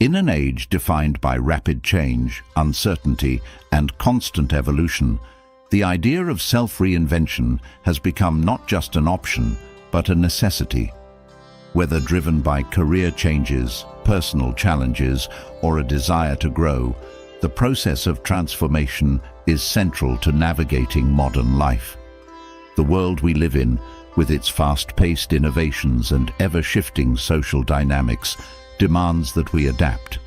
In an age defined by rapid change, uncertainty, and constant evolution, the idea of self-reinvention has become not just an option, but a necessity. Whether driven by career changes, personal challenges, or a desire to grow, the process of transformation is central to navigating modern life. The world we live in, with its fast-paced innovations and ever-shifting social dynamics, demands that we adapt.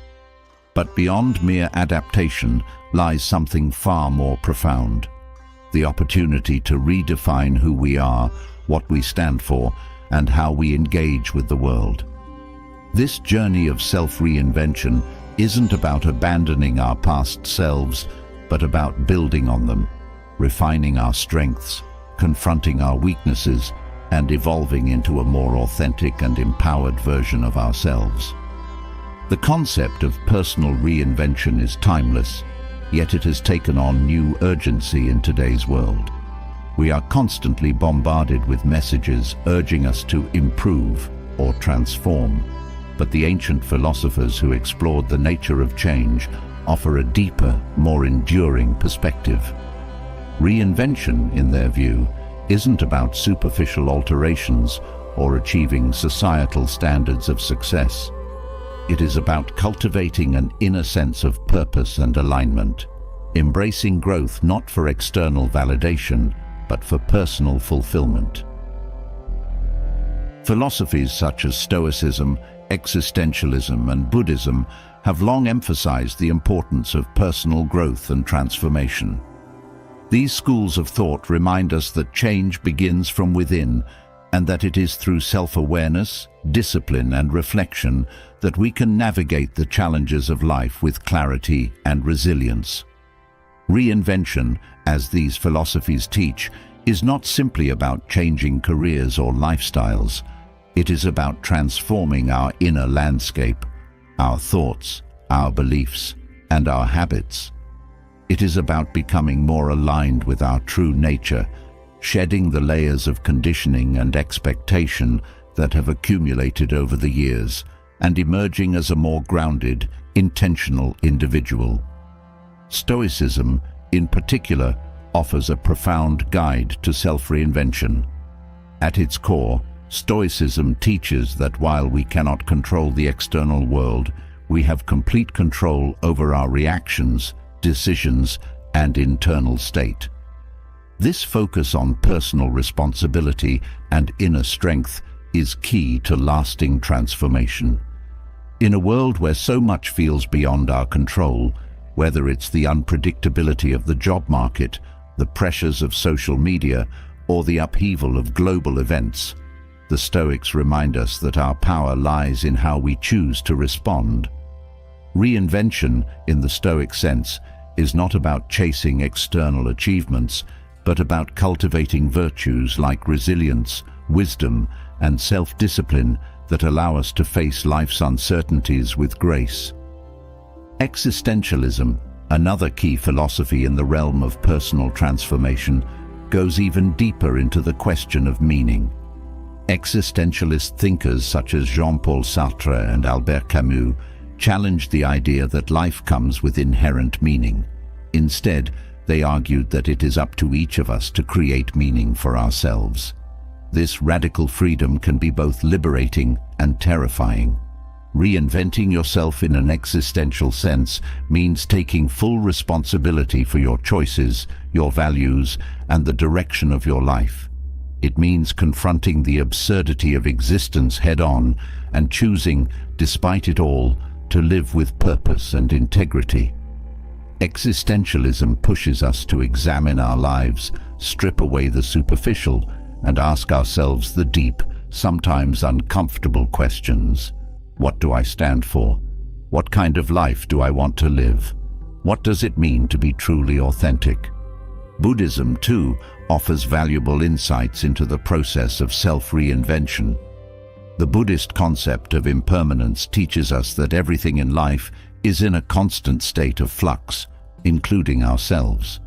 But beyond mere adaptation lies something far more profound: the opportunity to redefine who we are, what we stand for, and how we engage with the world. This journey of self-reinvention isn't about abandoning our past selves, but about building on them, refining our strengths, confronting our weaknesses, and evolving into a more authentic and empowered version of ourselves. The concept of personal reinvention is timeless, yet it has taken on new urgency in today's world. We are constantly bombarded with messages urging us to improve or transform, but the ancient philosophers who explored the nature of change offer a deeper, more enduring perspective. Reinvention, in their view, isn't about superficial alterations or achieving societal standards of success. It is about cultivating an inner sense of purpose and alignment, embracing growth not for external validation, but for personal fulfillment. Philosophies such as Stoicism, existentialism, and Buddhism have long emphasized the importance of personal growth and transformation. These schools of thought remind us that change begins from within, and that it is through self-awareness, discipline, and reflection that we can navigate the challenges of life with clarity and resilience. Reinvention, as these philosophies teach, is not simply about changing careers or lifestyles. It is about transforming our inner landscape, our thoughts, our beliefs, and our habits. It is about becoming more aligned with our true nature, shedding the layers of conditioning and expectation that have accumulated over the years, and emerging as a more grounded, intentional individual. Stoicism, in particular, offers a profound guide to self-reinvention. At its core, Stoicism teaches that while we cannot control the external world, we have complete control over our reactions, decisions, and internal state. This focus on personal responsibility and inner strength is key to lasting transformation. In a world where so much feels beyond our control, whether it's the unpredictability of the job market, the pressures of social media, or the upheaval of global events, the Stoics remind us that our power lies in how we choose to respond. Reinvention, in the Stoic sense, is not about chasing external achievements, but about cultivating virtues like resilience, wisdom, and self-discipline that allow us to face life's uncertainties with grace. Existentialism, another key philosophy in the realm of personal transformation, goes even deeper into the question of meaning. Existentialist thinkers such as Jean-Paul Sartre and Albert Camus challenged the idea that life comes with inherent meaning. Instead, they argued that it is up to each of us to create meaning for ourselves. This radical freedom can be both liberating and terrifying. Reinventing yourself in an existential sense means taking full responsibility for your choices, your values, and the direction of your life. It means confronting the absurdity of existence head-on and choosing, despite it all, to live with purpose and integrity. Existentialism pushes us to examine our lives, strip away the superficial, and ask ourselves the deep, sometimes uncomfortable questions. What do I stand for? What kind of life do I want to live? What does it mean to be truly authentic? Buddhism, too, offers valuable insights into the process of self-reinvention. The Buddhist concept of impermanence teaches us that everything in life is in a constant state of flux, including ourselves.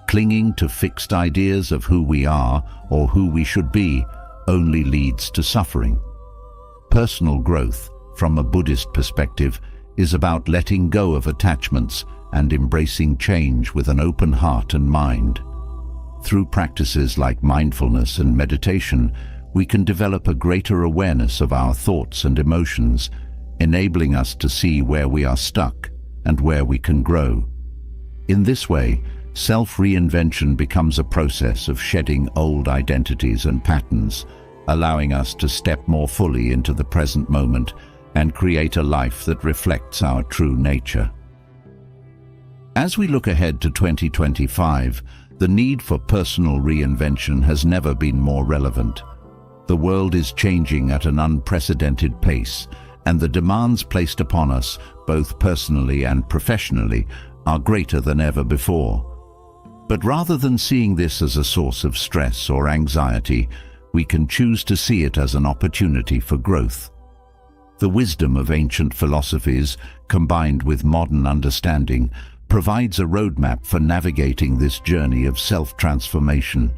Clinging to fixed ideas of who we are or who we should be only leads to suffering. Personal growth, from a Buddhist perspective, is about letting go of attachments and embracing change with an open heart and mind. Through practices like mindfulness and meditation, we can develop a greater awareness of our thoughts and emotions, enabling us to see where we are stuck and where we can grow. In this way, self-reinvention becomes a process of shedding old identities and patterns, allowing us to step more fully into the present moment and create a life that reflects our true nature. As we look ahead to 2025, the need for personal reinvention has never been more relevant. The world is changing at an unprecedented pace, and the demands placed upon us, both personally and professionally, are greater than ever before. But rather than seeing this as a source of stress or anxiety, we can choose to see it as an opportunity for growth. The wisdom of ancient philosophies, combined with modern understanding, provides a roadmap for navigating this journey of self-transformation.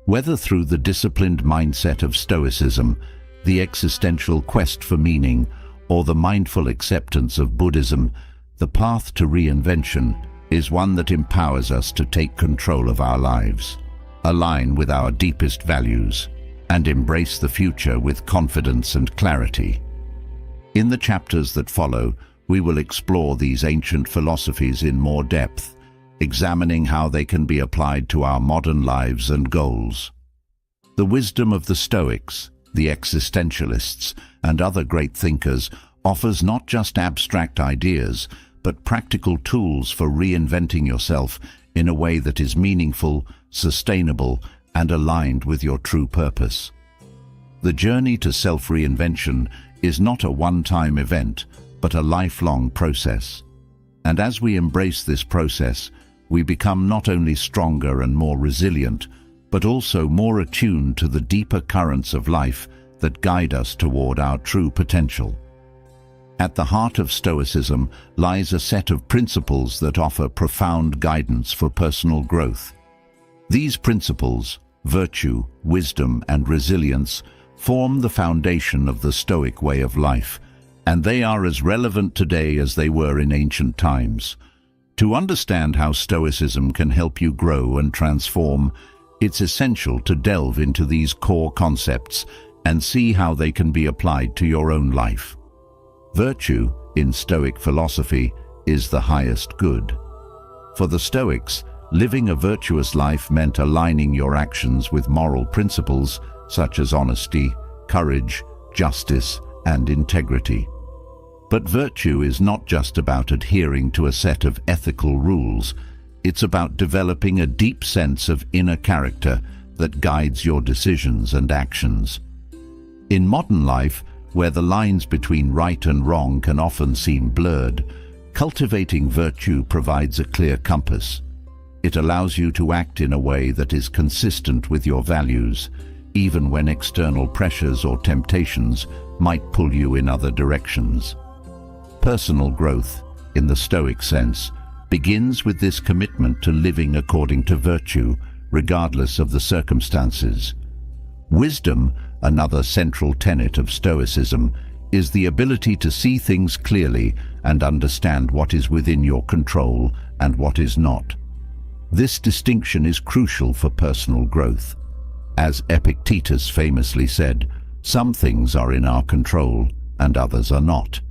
Whether through the disciplined mindset of Stoicism, the existential quest for meaning, or the mindful acceptance of Buddhism, the path to reinvention is one that empowers us to take control of our lives, align with our deepest values, and embrace the future with confidence and clarity. In the chapters that follow, we will explore these ancient philosophies in more depth, examining how they can be applied to our modern lives and goals. The wisdom of the Stoics, the existentialists, and other great thinkers offers not just abstract ideas, but practical tools for reinventing yourself in a way that is meaningful, sustainable, and aligned with your true purpose. The journey to self-reinvention is not a one-time event, but a lifelong process. And as we embrace this process, we become not only stronger and more resilient, but also more attuned to the deeper currents of life that guide us toward our true potential. At the heart of Stoicism lies a set of principles that offer profound guidance for personal growth. These principles, virtue, wisdom, and resilience, form the foundation of the Stoic way of life, and they are as relevant today as they were in ancient times. To understand how Stoicism can help you grow and transform, it's essential to delve into these core concepts and see how they can be applied to your own life. Virtue, in Stoic philosophy, is the highest good. For the Stoics, living a virtuous life meant aligning your actions with moral principles such as honesty, courage, justice, and integrity. But virtue is not just about adhering to a set of ethical rules. It's about developing a deep sense of inner character that guides your decisions and actions. In modern life, where the lines between right and wrong can often seem blurred, cultivating virtue provides a clear compass. It allows you to act in a way that is consistent with your values, even when external pressures or temptations might pull you in other directions. Personal growth, in the Stoic sense, begins with this commitment to living according to virtue, regardless of the circumstances. Wisdom, another central tenet of Stoicism, is the ability to see things clearly and understand what is within your control and what is not. This distinction is crucial for personal growth. As Epictetus famously said, some things are in our control and others are not.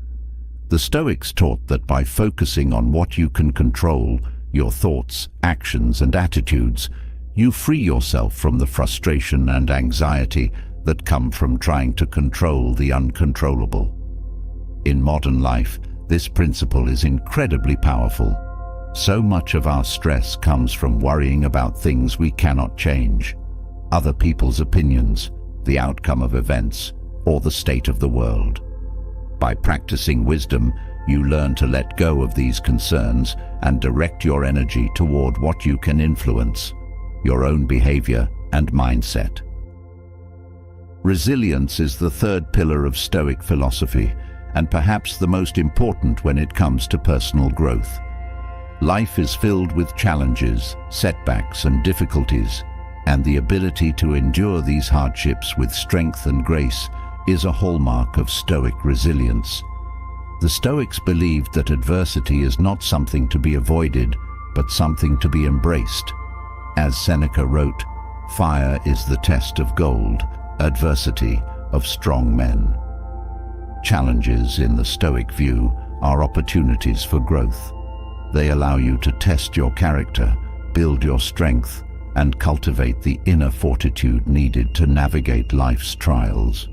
The Stoics taught that by focusing on what you can control, your thoughts, actions, and attitudes, you free yourself from the frustration and anxiety that come from trying to control the uncontrollable. In modern life, this principle is incredibly powerful. So much of our stress comes from worrying about things we cannot change, other people's opinions, the outcome of events, or the state of the world. By practicing wisdom, you learn to let go of these concerns and direct your energy toward what you can influence, your own behavior and mindset. Resilience is the third pillar of Stoic philosophy, and perhaps the most important when it comes to personal growth. Life is filled with challenges, setbacks, and difficulties, and the ability to endure these hardships with strength and grace is a hallmark of Stoic resilience. The Stoics believed that adversity is not something to be avoided, but something to be embraced. As Seneca wrote, "Fire is the test of gold, adversity of strong men." Challenges, in the Stoic view, are opportunities for growth. They allow you to test your character, build your strength, and cultivate the inner fortitude needed to navigate life's trials.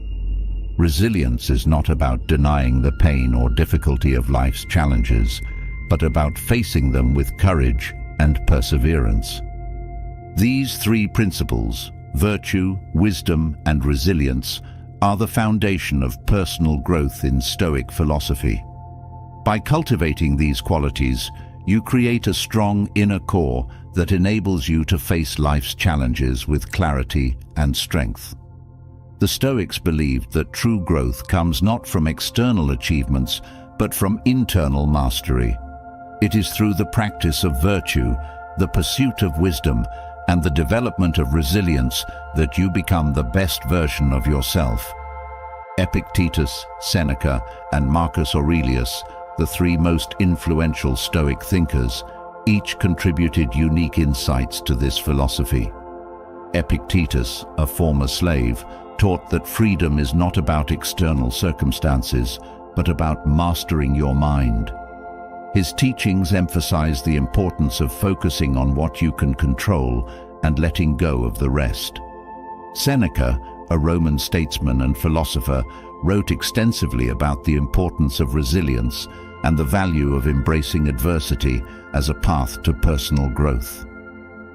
Resilience is not about denying the pain or difficulty of life's challenges, but about facing them with courage and perseverance. These three principles, virtue, wisdom, and resilience, are the foundation of personal growth in Stoic philosophy. By cultivating these qualities, you create a strong inner core that enables you to face life's challenges with clarity and strength. The Stoics believed that true growth comes not from external achievements, but from internal mastery. It is through the practice of virtue, the pursuit of wisdom, and the development of resilience that you become the best version of yourself. Epictetus, Seneca, and Marcus Aurelius, the three most influential Stoic thinkers, each contributed unique insights to this philosophy. Epictetus, a former slave, taught that freedom is not about external circumstances, but about mastering your mind. His teachings emphasize the importance of focusing on what you can control and letting go of the rest. Seneca, a Roman statesman and philosopher, wrote extensively about the importance of resilience and the value of embracing adversity as a path to personal growth.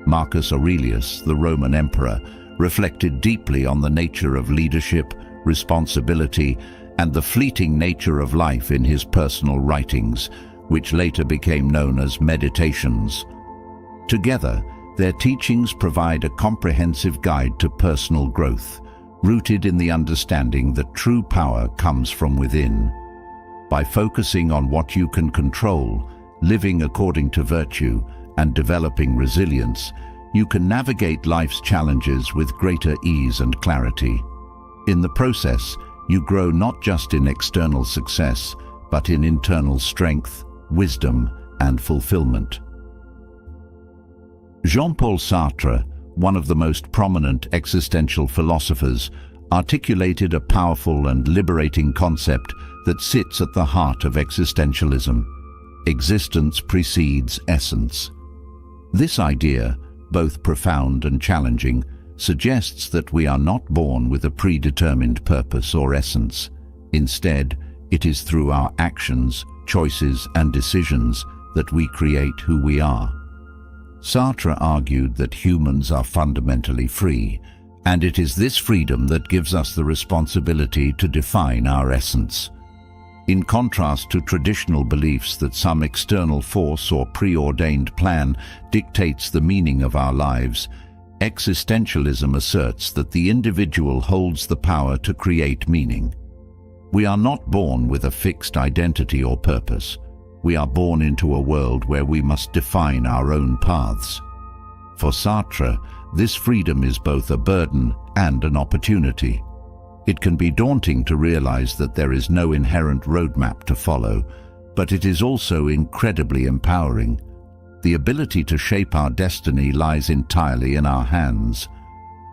Marcus Aurelius, the Roman emperor, reflected deeply on the nature of leadership, responsibility, and the fleeting nature of life in his personal writings, which later became known as Meditations. Together, their teachings provide a comprehensive guide to personal growth, rooted in the understanding that true power comes from within. By focusing on what you can control, living according to virtue, and developing resilience, you can navigate life's challenges with greater ease and clarity. In the process, you grow not just in external success, but in internal strength, wisdom, and fulfillment. Jean-Paul Sartre, one of the most prominent existential philosophers, articulated a powerful and liberating concept that sits at the heart of existentialism. Existence precedes essence. This idea, both profound and challenging, suggests that we are not born with a predetermined purpose or essence. Instead, it is through our actions, choices, and decisions that we create who we are. Sartre argued that humans are fundamentally free, and it is this freedom that gives us the responsibility to define our essence. In contrast to traditional beliefs that some external force or preordained plan dictates the meaning of our lives, existentialism asserts that the individual holds the power to create meaning. We are not born with a fixed identity or purpose. We are born into a world where we must define our own paths. For Sartre, this freedom is both a burden and an opportunity. It can be daunting to realize that there is no inherent roadmap to follow, but it is also incredibly empowering. The ability to shape our destiny lies entirely in our hands.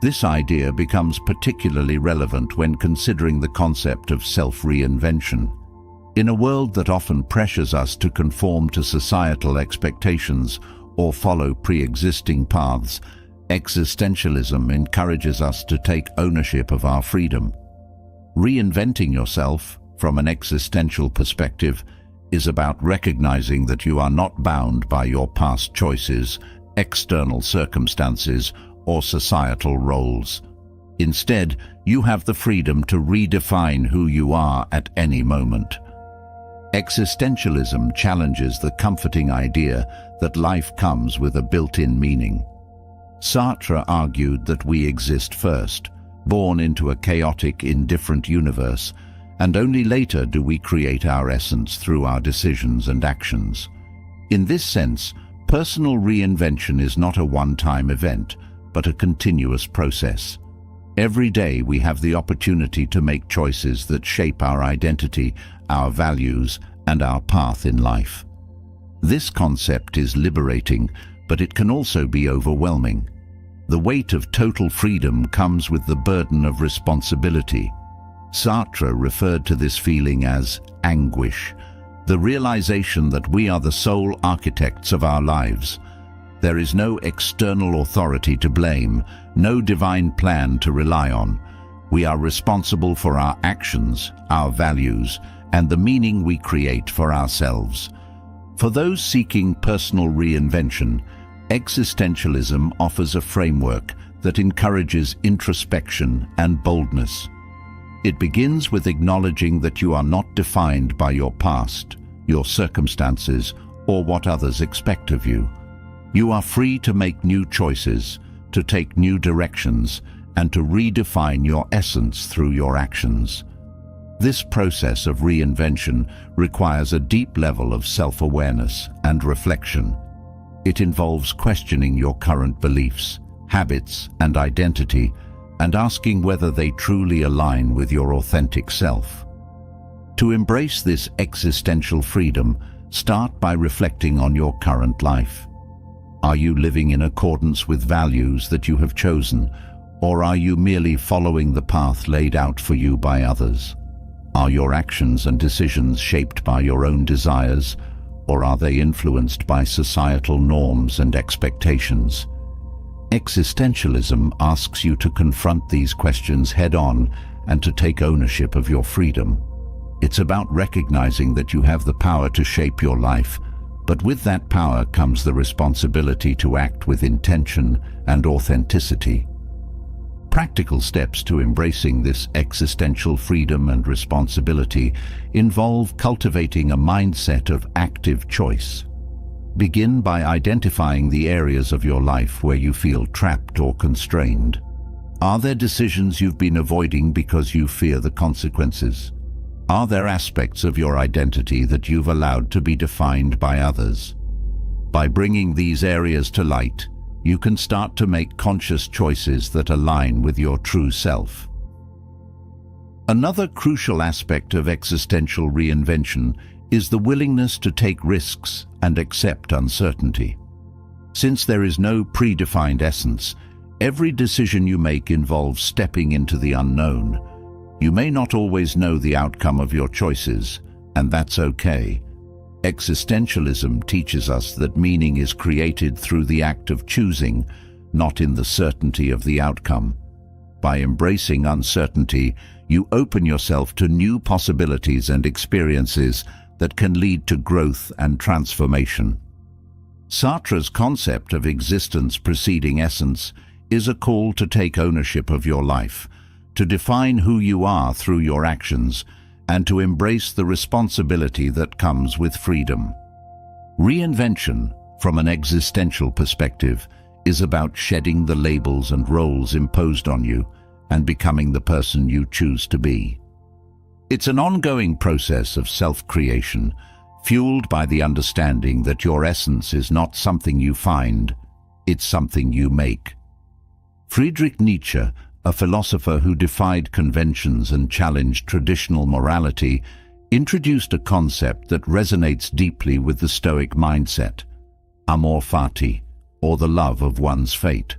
This idea becomes particularly relevant when considering the concept of self-reinvention. In a world that often pressures us to conform to societal expectations or follow pre-existing paths, existentialism encourages us to take ownership of our freedom. Reinventing yourself, from an existential perspective, is about recognizing that you are not bound by your past choices, external circumstances, or societal roles. Instead, you have the freedom to redefine who you are at any moment. Existentialism challenges the comforting idea that life comes with a built-in meaning. Sartre argued that we exist first, born into a chaotic, indifferent universe, and only later do we create our essence through our decisions and actions. In this sense, personal reinvention is not a one-time event, but a continuous process. Every day we have the opportunity to make choices that shape our identity, our values, and our path in life. This concept is liberating, but it can also be overwhelming. The weight of total freedom comes with the burden of responsibility. Sartre referred to this feeling as anguish, the realization that we are the sole architects of our lives. There is no external authority to blame, no divine plan to rely on. We are responsible for our actions, our values, and the meaning we create for ourselves. For those seeking personal reinvention, existentialism offers a framework that encourages introspection and boldness. It begins with acknowledging that you are not defined by your past, your circumstances, or what others expect of you. You are free to make new choices, to take new directions, and to redefine your essence through your actions. This process of reinvention requires a deep level of self-awareness and reflection. It involves questioning your current beliefs, habits, and identity, and asking whether they truly align with your authentic self. To embrace this existential freedom, start by reflecting on your current life. Are you living in accordance with values that you have chosen, or are you merely following the path laid out for you by others? Are your actions and decisions shaped by your own desires, or are they influenced by societal norms and expectations? Existentialism asks you to confront these questions head-on and to take ownership of your freedom. It's about recognizing that you have the power to shape your life, but with that power comes the responsibility to act with intention and authenticity. Practical steps to embracing this existential freedom and responsibility involve cultivating a mindset of active choice. Begin by identifying the areas of your life where you feel trapped or constrained. Are there decisions you've been avoiding because you fear the consequences? Are there aspects of your identity that you've allowed to be defined by others? By bringing these areas to light, you can start to make conscious choices that align with your true self. Another crucial aspect of existential reinvention is the willingness to take risks and accept uncertainty. Since there is no predefined essence, every decision you make involves stepping into the unknown. You may not always know the outcome of your choices, and that's okay. Existentialism teaches us that meaning is created through the act of choosing, not in the certainty of the outcome. By embracing uncertainty, you open yourself to new possibilities and experiences that can lead to growth and transformation. Sartre's concept of existence preceding essence is a call to take ownership of your life, to define who you are through your actions, and to embrace the responsibility that comes with freedom. Reinvention, from an existential perspective, is about shedding the labels and roles imposed on you and becoming the person you choose to be. It's an ongoing process of self-creation, fueled by the understanding that your essence is not something you find, it's something you make. Friedrich Nietzsche, a philosopher who defied conventions and challenged traditional morality, introduced a concept that resonates deeply with the Stoic mindset: amor fati, or the love of one's fate.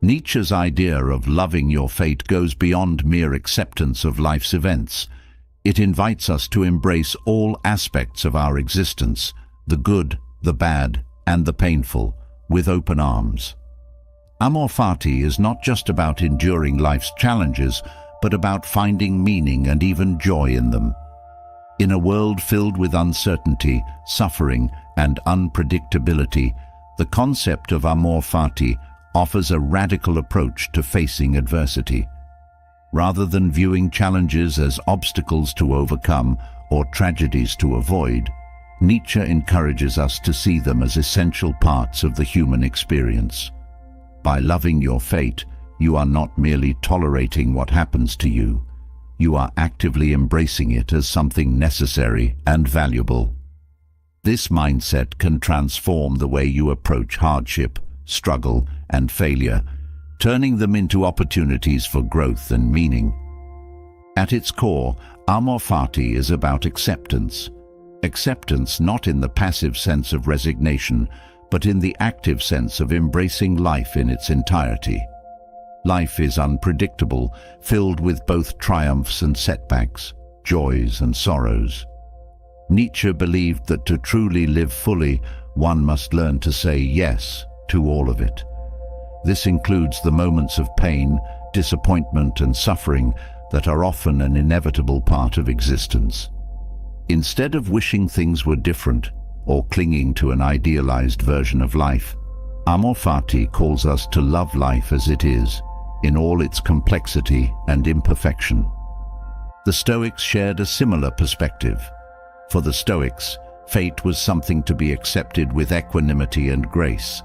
Nietzsche's idea of loving your fate goes beyond mere acceptance of life's events. It invites us to embrace all aspects of our existence, the good, the bad, and the painful, with open arms. Amor fati is not just about enduring life's challenges, but about finding meaning and even joy in them. In a world filled with uncertainty, suffering, and unpredictability, the concept of amor fati offers a radical approach to facing adversity. Rather than viewing challenges as obstacles to overcome or tragedies to avoid, Nietzsche encourages us to see them as essential parts of the human experience. By loving your fate, you are not merely tolerating what happens to you. You are actively embracing it as something necessary and valuable. This mindset can transform the way you approach hardship, struggle, and failure, turning them into opportunities for growth and meaning. At its core, amor fati is about acceptance. Acceptance not in the passive sense of resignation, but in the active sense of embracing life in its entirety. Life is unpredictable, filled with both triumphs and setbacks, joys and sorrows. Nietzsche believed that to truly live fully, one must learn to say yes to all of it. This includes the moments of pain, disappointment and suffering that are often an inevitable part of existence. Instead of wishing things were different or clinging to an idealized version of life, Amor Fati calls us to love life as it is, in all its complexity and imperfection. The Stoics shared a similar perspective. For the Stoics, fate was something to be accepted with equanimity and grace.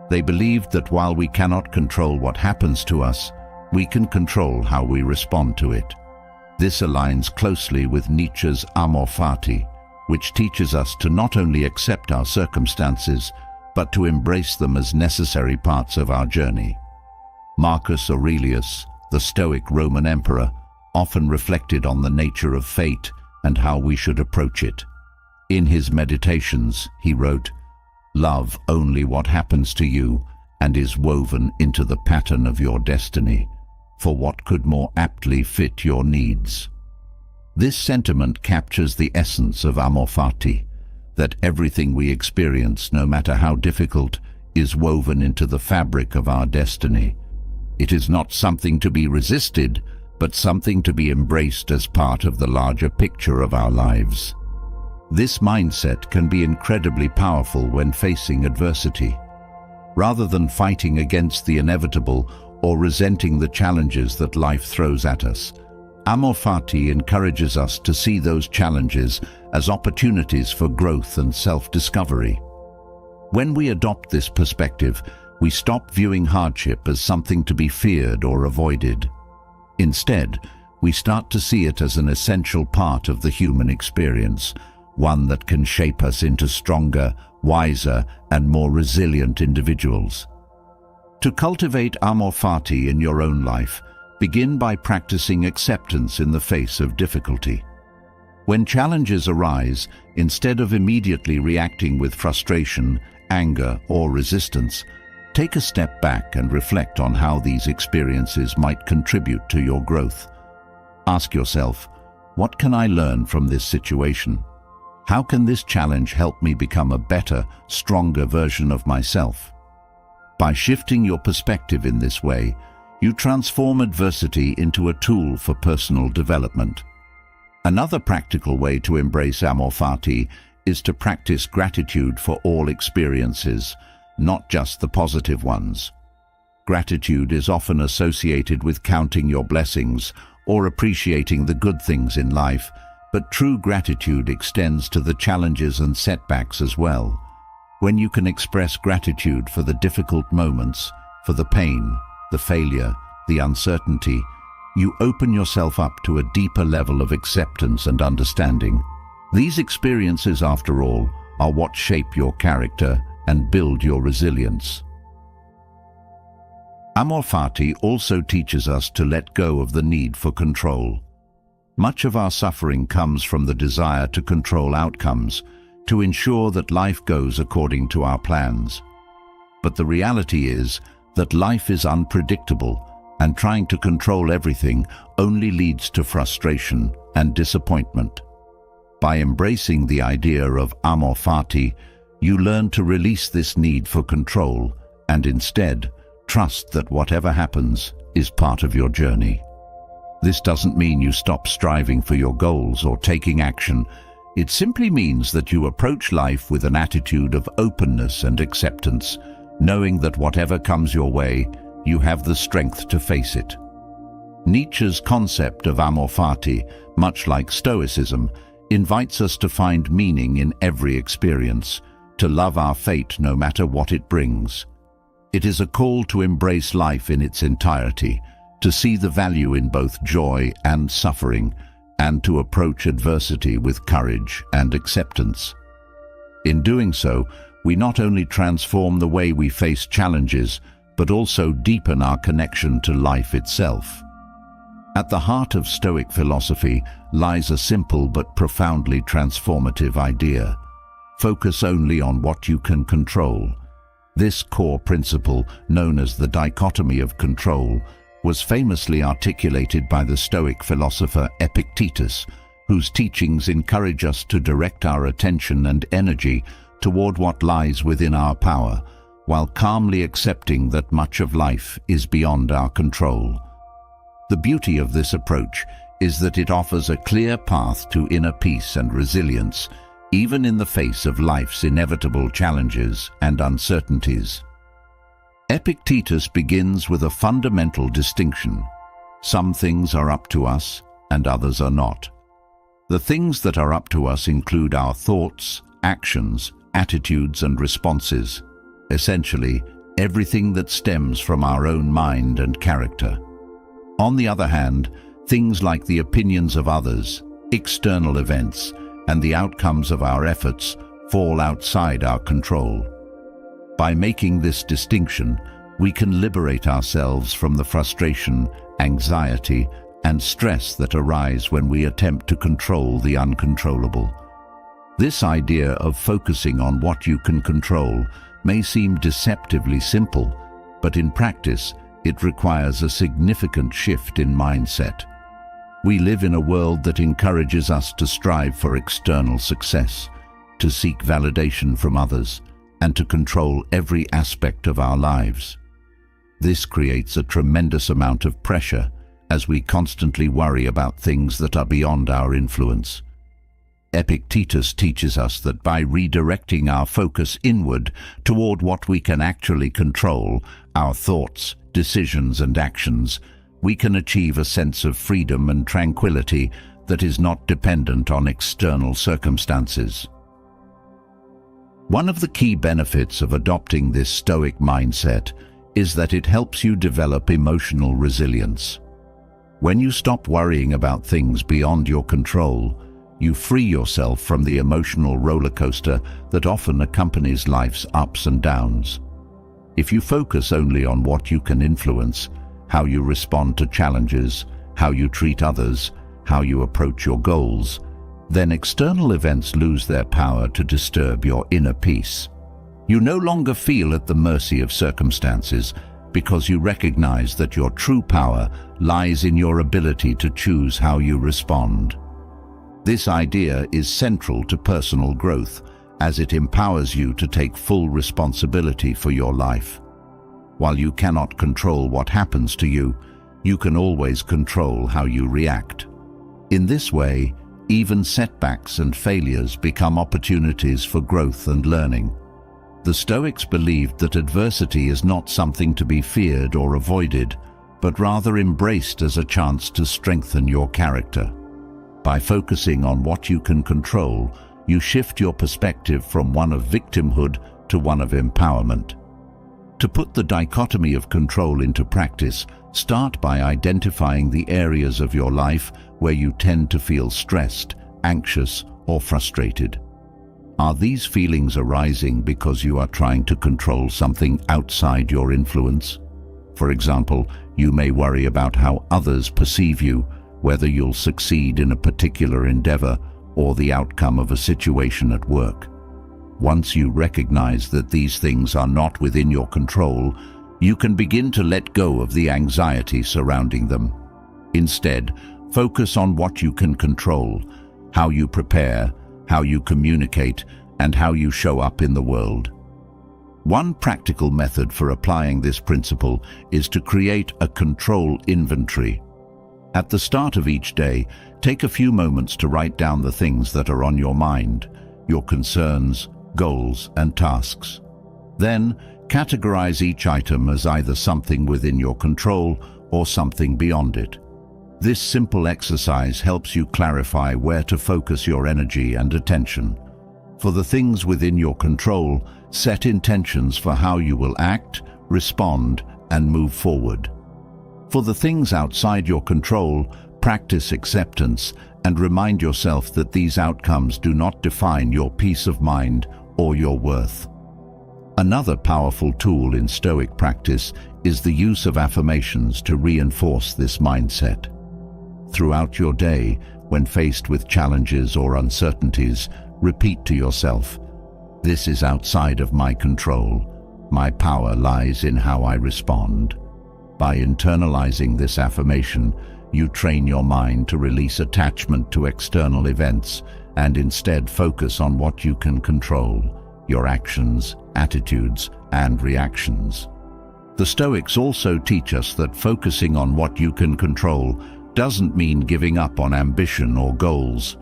They believed that while we cannot control what happens to us, we can control how we respond to it. This aligns closely with Nietzsche's Amor Fati, which teaches us to not only accept our circumstances, but to embrace them as necessary parts of our journey. Marcus Aurelius, the Stoic Roman emperor, often reflected on the nature of fate and how we should approach it. In his Meditations, he wrote, "Love only what happens to you and is woven into the pattern of your destiny, for what could more aptly fit your needs?" This sentiment captures the essence of Amor Fati, that everything we experience, no matter how difficult, is woven into the fabric of our destiny. It is not something to be resisted, but something to be embraced as part of the larger picture of our lives. This mindset can be incredibly powerful when facing adversity. Rather than fighting against the inevitable or resenting the challenges that life throws at us, Amor Fati encourages us to see those challenges as opportunities for growth and self-discovery. When we adopt this perspective, we stop viewing hardship as something to be feared or avoided. Instead, we start to see it as an essential part of the human experience, one that can shape us into stronger, wiser, and more resilient individuals. To cultivate Amor Fati in your own life, begin by practicing acceptance in the face of difficulty. When challenges arise, instead of immediately reacting with frustration, anger, or resistance, take a step back and reflect on how these experiences might contribute to your growth. Ask yourself, what can I learn from this situation? How can this challenge help me become a better, stronger version of myself? By shifting your perspective in this way, you transform adversity into a tool for personal development. Another practical way to embrace Amor Fati is to practice gratitude for all experiences, not just the positive ones. Gratitude is often associated with counting your blessings or appreciating the good things in life, but true gratitude extends to the challenges and setbacks as well. When you can express gratitude for the difficult moments, for the pain, the failure, the uncertainty, you open yourself up to a deeper level of acceptance and understanding. These experiences, after all, are what shape your character and build your resilience. Amor Fati also teaches us to let go of the need for control. Much of our suffering comes from the desire to control outcomes, to ensure that life goes according to our plans. But the reality is that life is unpredictable, and trying to control everything only leads to frustration and disappointment. By embracing the idea of Amor Fati, you learn to release this need for control and instead trust that whatever happens is part of your journey. This doesn't mean you stop striving for your goals or taking action. It simply means that you approach life with an attitude of openness and acceptance, knowing that whatever comes your way, you have the strength to face it. Nietzsche's concept of Amor Fati, much like Stoicism, invites us to find meaning in every experience, to love our fate no matter what it brings. It is a call to embrace life in its entirety, to see the value in both joy and suffering, and to approach adversity with courage and acceptance. In doing so, we not only transform the way we face challenges, but also deepen our connection to life itself. At the heart of Stoic philosophy lies a simple but profoundly transformative idea. Focus only on what you can control. This core principle, known as the dichotomy of control, was famously articulated by the Stoic philosopher Epictetus, whose teachings encourage us to direct our attention and energy toward what lies within our power, while calmly accepting that much of life is beyond our control. The beauty of this approach is that it offers a clear path to inner peace and resilience, even in the face of life's inevitable challenges and uncertainties. Epictetus begins with a fundamental distinction. Some things are up to us and others are not. The things that are up to us include our thoughts, actions, attitudes and responses. Essentially, everything that stems from our own mind and character. On the other hand, things like the opinions of others, external events, and the outcomes of our efforts fall outside our control. By making this distinction, we can liberate ourselves from the frustration, anxiety, and stress that arise when we attempt to control the uncontrollable. This idea of focusing on what you can control may seem deceptively simple, but in practice, it requires a significant shift in mindset. We live in a world that encourages us to strive for external success, to seek validation from others, and to control every aspect of our lives. This creates a tremendous amount of pressure as we constantly worry about things that are beyond our influence. Epictetus teaches us that by redirecting our focus inward toward what we can actually control, our thoughts, decisions and actions, we can achieve a sense of freedom and tranquility that is not dependent on external circumstances. One of the key benefits of adopting this Stoic mindset is that it helps you develop emotional resilience. When you stop worrying about things beyond your control, you free yourself from the emotional roller coaster that often accompanies life's ups and downs. If you focus only on what you can influence, how you respond to challenges, how you treat others, how you approach your goals, then external events lose their power to disturb your inner peace. You no longer feel at the mercy of circumstances because you recognize that your true power lies in your ability to choose how you respond. This idea is central to personal growth as it empowers you to take full responsibility for your life. While you cannot control what happens to you, you can always control how you react. In this way, even setbacks and failures become opportunities for growth and learning. The Stoics believed that adversity is not something to be feared or avoided, but rather embraced as a chance to strengthen your character. By focusing on what you can control, you shift your perspective from one of victimhood to one of empowerment. To put the dichotomy of control into practice, start by identifying the areas of your life where you tend to feel stressed, anxious, or frustrated. Are these feelings arising because you are trying to control something outside your influence? For example, you may worry about how others perceive you, whether you'll succeed in a particular endeavor or the outcome of a situation at work. Once you recognize that these things are not within your control, you can begin to let go of the anxiety surrounding them. Instead, focus on what you can control, how you prepare, how you communicate, and how you show up in the world. One practical method for applying this principle is to create a control inventory. At the start of each day, take a few moments to write down the things that are on your mind, your concerns, goals, and tasks. Then, categorize each item as either something within your control or something beyond it. This simple exercise helps you clarify where to focus your energy and attention. For the things within your control, set intentions for how you will act, respond, and move forward. For the things outside your control, practice acceptance and remind yourself that these outcomes do not define your peace of mind or your worth. Another powerful tool in Stoic practice is the use of affirmations to reinforce this mindset. Throughout your day, when faced with challenges or uncertainties, repeat to yourself, "This is outside of my control. My power lies in how I respond." By internalizing this affirmation, you train your mind to release attachment to external events and instead focus on what you can control: your actions, attitudes, and reactions. The Stoics also teach us that focusing on what you can control doesn't mean giving up on ambition or goals.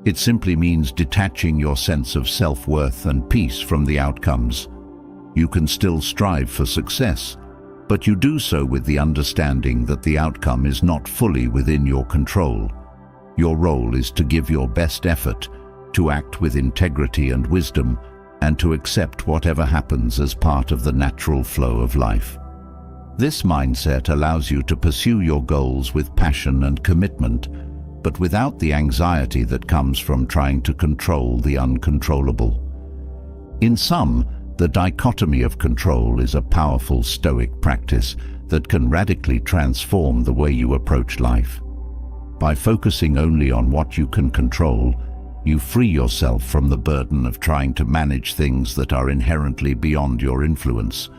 It simply means detaching your sense of self-worth and peace from the outcomes. You can still strive for success, but you do so with the understanding that the outcome is not fully within your control. Your role is to give your best effort, to act with integrity and wisdom, and to accept whatever happens as part of the natural flow of life. This mindset allows you to pursue your goals with passion and commitment, but without the anxiety that comes from trying to control the uncontrollable. In sum, the dichotomy of control is a powerful Stoic practice that can radically transform the way you approach life. By focusing only on what you can control, you free yourself from the burden of trying to manage things that are inherently beyond your influence.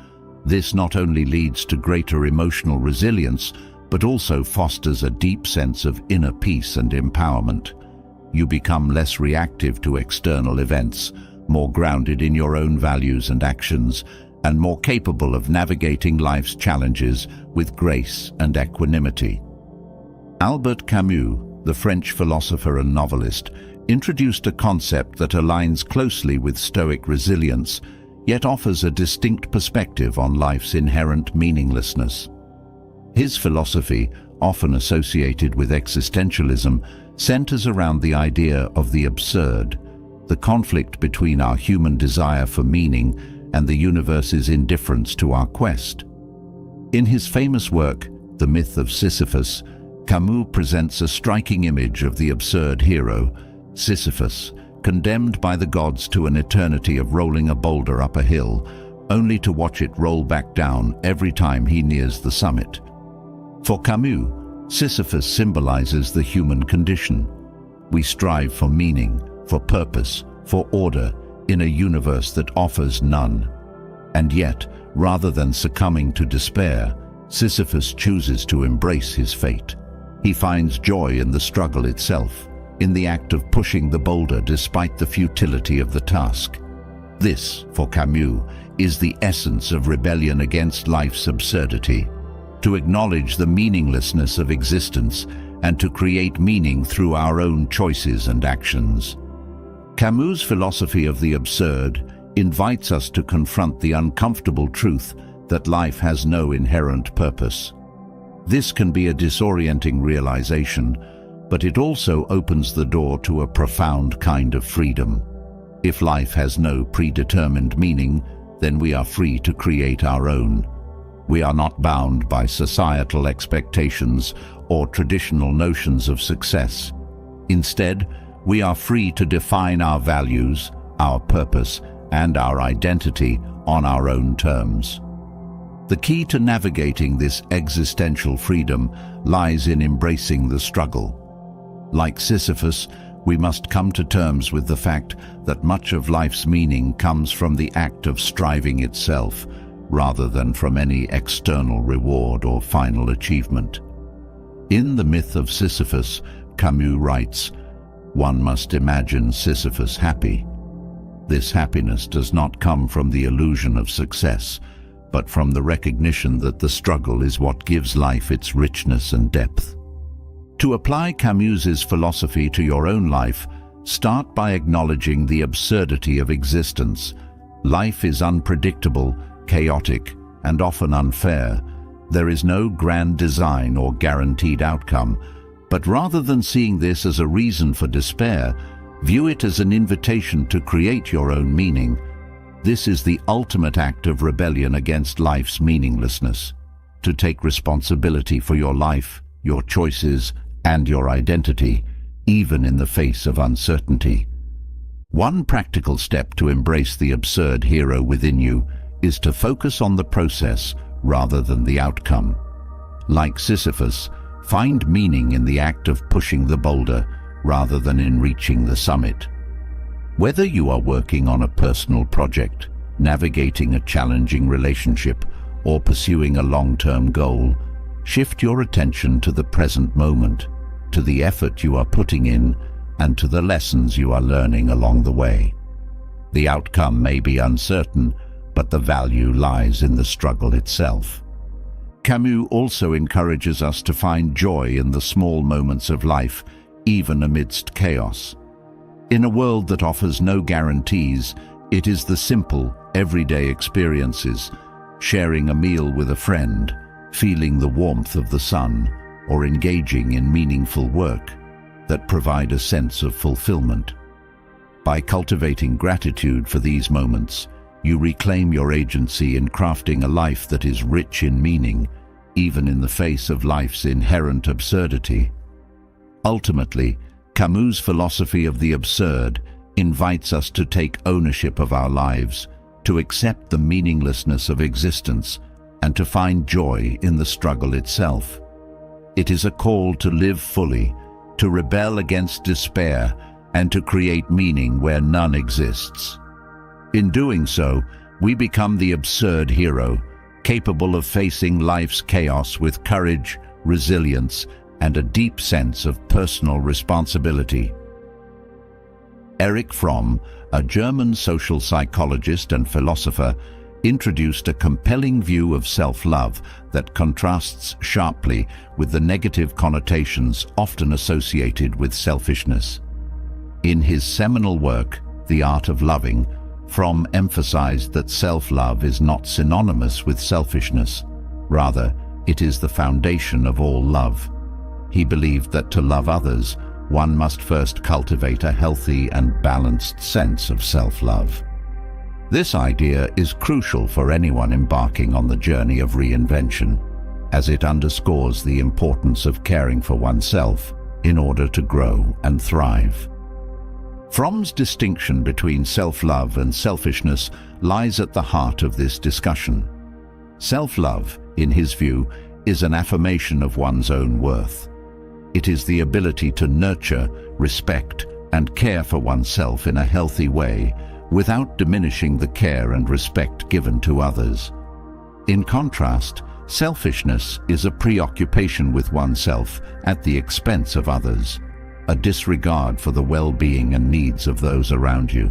This not only leads to greater emotional resilience, but also fosters a deep sense of inner peace and empowerment. You become less reactive to external events, more grounded in your own values and actions, and more capable of navigating life's challenges with grace and equanimity. Albert Camus, the French philosopher and novelist, introduced a concept that aligns closely with Stoic resilience, yet offers a distinct perspective on life's inherent meaninglessness. His philosophy, often associated with existentialism, centers around the idea of the absurd, the conflict between our human desire for meaning and the universe's indifference to our quest. In his famous work, The Myth of Sisyphus, Camus presents a striking image of the absurd hero, Sisyphus, condemned by the gods to an eternity of rolling a boulder up a hill, only to watch it roll back down every time he nears the summit. For Camus, Sisyphus symbolizes the human condition. We strive for meaning, for purpose, for order, in a universe that offers none. And yet, rather than succumbing to despair, Sisyphus chooses to embrace his fate. He finds joy in the struggle itself, in the act of pushing the boulder despite the futility of the task. This, for Camus, is the essence of rebellion against life's absurdity: to acknowledge the meaninglessness of existence and to create meaning through our own choices and actions. Camus' philosophy of the absurd invites us to confront the uncomfortable truth that life has no inherent purpose. This can be a disorienting realization, but it also opens the door to a profound kind of freedom. If life has no predetermined meaning, then we are free to create our own. We are not bound by societal expectations or traditional notions of success. Instead, we are free to define our values, our purpose, and our identity on our own terms. The key to navigating this existential freedom lies in embracing the struggle. Like Sisyphus, we must come to terms with the fact that much of life's meaning comes from the act of striving itself, rather than from any external reward or final achievement. In The Myth of Sisyphus, Camus writes, "One must imagine Sisyphus happy. This happiness does not come from the illusion of success, but from the recognition that the struggle is what gives life its richness and depth." To apply Camus's philosophy to your own life, start by acknowledging the absurdity of existence. Life is unpredictable, chaotic, and often unfair. There is no grand design or guaranteed outcome, but rather than seeing this as a reason for despair, view it as an invitation to create your own meaning. This is the ultimate act of rebellion against life's meaninglessness: to take responsibility for your life, your choices, and your identity, even in the face of uncertainty. One practical step to embrace the absurd hero within you is to focus on the process rather than the outcome. Like Sisyphus, Find meaning in the act of pushing the boulder rather than in reaching the summit. Whether you are working on a personal project, navigating a challenging relationship, or pursuing a long-term goal, shift your attention to the present moment, to the effort you are putting in, and to the lessons you are learning along the way. The outcome may be uncertain, but the value lies in the struggle itself. Camus also encourages us to find joy in the small moments of life, even amidst chaos. In a world that offers no guarantees, it is the simple, everyday experiences, sharing a meal with a friend, feeling the warmth of the sun, or engaging in meaningful work, that provide a sense of fulfillment. By cultivating gratitude for these moments, you reclaim your agency in crafting a life that is rich in meaning, even in the face of life's inherent absurdity. Ultimately, Camus' philosophy of the absurd invites us to take ownership of our lives, to accept the meaninglessness of existence, and to find joy in the struggle itself. It is a call to live fully, to rebel against despair, and to create meaning where none exists. In doing so, we become the absurd hero, capable of facing life's chaos with courage, resilience, and a deep sense of personal responsibility. Erich Fromm, a German social psychologist and philosopher, introduced a compelling view of self-love that contrasts sharply with the negative connotations often associated with selfishness. In his seminal work, The Art of Loving, Fromm emphasized that self-love is not synonymous with selfishness. Rather, it is the foundation of all love. He believed that to love others, one must first cultivate a healthy and balanced sense of self-love. This idea is crucial for anyone embarking on the journey of reinvention, as it underscores the importance of caring for oneself in order to grow and thrive. Fromm's distinction between self-love and selfishness lies at the heart of this discussion. Self-love, in his view, is an affirmation of one's own worth. It is the ability to nurture, respect, and care for oneself in a healthy way, without diminishing the care and respect given to others. In contrast, selfishness is a preoccupation with oneself at the expense of others, a disregard for the well-being and needs of those around you.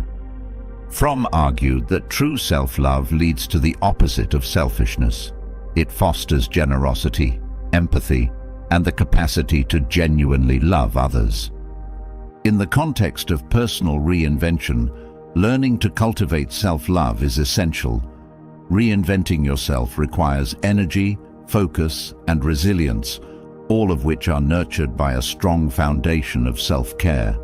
Fromm argued that true self-love leads to the opposite of selfishness. It fosters generosity, empathy, and the capacity to genuinely love others. In the context of personal reinvention, learning to cultivate self-love is essential. Reinventing yourself requires energy, focus, and resilience, all of which are nurtured by a strong foundation of self-care.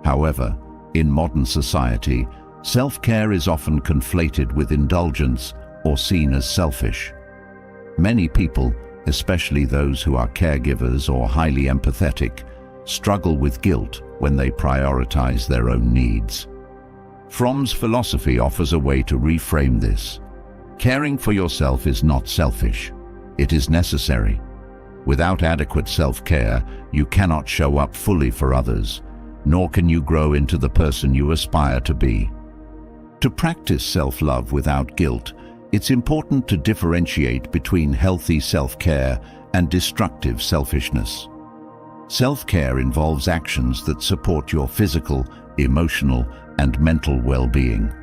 However, in modern society, self-care is often conflated with indulgence or seen as selfish. Many people, especially those who are caregivers or highly empathetic, struggle with guilt when they prioritize their own needs. Fromm's philosophy offers a way to reframe this. Caring for yourself is not selfish. It is necessary. Without adequate self-care, you cannot show up fully for others, nor can you grow into the person you aspire to be. To practice self-love without guilt, it's important to differentiate between healthy self-care and destructive selfishness. Self-care involves actions that support your physical, emotional, and mental well-being.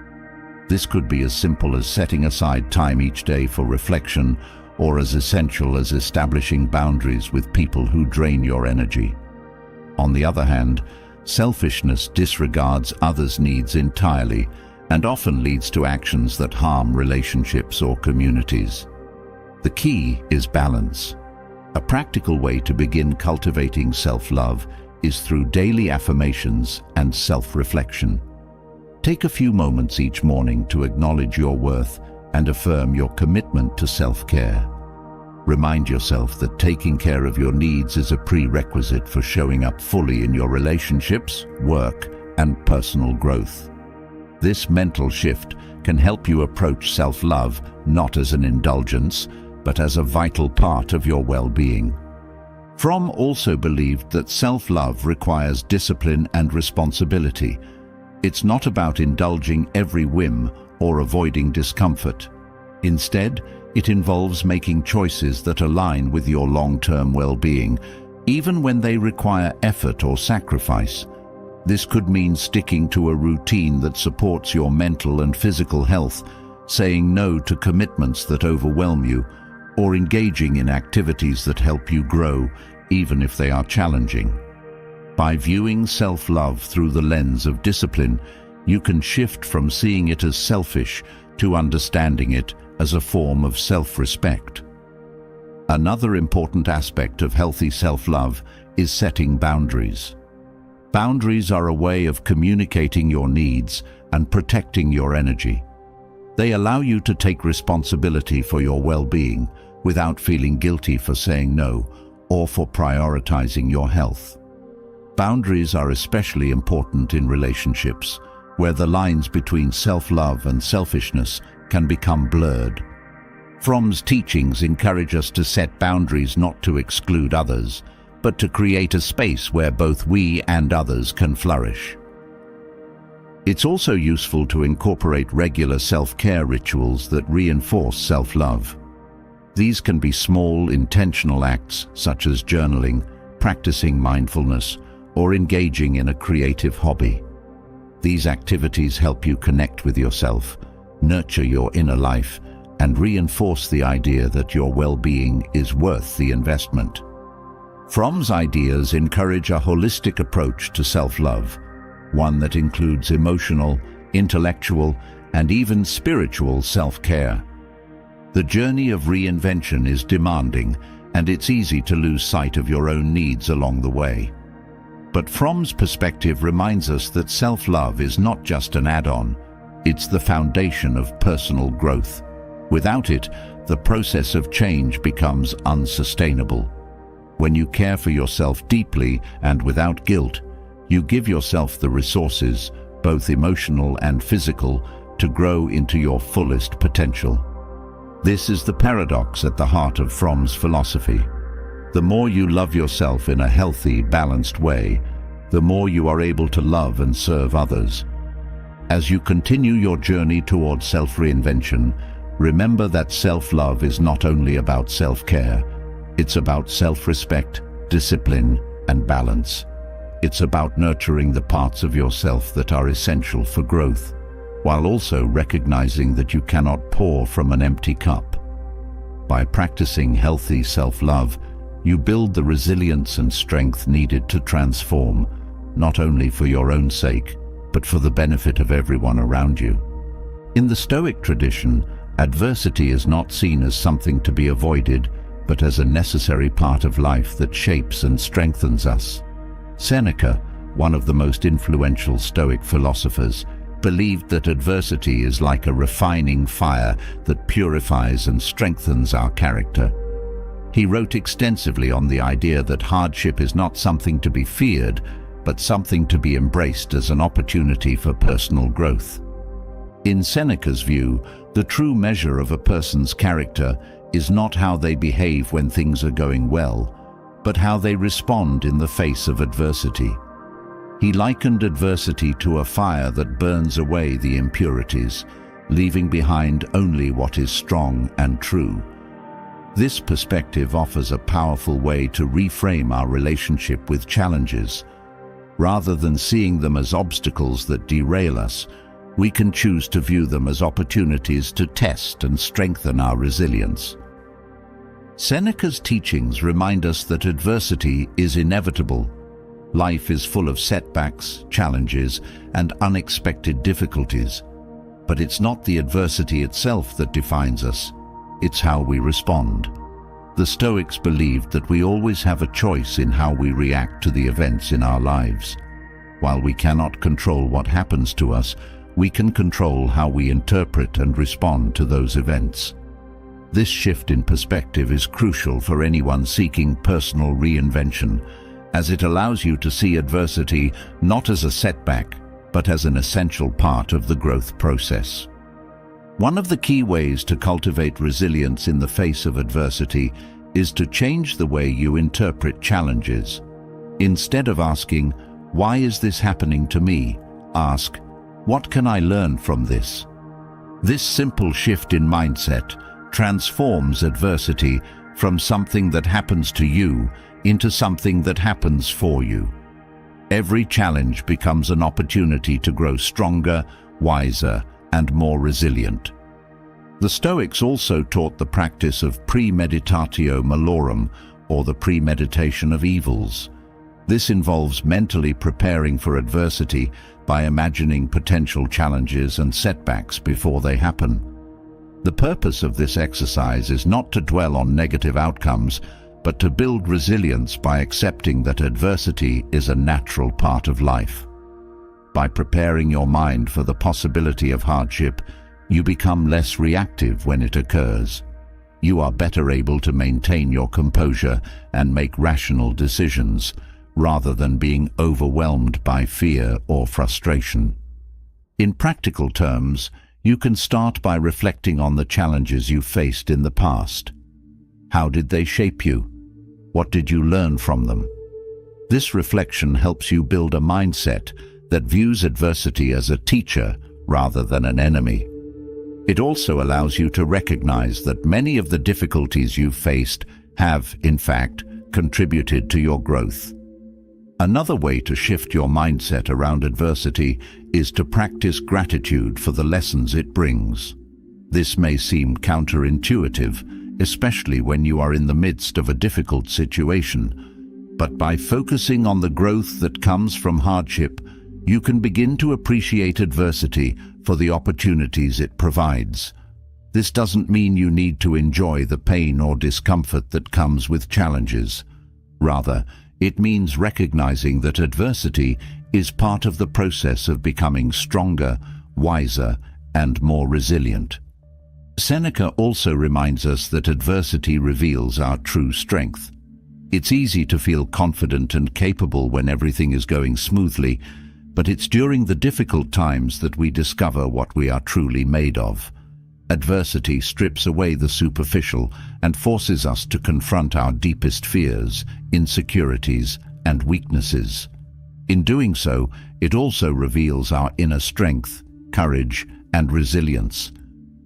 This could be as simple as setting aside time each day for reflection, or as essential as establishing boundaries with people who drain your energy. On the other hand, selfishness disregards others' needs entirely and often leads to actions that harm relationships or communities. The key is balance. A practical way to begin cultivating self-love is through daily affirmations and self-reflection. Take a few moments each morning to acknowledge your worth and affirm your commitment to self-care. Remind yourself that taking care of your needs is a prerequisite for showing up fully in your relationships, work, and personal growth. This mental shift can help you approach self-love not as an indulgence, but as a vital part of your well-being. Fromm also believed that self-love requires discipline and responsibility. It's not about indulging every whim or avoiding discomfort. Instead, it involves making choices that align with your long-term well-being, even when they require effort or sacrifice. This could mean sticking to a routine that supports your mental and physical health, saying no to commitments that overwhelm you, or engaging in activities that help you grow, even if they are challenging. By viewing self-love through the lens of discipline, you can shift from seeing it as selfish to understanding it as a form of self-respect. Another important aspect of healthy self-love is setting boundaries. Boundaries are a way of communicating your needs and protecting your energy. They allow you to take responsibility for your well-being without feeling guilty for saying no or for prioritizing your health. Boundaries are especially important in relationships, where the lines between self-love and selfishness can become blurred. Fromm's teachings encourage us to set boundaries not to exclude others, but to create a space where both we and others can flourish. It's also useful to incorporate regular self-care rituals that reinforce self-love. These can be small, intentional acts such as journaling, practicing mindfulness, or engaging in a creative hobby. These activities help you connect with yourself, nurture your inner life, and reinforce the idea that your well-being is worth the investment. Fromm's ideas encourage a holistic approach to self-love, one that includes emotional, intellectual, and even spiritual self-care. The journey of reinvention is demanding, and it's easy to lose sight of your own needs along the way. But Fromm's perspective reminds us that self-love is not just an add-on, it's the foundation of personal growth. Without it, the process of change becomes unsustainable. When you care for yourself deeply and without guilt, you give yourself the resources, both emotional and physical, to grow into your fullest potential. This is the paradox at the heart of Fromm's philosophy. The more you love yourself in a healthy, balanced way, the more you are able to love and serve others. As you continue your journey towards self-reinvention, remember that self-love is not only about self-care, it's about self-respect, discipline, and balance. It's about nurturing the parts of yourself that are essential for growth, while also recognizing that you cannot pour from an empty cup. By practicing healthy self-love, you build the resilience and strength needed to transform, not only for your own sake, but for the benefit of everyone around you. In the Stoic tradition, adversity is not seen as something to be avoided, but as a necessary part of life that shapes and strengthens us. Seneca, one of the most influential Stoic philosophers, believed that adversity is like a refining fire that purifies and strengthens our character. He wrote extensively on the idea that hardship is not something to be feared, but something to be embraced as an opportunity for personal growth. In Seneca's view, the true measure of a person's character is not how they behave when things are going well, but how they respond in the face of adversity. He likened adversity to a fire that burns away the impurities, leaving behind only what is strong and true. This perspective offers a powerful way to reframe our relationship with challenges. Rather than seeing them as obstacles that derail us, we can choose to view them as opportunities to test and strengthen our resilience. Seneca's teachings remind us that adversity is inevitable. Life is full of setbacks, challenges, and unexpected difficulties. But it's not the adversity itself that defines us, it's how we respond. The Stoics believed that we always have a choice in how we react to the events in our lives. While we cannot control what happens to us, we can control how we interpret and respond to those events. This shift in perspective is crucial for anyone seeking personal reinvention, as it allows you to see adversity not as a setback, but as an essential part of the growth process. One of the key ways to cultivate resilience in the face of adversity is to change the way you interpret challenges. Instead of asking, "Why is this happening to me?" ask, "What can I learn from this?" This simple shift in mindset transforms adversity from something that happens to you into something that happens for you. Every challenge becomes an opportunity to grow stronger, wiser, and more resilient. The Stoics also taught the practice of premeditatio malorum, or the premeditation of evils. This involves mentally preparing for adversity by imagining potential challenges and setbacks before they happen. The purpose of this exercise is not to dwell on negative outcomes, but to build resilience by accepting that adversity is a natural part of life. By preparing your mind for the possibility of hardship, you become less reactive when it occurs. You are better able to maintain your composure and make rational decisions, rather than being overwhelmed by fear or frustration. In practical terms, you can start by reflecting on the challenges you faced in the past. How did they shape you? What did you learn from them? This reflection helps you build a mindset that views adversity as a teacher rather than an enemy. It also allows you to recognize that many of the difficulties you've faced have, in fact, contributed to your growth. Another way to shift your mindset around adversity is to practice gratitude for the lessons it brings. This may seem counterintuitive, especially when you are in the midst of a difficult situation, but by focusing on the growth that comes from hardship, you can begin to appreciate adversity for the opportunities it provides. This doesn't mean you need to enjoy the pain or discomfort that comes with challenges. Rather, it means recognizing that adversity is part of the process of becoming stronger, wiser, and more resilient. Seneca also reminds us that adversity reveals our true strength. It's easy to feel confident and capable when everything is going smoothly, but it's during the difficult times that we discover what we are truly made of. Adversity strips away the superficial and forces us to confront our deepest fears, insecurities, and weaknesses. In doing so, it also reveals our inner strength, courage, and resilience.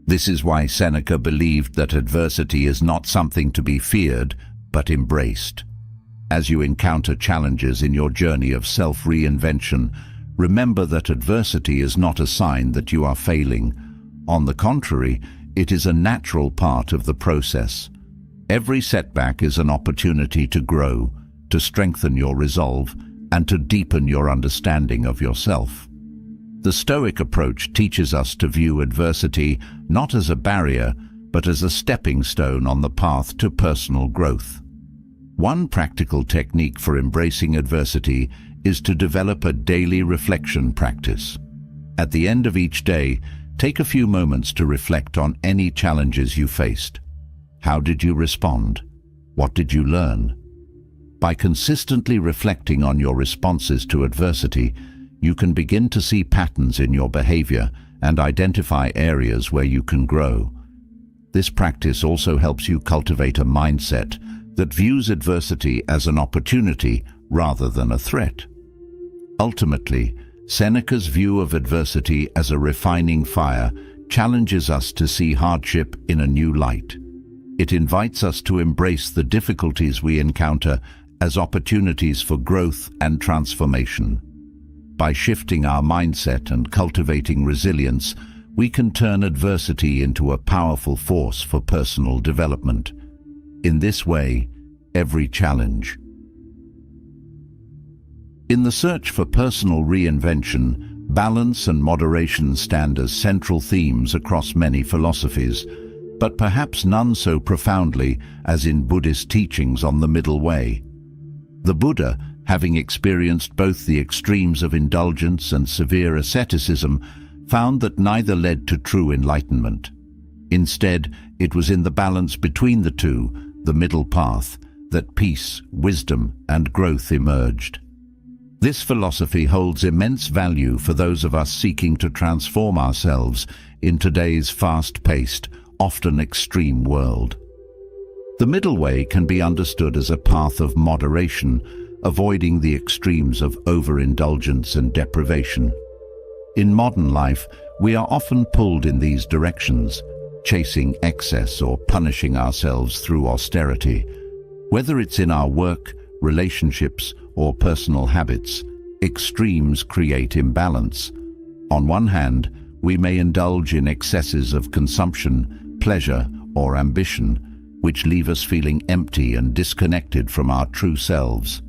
This is why Seneca believed that adversity is not something to be feared, but embraced. As you encounter challenges in your journey of self-reinvention, remember that adversity is not a sign that you are failing. On the contrary, it is a natural part of the process. Every setback is an opportunity to grow, to strengthen your resolve, and to deepen your understanding of yourself. The Stoic approach teaches us to view adversity not as a barrier, but as a stepping stone on the path to personal growth. One practical technique for embracing adversity is to develop a daily reflection practice. At the end of each day, take a few moments to reflect on any challenges you faced. How did you respond? What did you learn? By consistently reflecting on your responses to adversity, you can begin to see patterns in your behavior and identify areas where you can grow. This practice also helps you cultivate a mindset that views adversity as an opportunity rather than a threat. Ultimately, Seneca's view of adversity as a refining fire challenges us to see hardship in a new light. It invites us to embrace the difficulties we encounter as opportunities for growth and transformation. By shifting our mindset and cultivating resilience, we can turn adversity into a powerful force for personal development. In this way, every challenge. In the search for personal reinvention, balance and moderation stand as central themes across many philosophies, but perhaps none so profoundly as in Buddhist teachings on the middle way. The Buddha, having experienced both the extremes of indulgence and severe asceticism, found that neither led to true enlightenment. Instead, it was in the balance between the two, the middle path, that peace, wisdom, and growth emerged. This philosophy holds immense value for those of us seeking to transform ourselves in today's fast-paced, often extreme world. The middle way can be understood as a path of moderation, avoiding the extremes of overindulgence and deprivation. In modern life, we are often pulled in these directions, chasing excess or punishing ourselves through austerity. Whether it's in our work, relationships, or personal habits, extremes create imbalance. On one hand, we may indulge in excesses of consumption, pleasure, or ambition, which leave us feeling empty and disconnected from our true selves.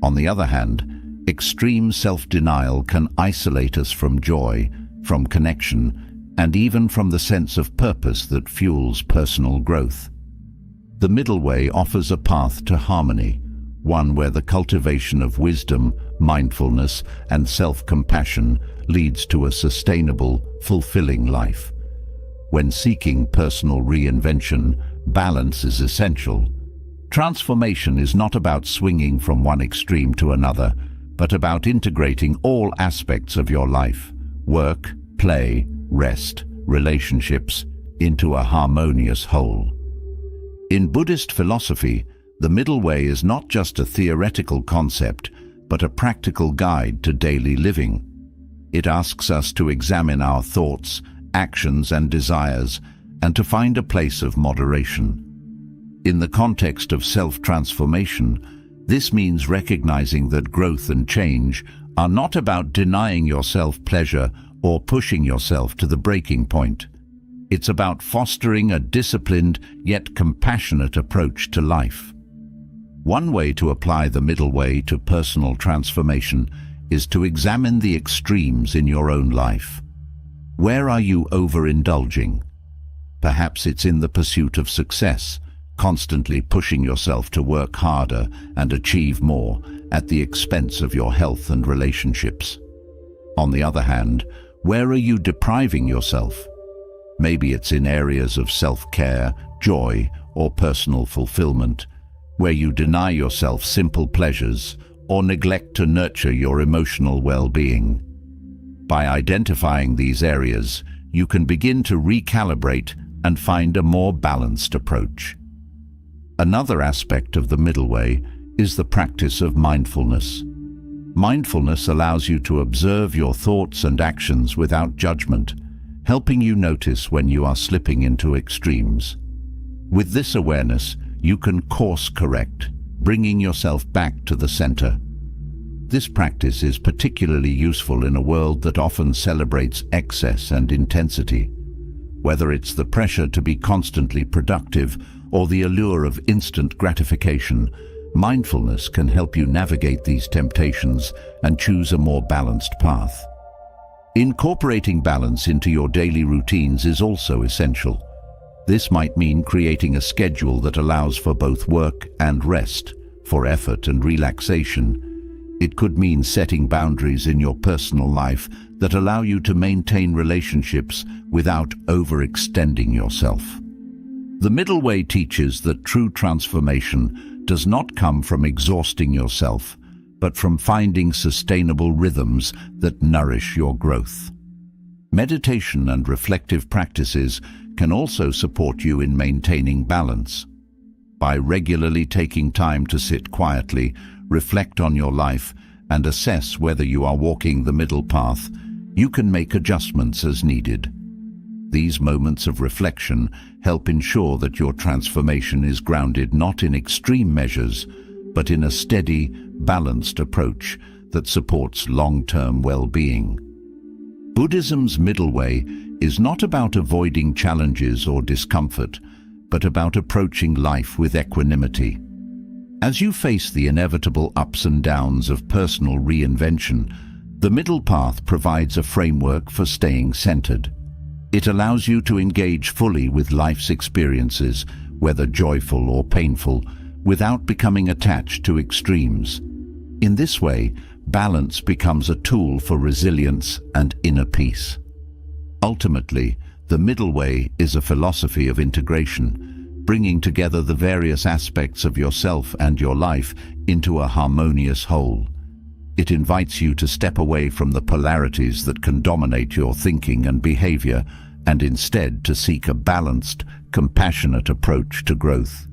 On the other hand, extreme self-denial can isolate us from joy, from connection, and even from the sense of purpose that fuels personal growth. The middle way offers a path to harmony, one where the cultivation of wisdom, mindfulness, and self-compassion leads to a sustainable, fulfilling life. When seeking personal reinvention, balance is essential. Transformation is not about swinging from one extreme to another, but about integrating all aspects of your life, work, play, rest, relationships, into a harmonious whole. In Buddhist philosophy, the middle way is not just a theoretical concept, but a practical guide to daily living. It asks us to examine our thoughts, actions, and desires, and to find a place of moderation. In the context of self-transformation, this means recognizing that growth and change are not about denying yourself pleasure or pushing yourself to the breaking point. It's about fostering a disciplined yet compassionate approach to life. One way to apply the middle way to personal transformation is to examine the extremes in your own life. Where are you overindulging? Perhaps it's in the pursuit of success, constantly pushing yourself to work harder and achieve more at the expense of your health and relationships. On the other hand, where are you depriving yourself? Maybe it's in areas of self-care, joy, or personal fulfillment, where you deny yourself simple pleasures or neglect to nurture your emotional well-being. By identifying these areas, you can begin to recalibrate and find a more balanced approach. Another aspect of the middle way is the practice of mindfulness. Mindfulness allows you to observe your thoughts and actions without judgment, helping you notice when you are slipping into extremes. With this awareness, you can course correct, bringing yourself back to the center. This practice is particularly useful in a world that often celebrates excess and intensity. Whether it's the pressure to be constantly productive or the allure of instant gratification, mindfulness can help you navigate these temptations and choose a more balanced path. Incorporating balance into your daily routines is also essential. This might mean creating a schedule that allows for both work and rest, for effort and relaxation. It could mean setting boundaries in your personal life that allow you to maintain relationships without overextending yourself. The middle way teaches that true transformation does not come from exhausting yourself, but from finding sustainable rhythms that nourish your growth. Meditation and reflective practices can also support you in maintaining balance. By regularly taking time to sit quietly, reflect on your life, and assess whether you are walking the middle path, you can make adjustments as needed. These moments of reflection help ensure that your transformation is grounded not in extreme measures, but in a steady, balanced approach that supports long-term well-being. Buddhism's middle way is not about avoiding challenges or discomfort, but about approaching life with equanimity. As you face the inevitable ups and downs of personal reinvention, the middle path provides a framework for staying centered. It allows you to engage fully with life's experiences, whether joyful or painful, without becoming attached to extremes. In this way, balance becomes a tool for resilience and inner peace. Ultimately, the middle way is a philosophy of integration, bringing together the various aspects of yourself and your life into a harmonious whole. It invites you to step away from the polarities that can dominate your thinking and behavior, and instead to seek a balanced, compassionate approach to growth.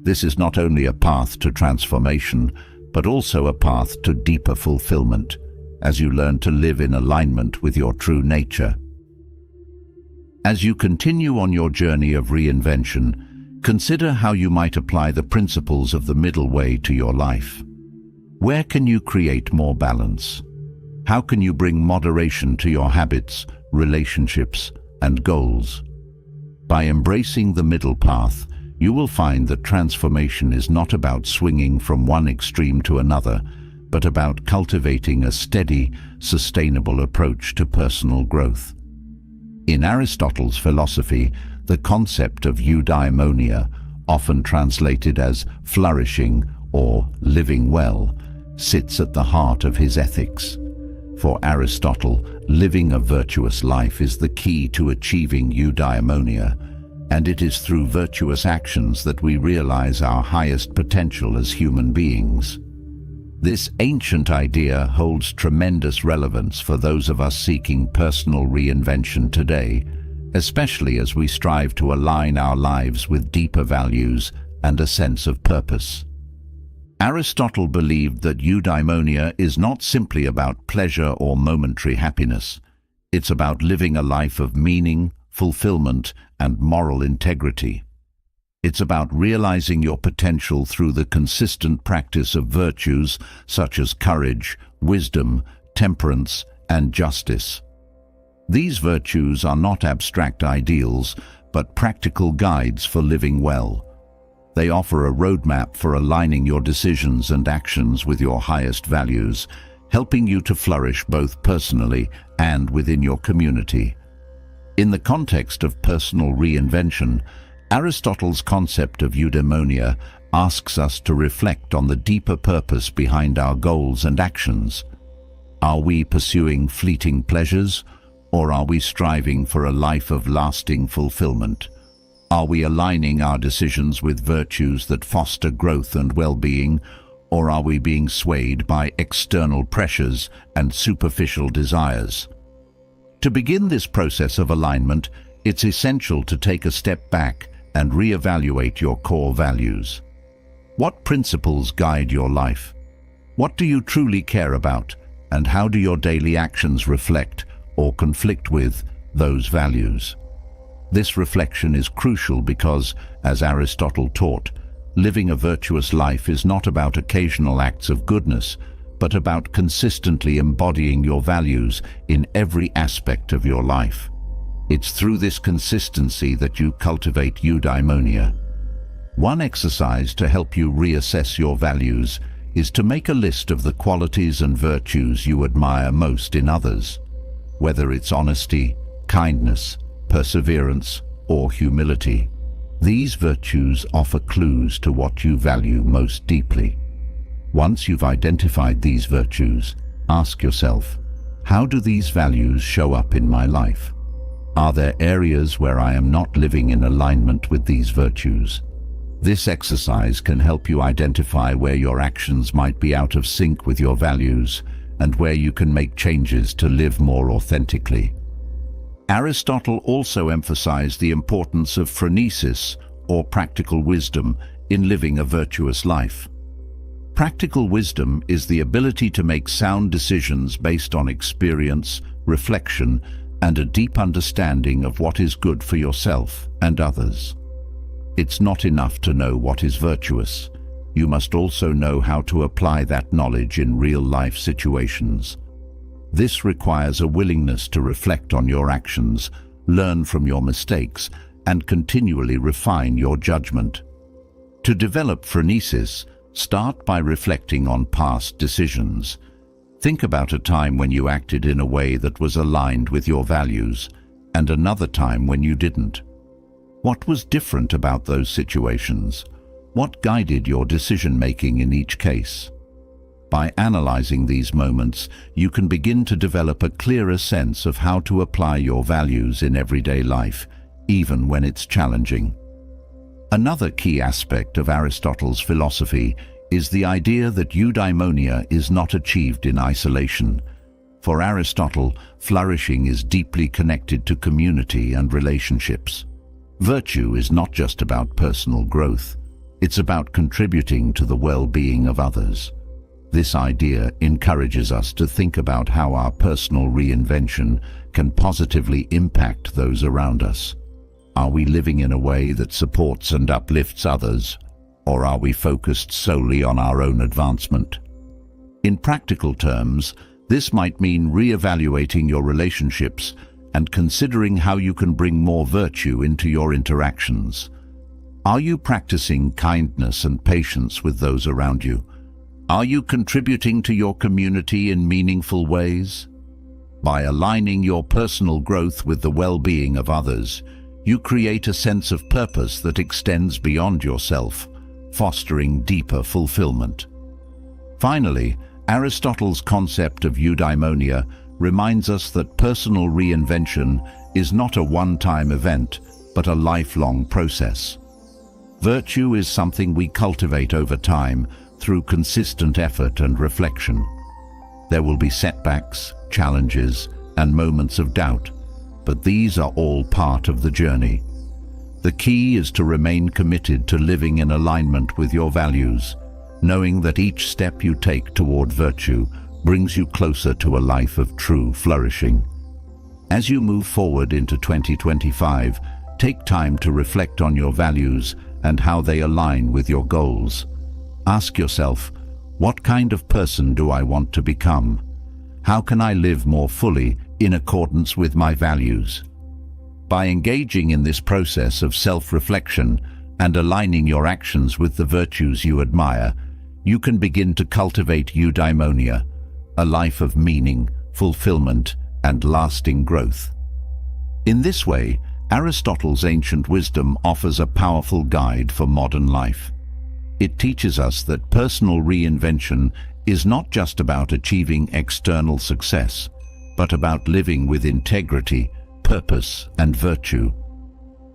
This is not only a path to transformation, but also a path to deeper fulfillment, as you learn to live in alignment with your true nature. As you continue on your journey of reinvention, consider how you might apply the principles of the middle way to your life. Where can you create more balance? How can you bring moderation to your habits, relationships, and goals? By embracing the middle path, you will find that transformation is not about swinging from one extreme to another, but about cultivating a steady, sustainable approach to personal growth. In Aristotle's philosophy, the concept of eudaimonia, often translated as flourishing or living well, sits at the heart of his ethics. For Aristotle, living a virtuous life is the key to achieving eudaimonia, and it is through virtuous actions that we realize our highest potential as human beings. This ancient idea holds tremendous relevance for those of us seeking personal reinvention today, especially as we strive to align our lives with deeper values and a sense of purpose. Aristotle believed that eudaimonia is not simply about pleasure or momentary happiness. It's about living a life of meaning, fulfillment, and moral integrity. It's about realizing your potential through the consistent practice of virtues such as courage, wisdom, temperance, and justice. These virtues are not abstract ideals, but practical guides for living well. They offer a roadmap for aligning your decisions and actions with your highest values, helping you to flourish both personally and within your community. In the context of personal reinvention, Aristotle's concept of eudaimonia asks us to reflect on the deeper purpose behind our goals and actions. Are we pursuing fleeting pleasures, or are we striving for a life of lasting fulfillment? Are we aligning our decisions with virtues that foster growth and well-being, or are we being swayed by external pressures and superficial desires? To begin this process of alignment, it's essential to take a step back and reevaluate your core values. What principles guide your life? What do you truly care about, and how do your daily actions reflect or conflict with those values? This reflection is crucial because, as Aristotle taught, living a virtuous life is not about occasional acts of goodness, but about consistently embodying your values in every aspect of your life. It's through this consistency that you cultivate eudaimonia. One exercise to help you reassess your values is to make a list of the qualities and virtues you admire most in others, whether it's honesty, kindness, perseverance, or humility. These virtues offer clues to what you value most deeply. Once you've identified these virtues, ask yourself, how do these values show up in my life? Are there areas where I am not living in alignment with these virtues? This exercise can help you identify where your actions might be out of sync with your values and where you can make changes to live more authentically. Aristotle also emphasized the importance of phronesis, or practical wisdom, in living a virtuous life. Practical wisdom is the ability to make sound decisions based on experience, reflection, and a deep understanding of what is good for yourself and others. It's not enough to know what is virtuous. You must also know how to apply that knowledge in real-life situations. This requires a willingness to reflect on your actions, learn from your mistakes, and continually refine your judgment. To develop phronesis, start by reflecting on past decisions. Think about a time when you acted in a way that was aligned with your values, and another time when you didn't. What was different about those situations? What guided your decision-making in each case? By analyzing these moments, you can begin to develop a clearer sense of how to apply your values in everyday life, even when it's challenging. Another key aspect of Aristotle's philosophy is the idea that eudaimonia is not achieved in isolation. For Aristotle, flourishing is deeply connected to community and relationships. Virtue is not just about personal growth. It's about contributing to the well-being of others. This idea encourages us to think about how our personal reinvention can positively impact those around us. Are we living in a way that supports and uplifts others, or are we focused solely on our own advancement? In practical terms, this might mean re-evaluating your relationships and considering how you can bring more virtue into your interactions. Are you practicing kindness and patience with those around you? Are you contributing to your community in meaningful ways? By aligning your personal growth with the well-being of others, you create a sense of purpose that extends beyond yourself, fostering deeper fulfillment. Finally, Aristotle's concept of eudaimonia reminds us that personal reinvention is not a one-time event, but a lifelong process. Virtue is something we cultivate over time through consistent effort and reflection. There will be setbacks, challenges, and moments of doubt, but these are all part of the journey. The key is to remain committed to living in alignment with your values, knowing that each step you take toward virtue brings you closer to a life of true flourishing. As you move forward into 2025, take time to reflect on your values and how they align with your goals. Ask yourself, what kind of person do I want to become? How can I live more fully in accordance with my values? By engaging in this process of self-reflection and aligning your actions with the virtues you admire, you can begin to cultivate eudaimonia, a life of meaning, fulfillment, and lasting growth. In this way, Aristotle's ancient wisdom offers a powerful guide for modern life. It teaches us that personal reinvention is not just about achieving external success, but about living with integrity, purpose, and virtue.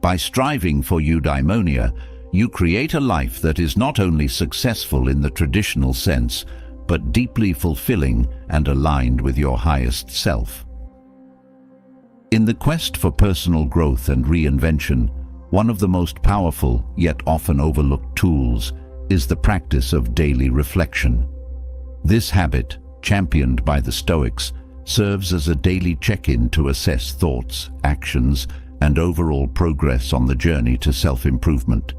By striving for eudaimonia, you create a life that is not only successful in the traditional sense, but deeply fulfilling and aligned with your highest self. In the quest for personal growth and reinvention, one of the most powerful yet often overlooked tools is the practice of daily reflection. This habit, championed by the Stoics, serves as a daily check-in to assess thoughts, actions, and overall progress on the journey to self-improvement.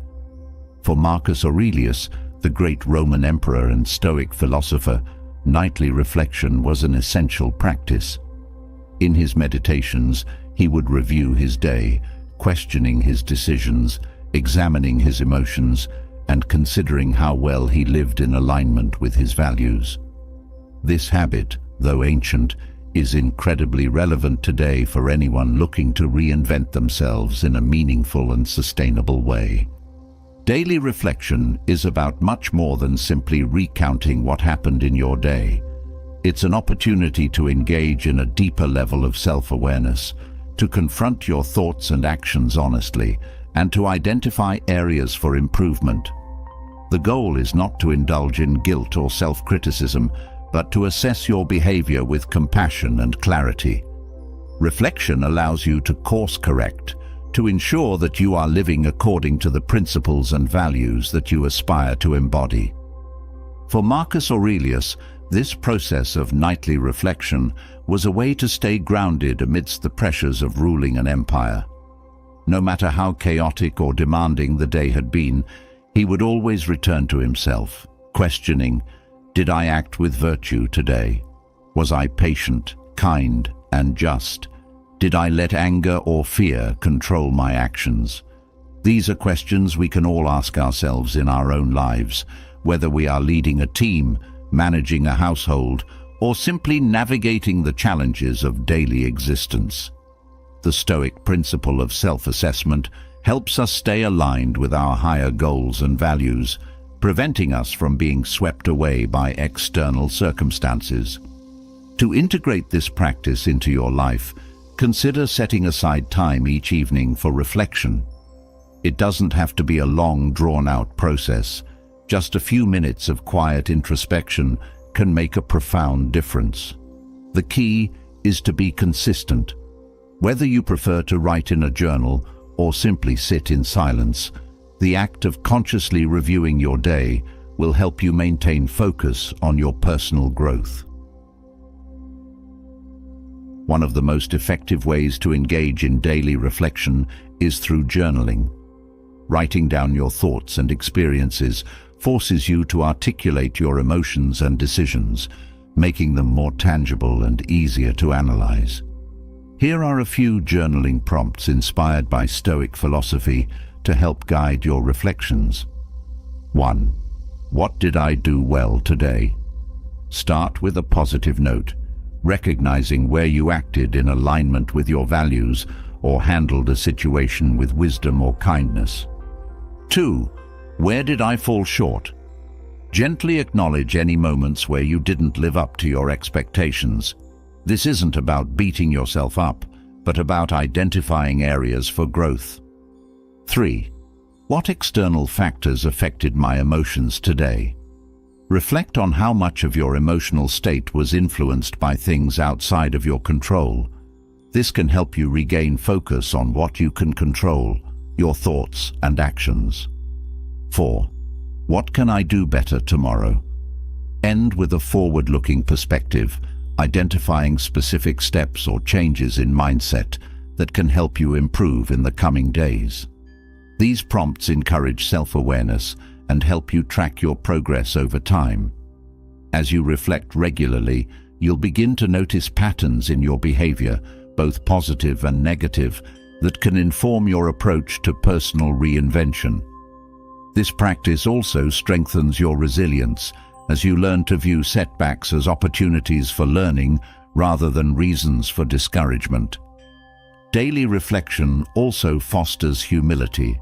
For Marcus Aurelius, the great Roman emperor and Stoic philosopher, nightly reflection was an essential practice. In his meditations, he would review his day, questioning his decisions, examining his emotions, and considering how well he lived in alignment with his values. This habit, though ancient, is incredibly relevant today for anyone looking to reinvent themselves in a meaningful and sustainable way. Daily reflection is about much more than simply recounting what happened in your day. It's an opportunity to engage in a deeper level of self-awareness, to confront your thoughts and actions honestly, and to identify areas for improvement. The goal is not to indulge in guilt or self-criticism, but to assess your behavior with compassion and clarity. Reflection allows you to course-correct, to ensure that you are living according to the principles and values that you aspire to embody. For Marcus Aurelius, this process of nightly reflection was a way to stay grounded amidst the pressures of ruling an empire. No matter how chaotic or demanding the day had been, he would always return to himself, questioning, did I act with virtue today? Was I patient, kind, and just? Did I let anger or fear control my actions? These are questions we can all ask ourselves in our own lives, whether we are leading a team, managing a household, or simply navigating the challenges of daily existence. The Stoic principle of self-assessment helps us stay aligned with our higher goals and values, preventing us from being swept away by external circumstances. To integrate this practice into your life, consider setting aside time each evening for reflection. It doesn't have to be a long, drawn-out process. Just a few minutes of quiet introspection can make a profound difference. The key is to be consistent. Whether you prefer to write in a journal or simply sit in silence, The act of consciously reviewing your day will help you maintain focus on your personal growth. One of the most effective ways to engage in daily reflection is through journaling. Writing down your thoughts and experiences forces you to articulate your emotions and decisions, making them more tangible and easier to analyze. Here are a few journaling prompts inspired by Stoic philosophy to help guide your reflections. 1. What did I do well today? Start with a positive note, recognizing where you acted in alignment with your values or handled a situation with wisdom or kindness. 2. Where did I fall short? Gently acknowledge any moments where you didn't live up to your expectations. This isn't about beating yourself up, but about identifying areas for growth. 3. What external factors affected my emotions today? Reflect on how much of your emotional state was influenced by things outside of your control. This can help you regain focus on what you can control, your thoughts and actions. 4. What can I do better tomorrow? End with a forward-looking perspective, identifying specific steps or changes in mindset that can help you improve in the coming days. These prompts encourage self-awareness and help you track your progress over time. As you reflect regularly, you'll begin to notice patterns in your behavior, both positive and negative, that can inform your approach to personal reinvention. This practice also strengthens your resilience as you learn to view setbacks as opportunities for learning rather than reasons for discouragement. Daily reflection also fosters humility.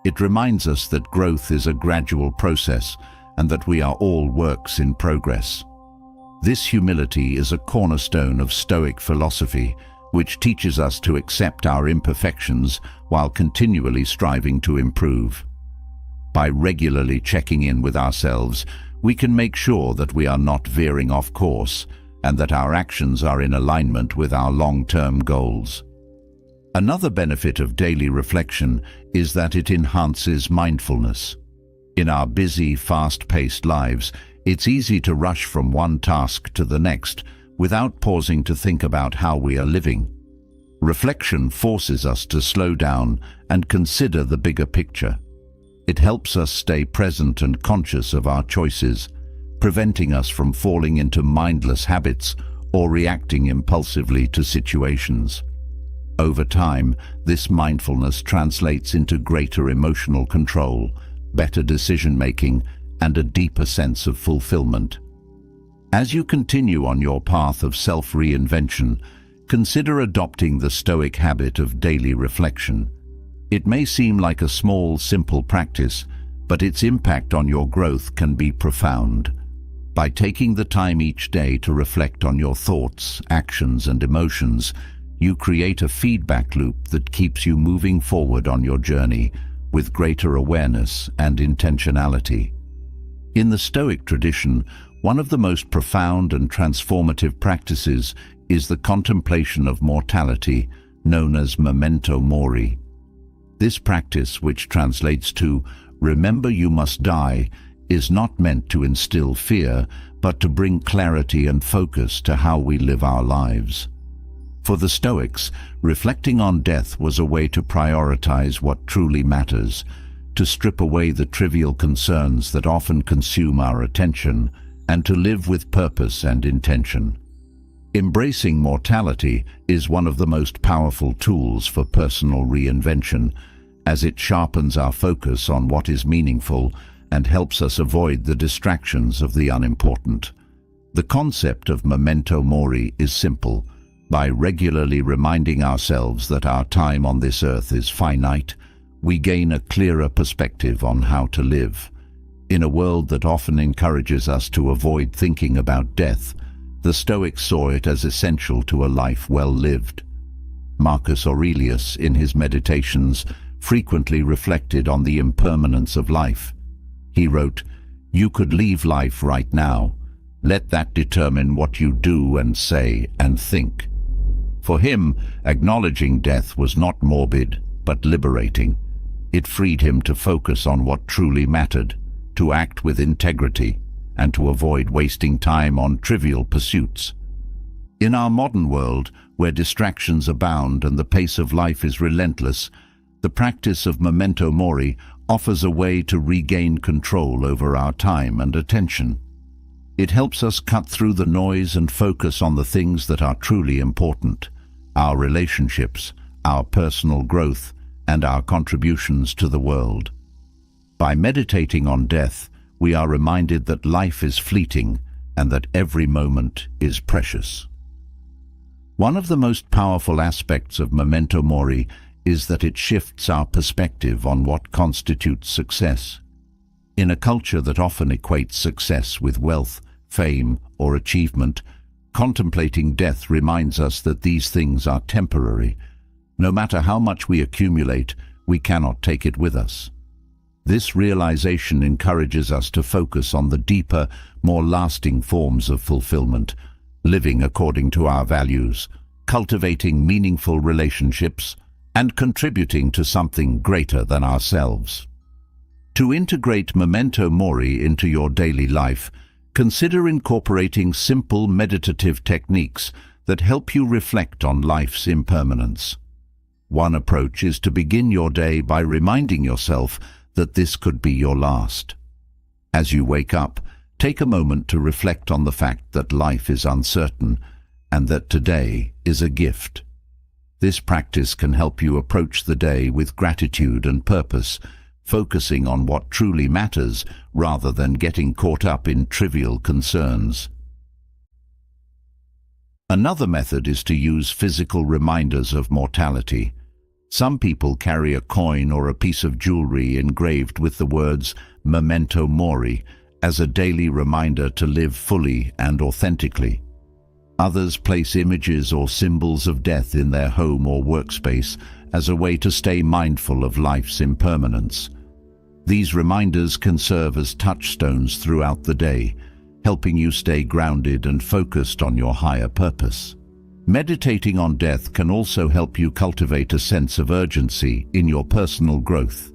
It reminds us that growth is a gradual process and that we are all works in progress. This humility is a cornerstone of Stoic philosophy, which teaches us to accept our imperfections while continually striving to improve. By regularly checking in with ourselves, we can make sure that we are not veering off course and that our actions are in alignment with our long-term goals. Another benefit of daily reflection is that it enhances mindfulness. In our busy, fast-paced lives, it's easy to rush from one task to the next without pausing to think about how we are living. Reflection forces us to slow down and consider the bigger picture. It helps us stay present and conscious of our choices, preventing us from falling into mindless habits or reacting impulsively to situations. Over time, this mindfulness translates into greater emotional control, better decision-making, and a deeper sense of fulfillment. As you continue on your path of self-reinvention, consider adopting the Stoic habit of daily reflection. It may seem like a small, simple practice, but its impact on your growth can be profound. By taking the time each day to reflect on your thoughts, actions, and emotions, you create a feedback loop that keeps you moving forward on your journey with greater awareness and intentionality. In the Stoic tradition, one of the most profound and transformative practices is the contemplation of mortality, known as memento mori. This practice, which translates to "remember you must die," is not meant to instill fear, but to bring clarity and focus to how we live our lives. For the Stoics, reflecting on death was a way to prioritize what truly matters, to strip away the trivial concerns that often consume our attention, and to live with purpose and intention. Embracing mortality is one of the most powerful tools for personal reinvention, as it sharpens our focus on what is meaningful and helps us avoid the distractions of the unimportant. The concept of memento mori is simple. By regularly reminding ourselves that our time on this earth is finite, we gain a clearer perspective on how to live. In a world that often encourages us to avoid thinking about death, the Stoics saw it as essential to a life well lived. Marcus Aurelius, in his Meditations, frequently reflected on the impermanence of life. He wrote, "You could leave life right now. Let that determine what you do and say and think." For him, acknowledging death was not morbid, but liberating. It freed him to focus on what truly mattered, to act with integrity, and to avoid wasting time on trivial pursuits. In our modern world, where distractions abound and the pace of life is relentless, the practice of memento mori offers a way to regain control over our time and attention. It helps us cut through the noise and focus on the things that are truly important: our relationships, our personal growth, and our contributions to the world. By meditating on death, we are reminded that life is fleeting and that every moment is precious. One of the most powerful aspects of memento mori is that it shifts our perspective on what constitutes success. In a culture that often equates success with wealth, fame, or achievement, contemplating death reminds us that these things are temporary. No matter how much we accumulate, we cannot take it with us. This realization encourages us to focus on the deeper, more lasting forms of fulfillment, living according to our values, cultivating meaningful relationships, and contributing to something greater than ourselves. To integrate memento mori into your daily life, consider incorporating simple meditative techniques that help you reflect on life's impermanence. One approach is to begin your day by reminding yourself that this could be your last. As you wake up, take a moment to reflect on the fact that life is uncertain and that today is a gift. This practice can help you approach the day with gratitude and purpose, focusing on what truly matters rather than getting caught up in trivial concerns. Another method is to use physical reminders of mortality. Some people carry a coin or a piece of jewelry engraved with the words memento mori as a daily reminder to live fully and authentically. Others place images or symbols of death in their home or workspace as a way to stay mindful of life's impermanence. These reminders can serve as touchstones throughout the day, helping you stay grounded and focused on your higher purpose. Meditating on death can also help you cultivate a sense of urgency in your personal growth.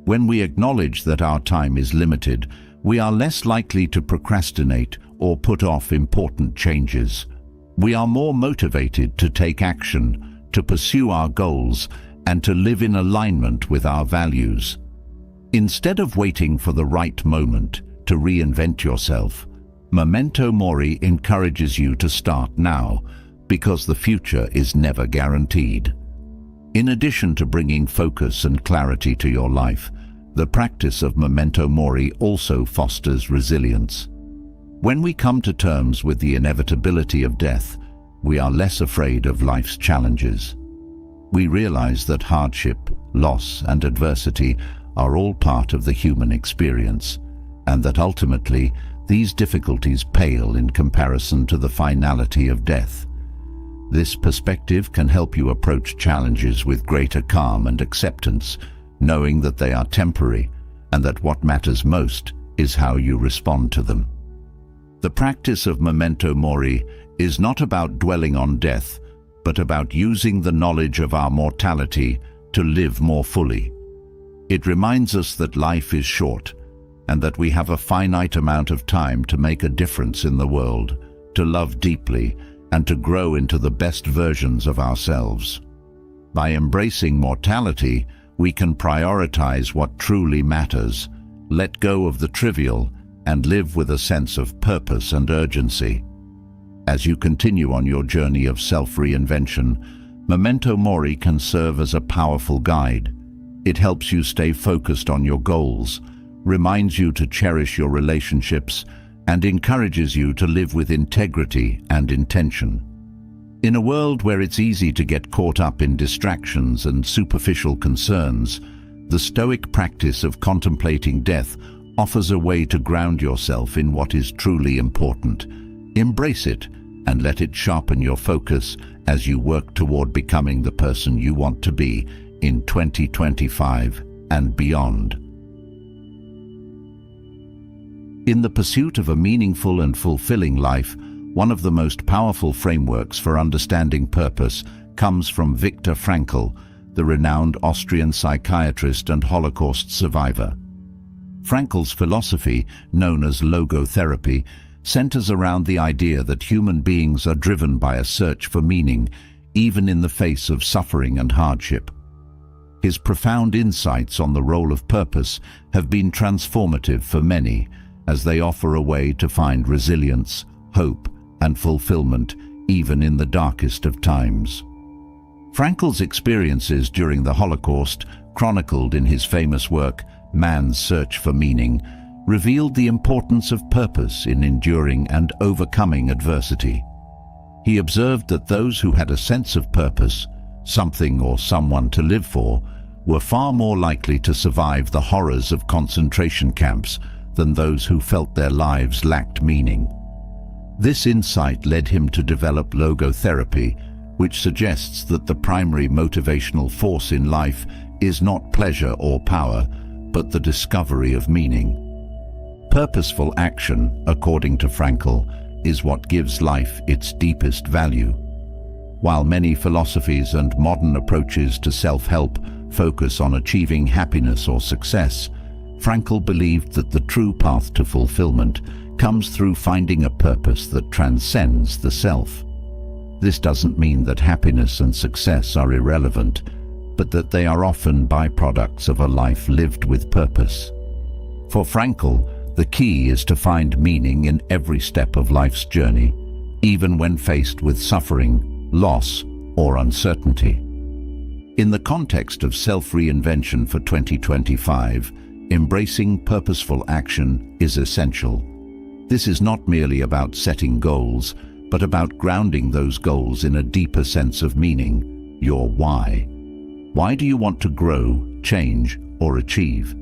When we acknowledge that our time is limited, we are less likely to procrastinate or put off important changes. We are more motivated to take action, to pursue our goals, and to live in alignment with our values. Instead of waiting for the right moment to reinvent yourself, memento mori encourages you to start now, because the future is never guaranteed. In addition to bringing focus and clarity to your life, the practice of memento mori also fosters resilience. When we come to terms with the inevitability of death, we are less afraid of life's challenges. We realize that hardship, loss, and adversity are all part of the human experience, and that ultimately these difficulties pale in comparison to the finality of death. This perspective can help you approach challenges with greater calm and acceptance, knowing that they are temporary and that what matters most is how you respond to them. The practice of memento mori is not about dwelling on death, but about using the knowledge of our mortality to live more fully. It reminds us that life is short and that we have a finite amount of time to make a difference in the world, to love deeply, and to grow into the best versions of ourselves. By embracing mortality, we can prioritize what truly matters, let go of the trivial, and live with a sense of purpose and urgency. As you continue on your journey of self-reinvention, memento mori can serve as a powerful guide. It helps you stay focused on your goals, reminds you to cherish your relationships, and encourages you to live with integrity and intention. In a world where it's easy to get caught up in distractions and superficial concerns, the Stoic practice of contemplating death offers a way to ground yourself in what is truly important. Embrace it and let it sharpen your focus as you work toward becoming the person you want to be in 2025 and beyond. In the pursuit of a meaningful and fulfilling life, one of the most powerful frameworks for understanding purpose comes from Viktor Frankl, the renowned Austrian psychiatrist and Holocaust survivor. Frankl's philosophy, known as logotherapy, centers around the idea that human beings are driven by a search for meaning, even in the face of suffering and hardship. His profound insights on the role of purpose have been transformative for many, as they offer a way to find resilience, hope, and fulfillment even in the darkest of times. Frankl's experiences during the Holocaust, chronicled in his famous work, Man's Search for Meaning, revealed the importance of purpose in enduring and overcoming adversity. He observed that those who had a sense of purpose, something or someone to live for, were far more likely to survive the horrors of concentration camps than those who felt their lives lacked meaning. This insight led him to develop logotherapy, which suggests that the primary motivational force in life is not pleasure or power, but the discovery of meaning. Purposeful action, according to Frankl, is what gives life its deepest value. While many philosophies and modern approaches to self-help focus on achieving happiness or success, Frankl believed that the true path to fulfillment comes through finding a purpose that transcends the self. This doesn't mean that happiness and success are irrelevant, but that they are often byproducts of a life lived with purpose. For Frankl, the key is to find meaning in every step of life's journey, even when faced with suffering, loss, or uncertainty. In the context of self-reinvention for 2025, embracing purposeful action is essential. This is not merely about setting goals, but about grounding those goals in a deeper sense of meaning, your why. Why do you want to grow, change, or achieve?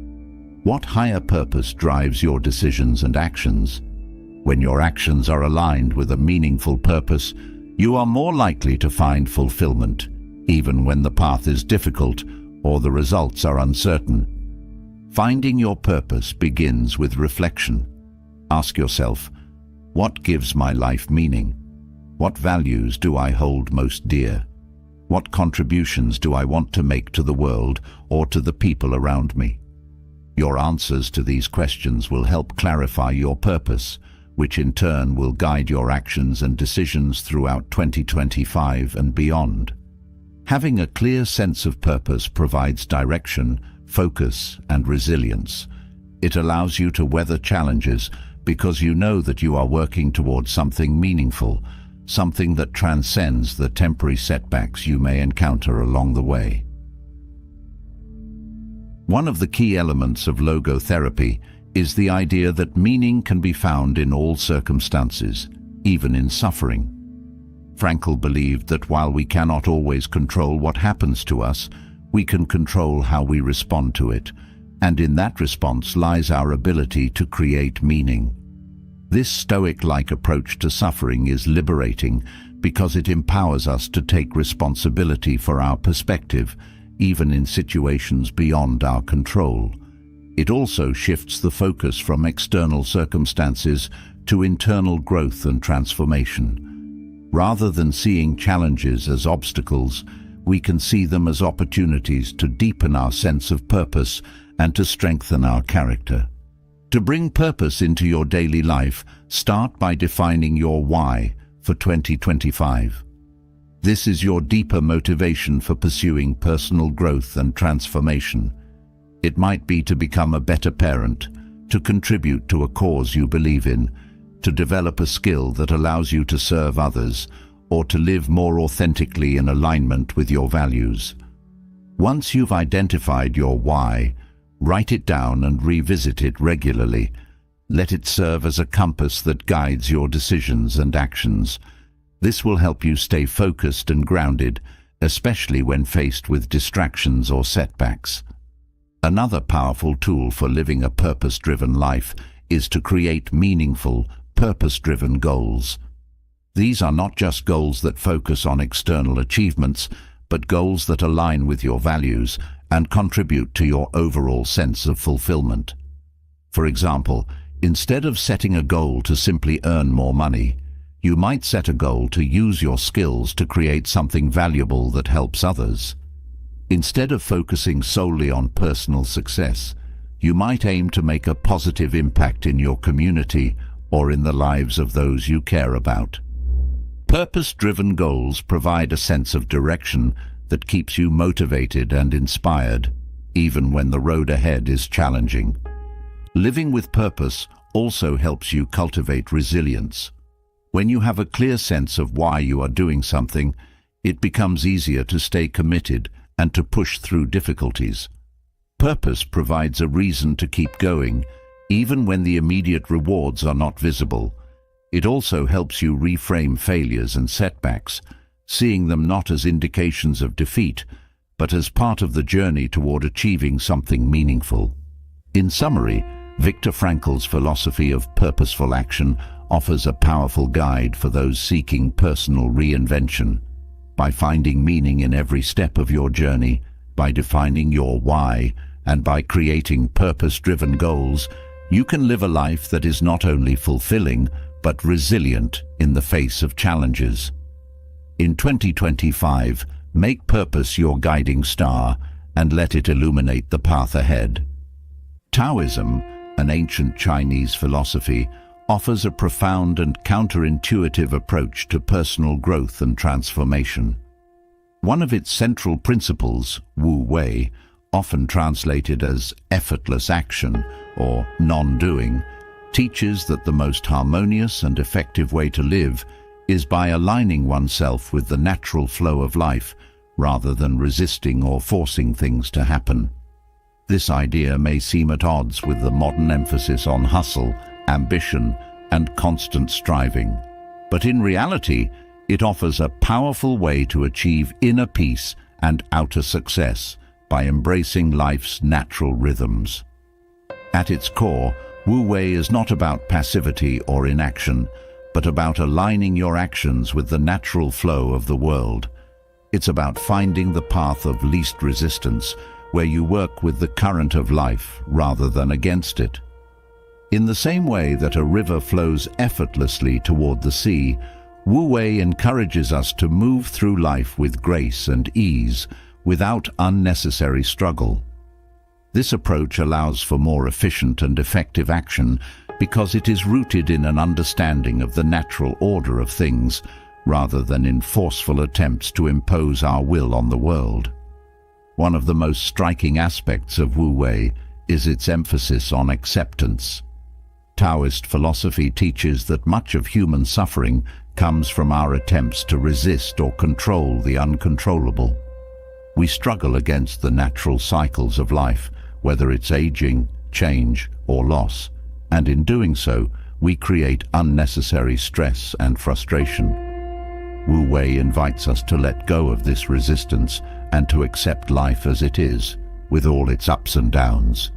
What higher purpose drives your decisions and actions? When your actions are aligned with a meaningful purpose, you are more likely to find fulfillment, even when the path is difficult or the results are uncertain. Finding your purpose begins with reflection. Ask yourself, what gives my life meaning? What values do I hold most dear? What contributions do I want to make to the world or to the people around me? Your answers to these questions will help clarify your purpose, which in turn will guide your actions and decisions throughout 2025 and beyond. Having a clear sense of purpose provides direction, focus, and resilience. It allows you to weather challenges because you know that you are working towards something meaningful, something that transcends the temporary setbacks you may encounter along the way. One of the key elements of logotherapy is the idea that meaning can be found in all circumstances, even in suffering. Frankl believed that while we cannot always control what happens to us, we can control how we respond to it, and in that response lies our ability to create meaning. This Stoic-like approach to suffering is liberating because it empowers us to take responsibility for our perspective, even in situations beyond our control. It also shifts the focus from external circumstances to internal growth and transformation. Rather than seeing challenges as obstacles, we can see them as opportunities to deepen our sense of purpose and to strengthen our character. To bring purpose into your daily life, start by defining your why for 2025. This is your deeper motivation for pursuing personal growth and transformation. It might be to become a better parent, to contribute to a cause you believe in, to develop a skill that allows you to serve others, or to live more authentically in alignment with your values. Once you've identified your why, write it down and revisit it regularly. Let it serve as a compass that guides your decisions and actions. This will help you stay focused and grounded, especially when faced with distractions or setbacks. Another powerful tool for living a purpose-driven life is to create meaningful, purpose-driven goals. These are not just goals that focus on external achievements, but goals that align with your values and contribute to your overall sense of fulfillment. For example, instead of setting a goal to simply earn more money, you might set a goal to use your skills to create something valuable that helps others. Instead of focusing solely on personal success, you might aim to make a positive impact in your community or in the lives of those you care about. Purpose-driven goals provide a sense of direction that keeps you motivated and inspired, even when the road ahead is challenging. Living with purpose also helps you cultivate resilience. When you have a clear sense of why you are doing something, it becomes easier to stay committed and to push through difficulties. Purpose provides a reason to keep going, even when the immediate rewards are not visible. It also helps you reframe failures and setbacks, seeing them not as indications of defeat, but as part of the journey toward achieving something meaningful. In summary, Viktor Frankl's philosophy of purposeful action offers a powerful guide for those seeking personal reinvention. By finding meaning in every step of your journey, by defining your why, and by creating purpose-driven goals, you can live a life that is not only fulfilling, but resilient in the face of challenges. In 2025, make purpose your guiding star and let it illuminate the path ahead. Taoism, an ancient Chinese philosophy, offers a profound and counterintuitive approach to personal growth and transformation. One of its central principles, Wu Wei, often translated as effortless action or non-doing, teaches that the most harmonious and effective way to live is by aligning oneself with the natural flow of life rather than resisting or forcing things to happen. This idea may seem at odds with the modern emphasis on hustle, ambition, and constant striving, but in reality, it offers a powerful way to achieve inner peace and outer success by embracing life's natural rhythms. At its core, Wu Wei is not about passivity or inaction, but about aligning your actions with the natural flow of the world. It's about finding the path of least resistance, where you work with the current of life rather than against it. In the same way that a river flows effortlessly toward the sea, Wu Wei encourages us to move through life with grace and ease, without unnecessary struggle. This approach allows for more efficient and effective action because it is rooted in an understanding of the natural order of things, rather than in forceful attempts to impose our will on the world. One of the most striking aspects of Wu Wei is its emphasis on acceptance. Taoist philosophy teaches that much of human suffering comes from our attempts to resist or control the uncontrollable. We struggle against the natural cycles of life, whether it's aging, change, or loss, and in doing so, we create unnecessary stress and frustration. Wu Wei invites us to let go of this resistance and to accept life as it is, with all its ups and downs.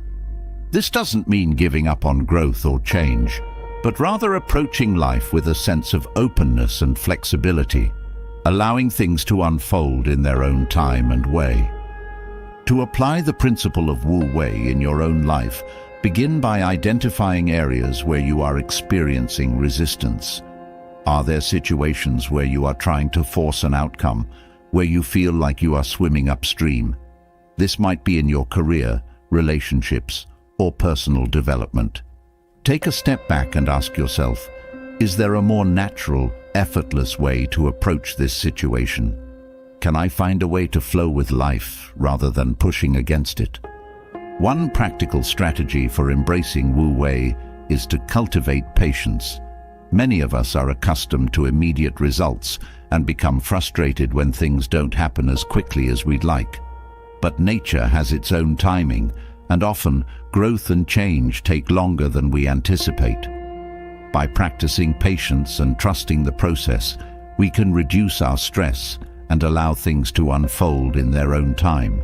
This doesn't mean giving up on growth or change, but rather approaching life with a sense of openness and flexibility, allowing things to unfold in their own time and way. To apply the principle of Wu Wei in your own life, begin by identifying areas where you are experiencing resistance. Are there situations where you are trying to force an outcome, where you feel like you are swimming upstream? This might be in your career, relationships, or personal development. Take a step back and ask yourself, is there a more natural, effortless way to approach this situation? Can I find a way to flow with life rather than pushing against it? One practical strategy for embracing Wu Wei is to cultivate patience. Many of us are accustomed to immediate results and become frustrated when things don't happen as quickly as we'd like. But nature has its own timing, and often growth and change take longer than we anticipate. By practicing patience and trusting the process, we can reduce our stress and allow things to unfold in their own time.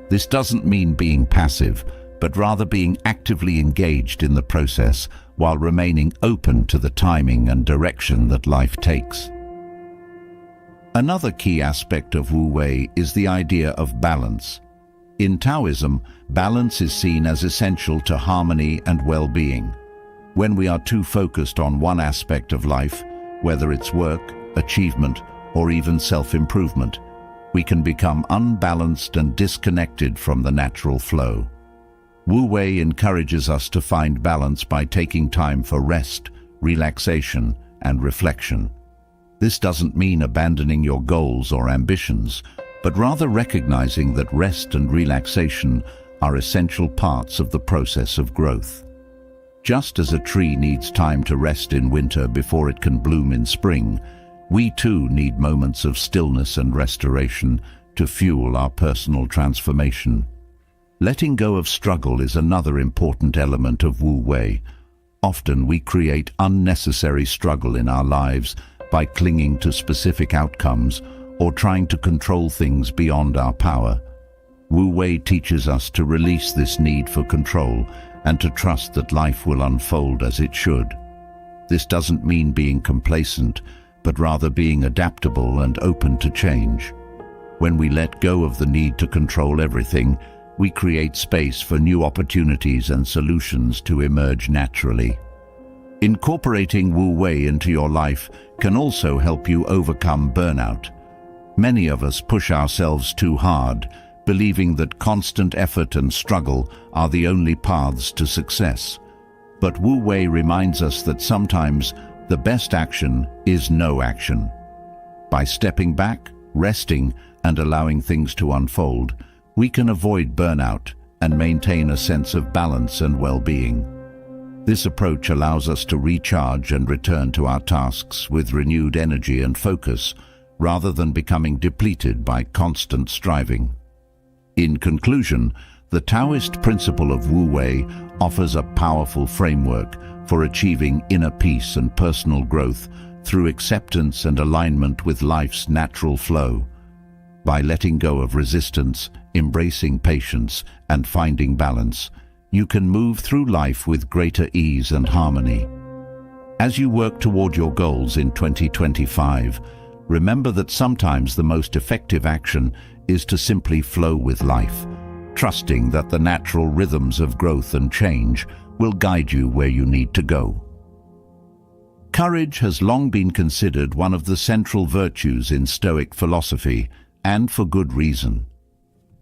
This doesn't mean being passive, but rather being actively engaged in the process while remaining open to the timing and direction that life takes. Another key aspect of Wu Wei is the idea of balance. In Taoism, balance is seen as essential to harmony and well-being. When we are too focused on one aspect of life, whether it's work, achievement, or even self-improvement, we can become unbalanced and disconnected from the natural flow. Wu Wei encourages us to find balance by taking time for rest, relaxation, and reflection. This doesn't mean abandoning your goals or ambitions, but rather recognizing that rest and relaxation are essential parts of the process of growth. Just as a tree needs time to rest in winter before it can bloom in spring, we too need moments of stillness and restoration to fuel our personal transformation. Letting go of struggle is another important element of Wu Wei. Often we create unnecessary struggle in our lives by clinging to specific outcomes or trying to control things beyond our power. Wu Wei teaches us to release this need for control and to trust that life will unfold as it should. This doesn't mean being complacent, but rather being adaptable and open to change. When we let go of the need to control everything, we create space for new opportunities and solutions to emerge naturally. Incorporating Wu Wei into your life can also help you overcome burnout. Many of us push ourselves too hard, believing that constant effort and struggle are the only paths to success. But Wu Wei reminds us that sometimes the best action is no action. By stepping back, resting, and allowing things to unfold, we can avoid burnout and maintain a sense of balance and well-being. This approach allows us to recharge and return to our tasks with renewed energy and focus, rather than becoming depleted by constant striving. In conclusion, the Taoist principle of Wu Wei offers a powerful framework for achieving inner peace and personal growth through acceptance and alignment with life's natural flow. By letting go of resistance, embracing patience, and finding balance, you can move through life with greater ease and harmony. As you work toward your goals in 2025, remember that sometimes the most effective action is to simply flow with life, trusting that the natural rhythms of growth and change will guide you where you need to go. Courage has long been considered one of the central virtues in Stoic philosophy, and for good reason.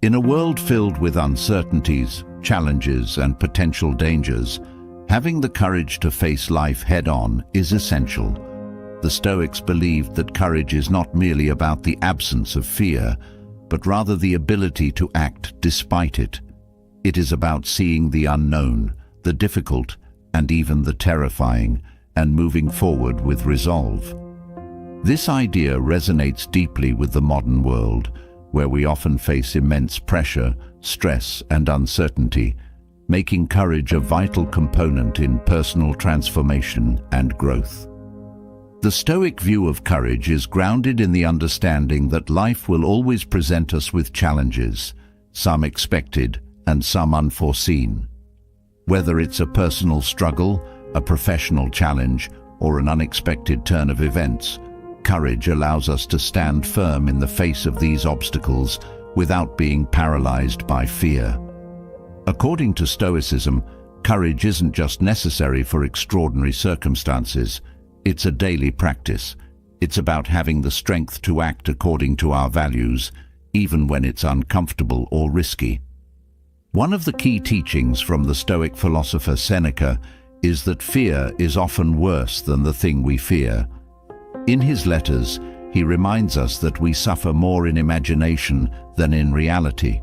In a world filled with uncertainties, challenges, and potential dangers, having the courage to face life head-on is essential. The Stoics believed that courage is not merely about the absence of fear, but rather the ability to act despite it. It is about seeing the unknown, the difficult, and even the terrifying, and moving forward with resolve. This idea resonates deeply with the modern world, where we often face immense pressure, stress, and uncertainty, making courage a vital component in personal transformation and growth. The Stoic view of courage is grounded in the understanding that life will always present us with challenges, some expected and some unforeseen. Whether it's a personal struggle, a professional challenge, or an unexpected turn of events, courage allows us to stand firm in the face of these obstacles without being paralyzed by fear. According to Stoicism, courage isn't just necessary for extraordinary circumstances. It's a daily practice. It's about having the strength to act according to our values, even when it's uncomfortable or risky. One of the key teachings from the Stoic philosopher Seneca is that fear is often worse than the thing we fear. In his letters, he reminds us that we suffer more in imagination than in reality.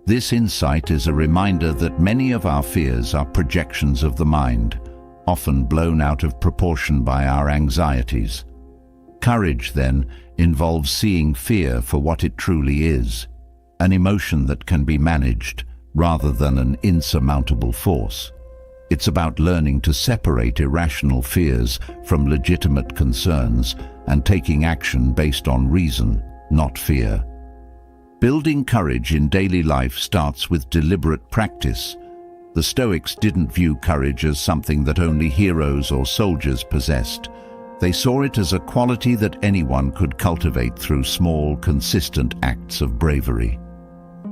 This insight is a reminder that many of our fears are projections of the mind, often blown out of proportion by our anxieties. Courage, then, involves seeing fear for what it truly is, an emotion that can be managed rather than an insurmountable force. It's about learning to separate irrational fears from legitimate concerns and taking action based on reason, not fear. Building courage in daily life starts with deliberate practice. The Stoics didn't view courage as something that only heroes or soldiers possessed. They saw it as a quality that anyone could cultivate through small, consistent acts of bravery.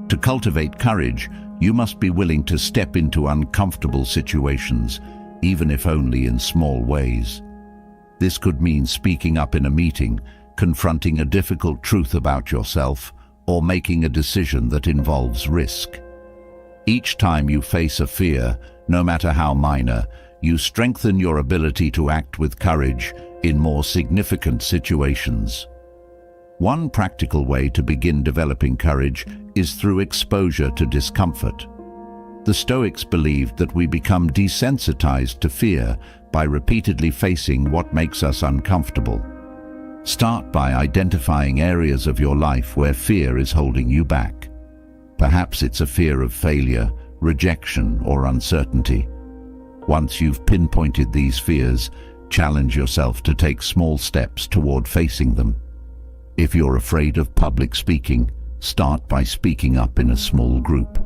To cultivate courage, you must be willing to step into uncomfortable situations, even if only in small ways. This could mean speaking up in a meeting, confronting a difficult truth about yourself, or making a decision that involves risk. Each time you face a fear, no matter how minor, you strengthen your ability to act with courage in more significant situations. One practical way to begin developing courage is through exposure to discomfort. The Stoics believed that we become desensitized to fear by repeatedly facing what makes us uncomfortable. Start by identifying areas of your life where fear is holding you back. Perhaps it's a fear of failure, rejection, or uncertainty. Once you've pinpointed these fears, challenge yourself to take small steps toward facing them. If you're afraid of public speaking, start by speaking up in a small group.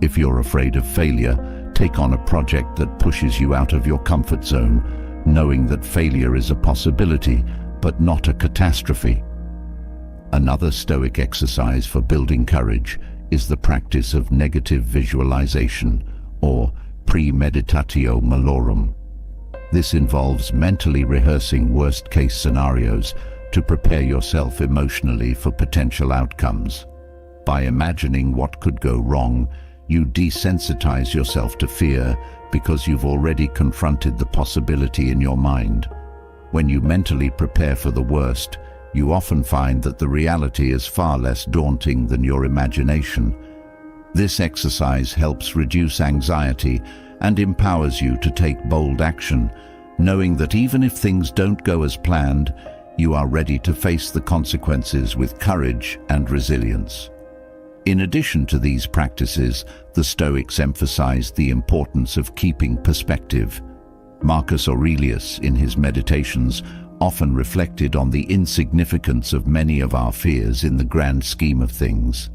If you're afraid of failure, take on a project that pushes you out of your comfort zone, knowing that failure is a possibility, but not a catastrophe. Another Stoic exercise for building courage is the practice of negative visualization, or premeditatio malorum. This involves mentally rehearsing worst-case scenarios to prepare yourself emotionally for potential outcomes. By imagining what could go wrong, you desensitize yourself to fear because you've already confronted the possibility in your mind. When you mentally prepare for the worst, you often find that the reality is far less daunting than your imagination. This exercise helps reduce anxiety and empowers you to take bold action, knowing that even if things don't go as planned, you are ready to face the consequences with courage and resilience. In addition to these practices, the Stoics emphasized the importance of keeping perspective. Marcus Aurelius, in his Meditations, often reflected on the insignificance of many of our fears in the grand scheme of things.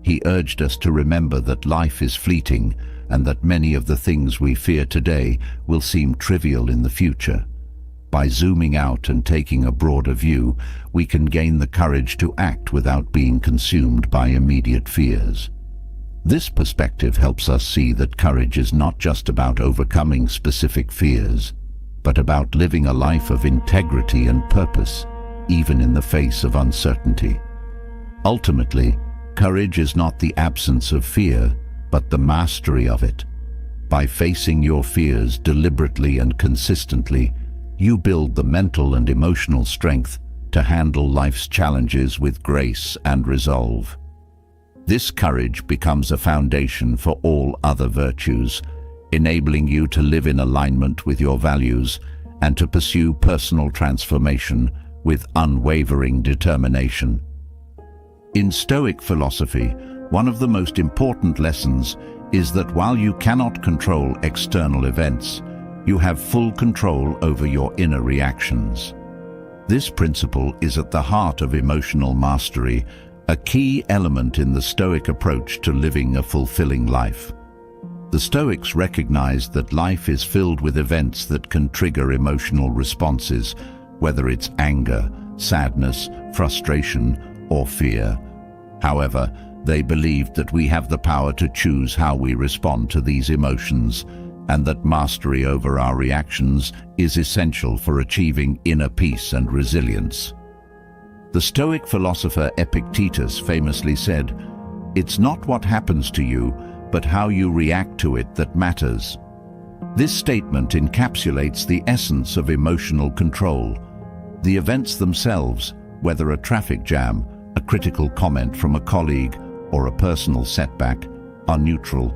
He urged us to remember that life is fleeting and that many of the things we fear today will seem trivial in the future. By zooming out and taking a broader view, we can gain the courage to act without being consumed by immediate fears. This perspective helps us see that courage is not just about overcoming specific fears, but about living a life of integrity and purpose, even in the face of uncertainty. Ultimately, courage is not the absence of fear, but the mastery of it. By facing your fears deliberately and consistently, you build the mental and emotional strength to handle life's challenges with grace and resolve. This courage becomes a foundation for all other virtues, enabling you to live in alignment with your values and to pursue personal transformation with unwavering determination. In Stoic philosophy, one of the most important lessons is that while you cannot control external events, you have full control over your inner reactions. This principle is at the heart of emotional mastery, a key element in the Stoic approach to living a fulfilling life. The Stoics recognized that life is filled with events that can trigger emotional responses, whether it's anger, sadness, frustration, or fear. However, they believed that we have the power to choose how we respond to these emotions, and that mastery over our reactions is essential for achieving inner peace and resilience. The Stoic philosopher Epictetus famously said, "It's not what happens to you, but how you react to it that matters." This statement encapsulates the essence of emotional control. The events themselves, whether a traffic jam, a critical comment from a colleague, or a personal setback, are neutral.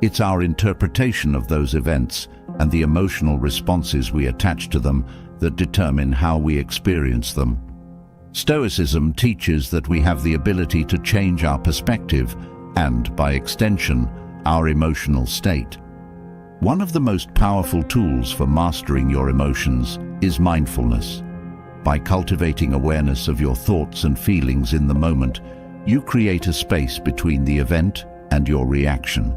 It's our interpretation of those events and the emotional responses we attach to them that determine how we experience them. Stoicism teaches that we have the ability to change our perspective and, by extension, our emotional state. One of the most powerful tools for mastering your emotions is mindfulness. By cultivating awareness of your thoughts and feelings in the moment, you create a space between the event and your reaction.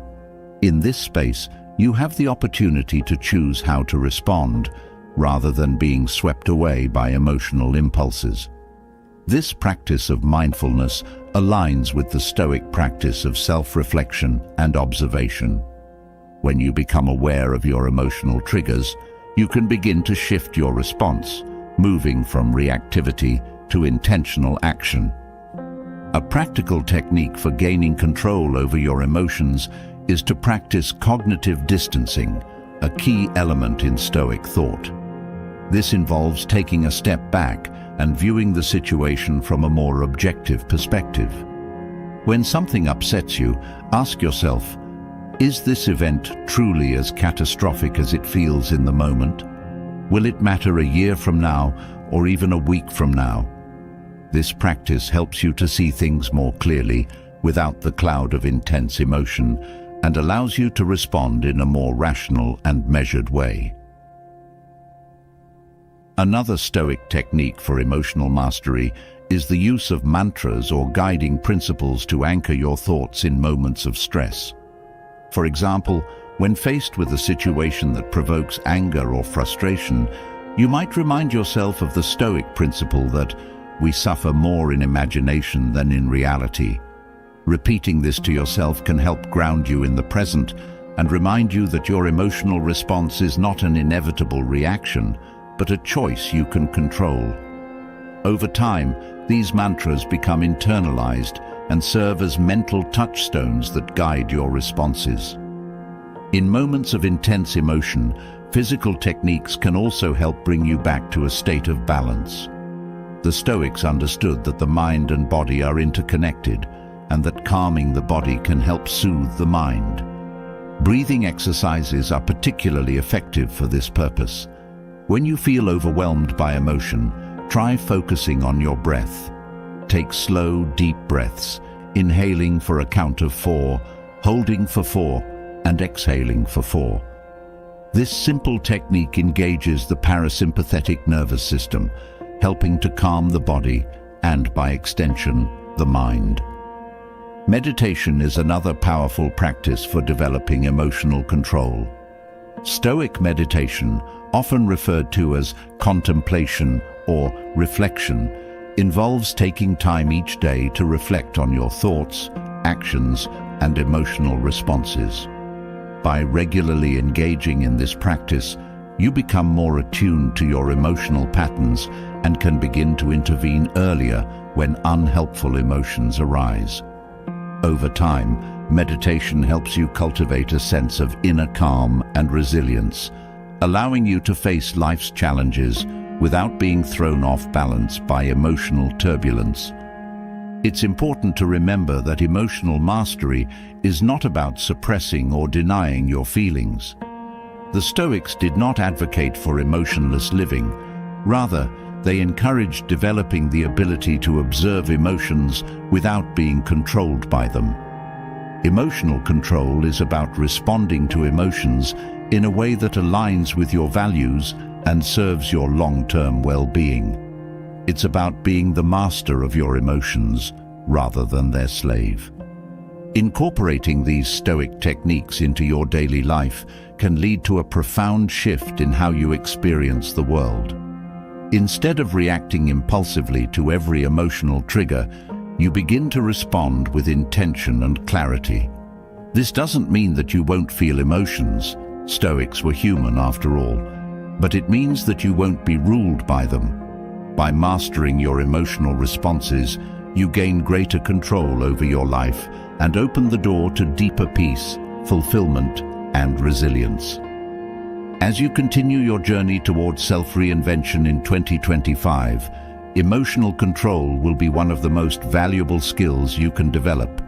In this space, you have the opportunity to choose how to respond, rather than being swept away by emotional impulses. This practice of mindfulness aligns with the Stoic practice of self-reflection and observation. When you become aware of your emotional triggers, you can begin to shift your response, moving from reactivity to intentional action. A practical technique for gaining control over your emotions is to practice cognitive distancing, a key element in Stoic thought. This involves taking a step back and viewing the situation from a more objective perspective. When something upsets you, ask yourself, is this event truly as catastrophic as it feels in the moment? Will it matter a year from now or even a week from now? This practice helps you to see things more clearly without the cloud of intense emotion and allows you to respond in a more rational and measured way. Another Stoic technique for emotional mastery is the use of mantras or guiding principles to anchor your thoughts in moments of stress. For example, when faced with a situation that provokes anger or frustration, you might remind yourself of the Stoic principle that we suffer more in imagination than in reality. Repeating this to yourself can help ground you in the present and remind you that your emotional response is not an inevitable reaction, but a choice you can control. Over time, these mantras become internalized and serve as mental touchstones that guide your responses. In moments of intense emotion, physical techniques can also help bring you back to a state of balance. The Stoics understood that the mind and body are interconnected, and that calming the body can help soothe the mind. Breathing exercises are particularly effective for this purpose. When you feel overwhelmed by emotion, try focusing on your breath. Take slow, deep breaths, inhaling for a count of 4, holding for 4, and exhaling for 4. This simple technique engages the parasympathetic nervous system, helping to calm the body and, by extension, the mind. Meditation is another powerful practice for developing emotional control. Stoic meditation, often referred to as contemplation or reflection, involves taking time each day to reflect on your thoughts, actions, and emotional responses. By regularly engaging in this practice, you become more attuned to your emotional patterns and can begin to intervene earlier when unhelpful emotions arise. Over time, meditation helps you cultivate a sense of inner calm and resilience, allowing you to face life's challenges without being thrown off balance by emotional turbulence. It's important to remember that emotional mastery is not about suppressing or denying your feelings. The Stoics did not advocate for emotionless living. Rather, they encouraged developing the ability to observe emotions without being controlled by them. Emotional control is about responding to emotions in a way that aligns with your values and serves your long-term well-being. It's about being the master of your emotions rather than their slave. Incorporating these Stoic techniques into your daily life can lead to a profound shift in how you experience the world. Instead of reacting impulsively to every emotional trigger, you begin to respond with intention and clarity. This doesn't mean that you won't feel emotions. Stoics were human after all. But it means that you won't be ruled by them. By mastering your emotional responses, you gain greater control over your life and open the door to deeper peace, fulfillment, and resilience. As you continue your journey towards self-reinvention in 2025, emotional control will be one of the most valuable skills you can develop.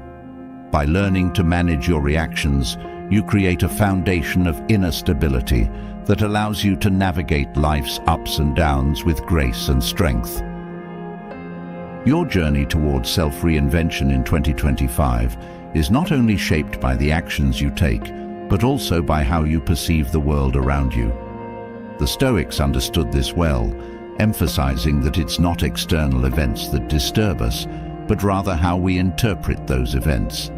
By learning to manage your reactions, you create a foundation of inner stability that allows you to navigate life's ups and downs with grace and strength. Your journey towards self-reinvention in 2025 is not only shaped by the actions you take, but also by how you perceive the world around you. The Stoics understood this well, emphasizing that it's not external events that disturb us, but rather how we interpret those events.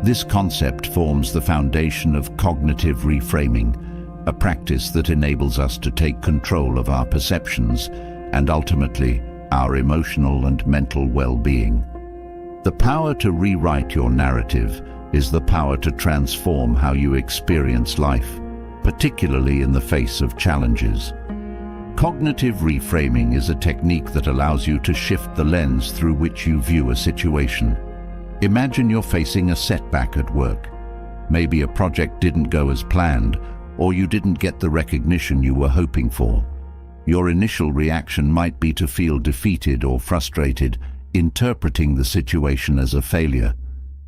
This concept forms the foundation of cognitive reframing, a practice that enables us to take control of our perceptions and ultimately our emotional and mental well-being. The power to rewrite your narrative is the power to transform how you experience life, particularly in the face of challenges. Cognitive reframing is a technique that allows you to shift the lens through which you view a situation. Imagine you're facing a setback at work. Maybe a project didn't go as planned, or you didn't get the recognition you were hoping for. Your initial reaction might be to feel defeated or frustrated, interpreting the situation as a failure.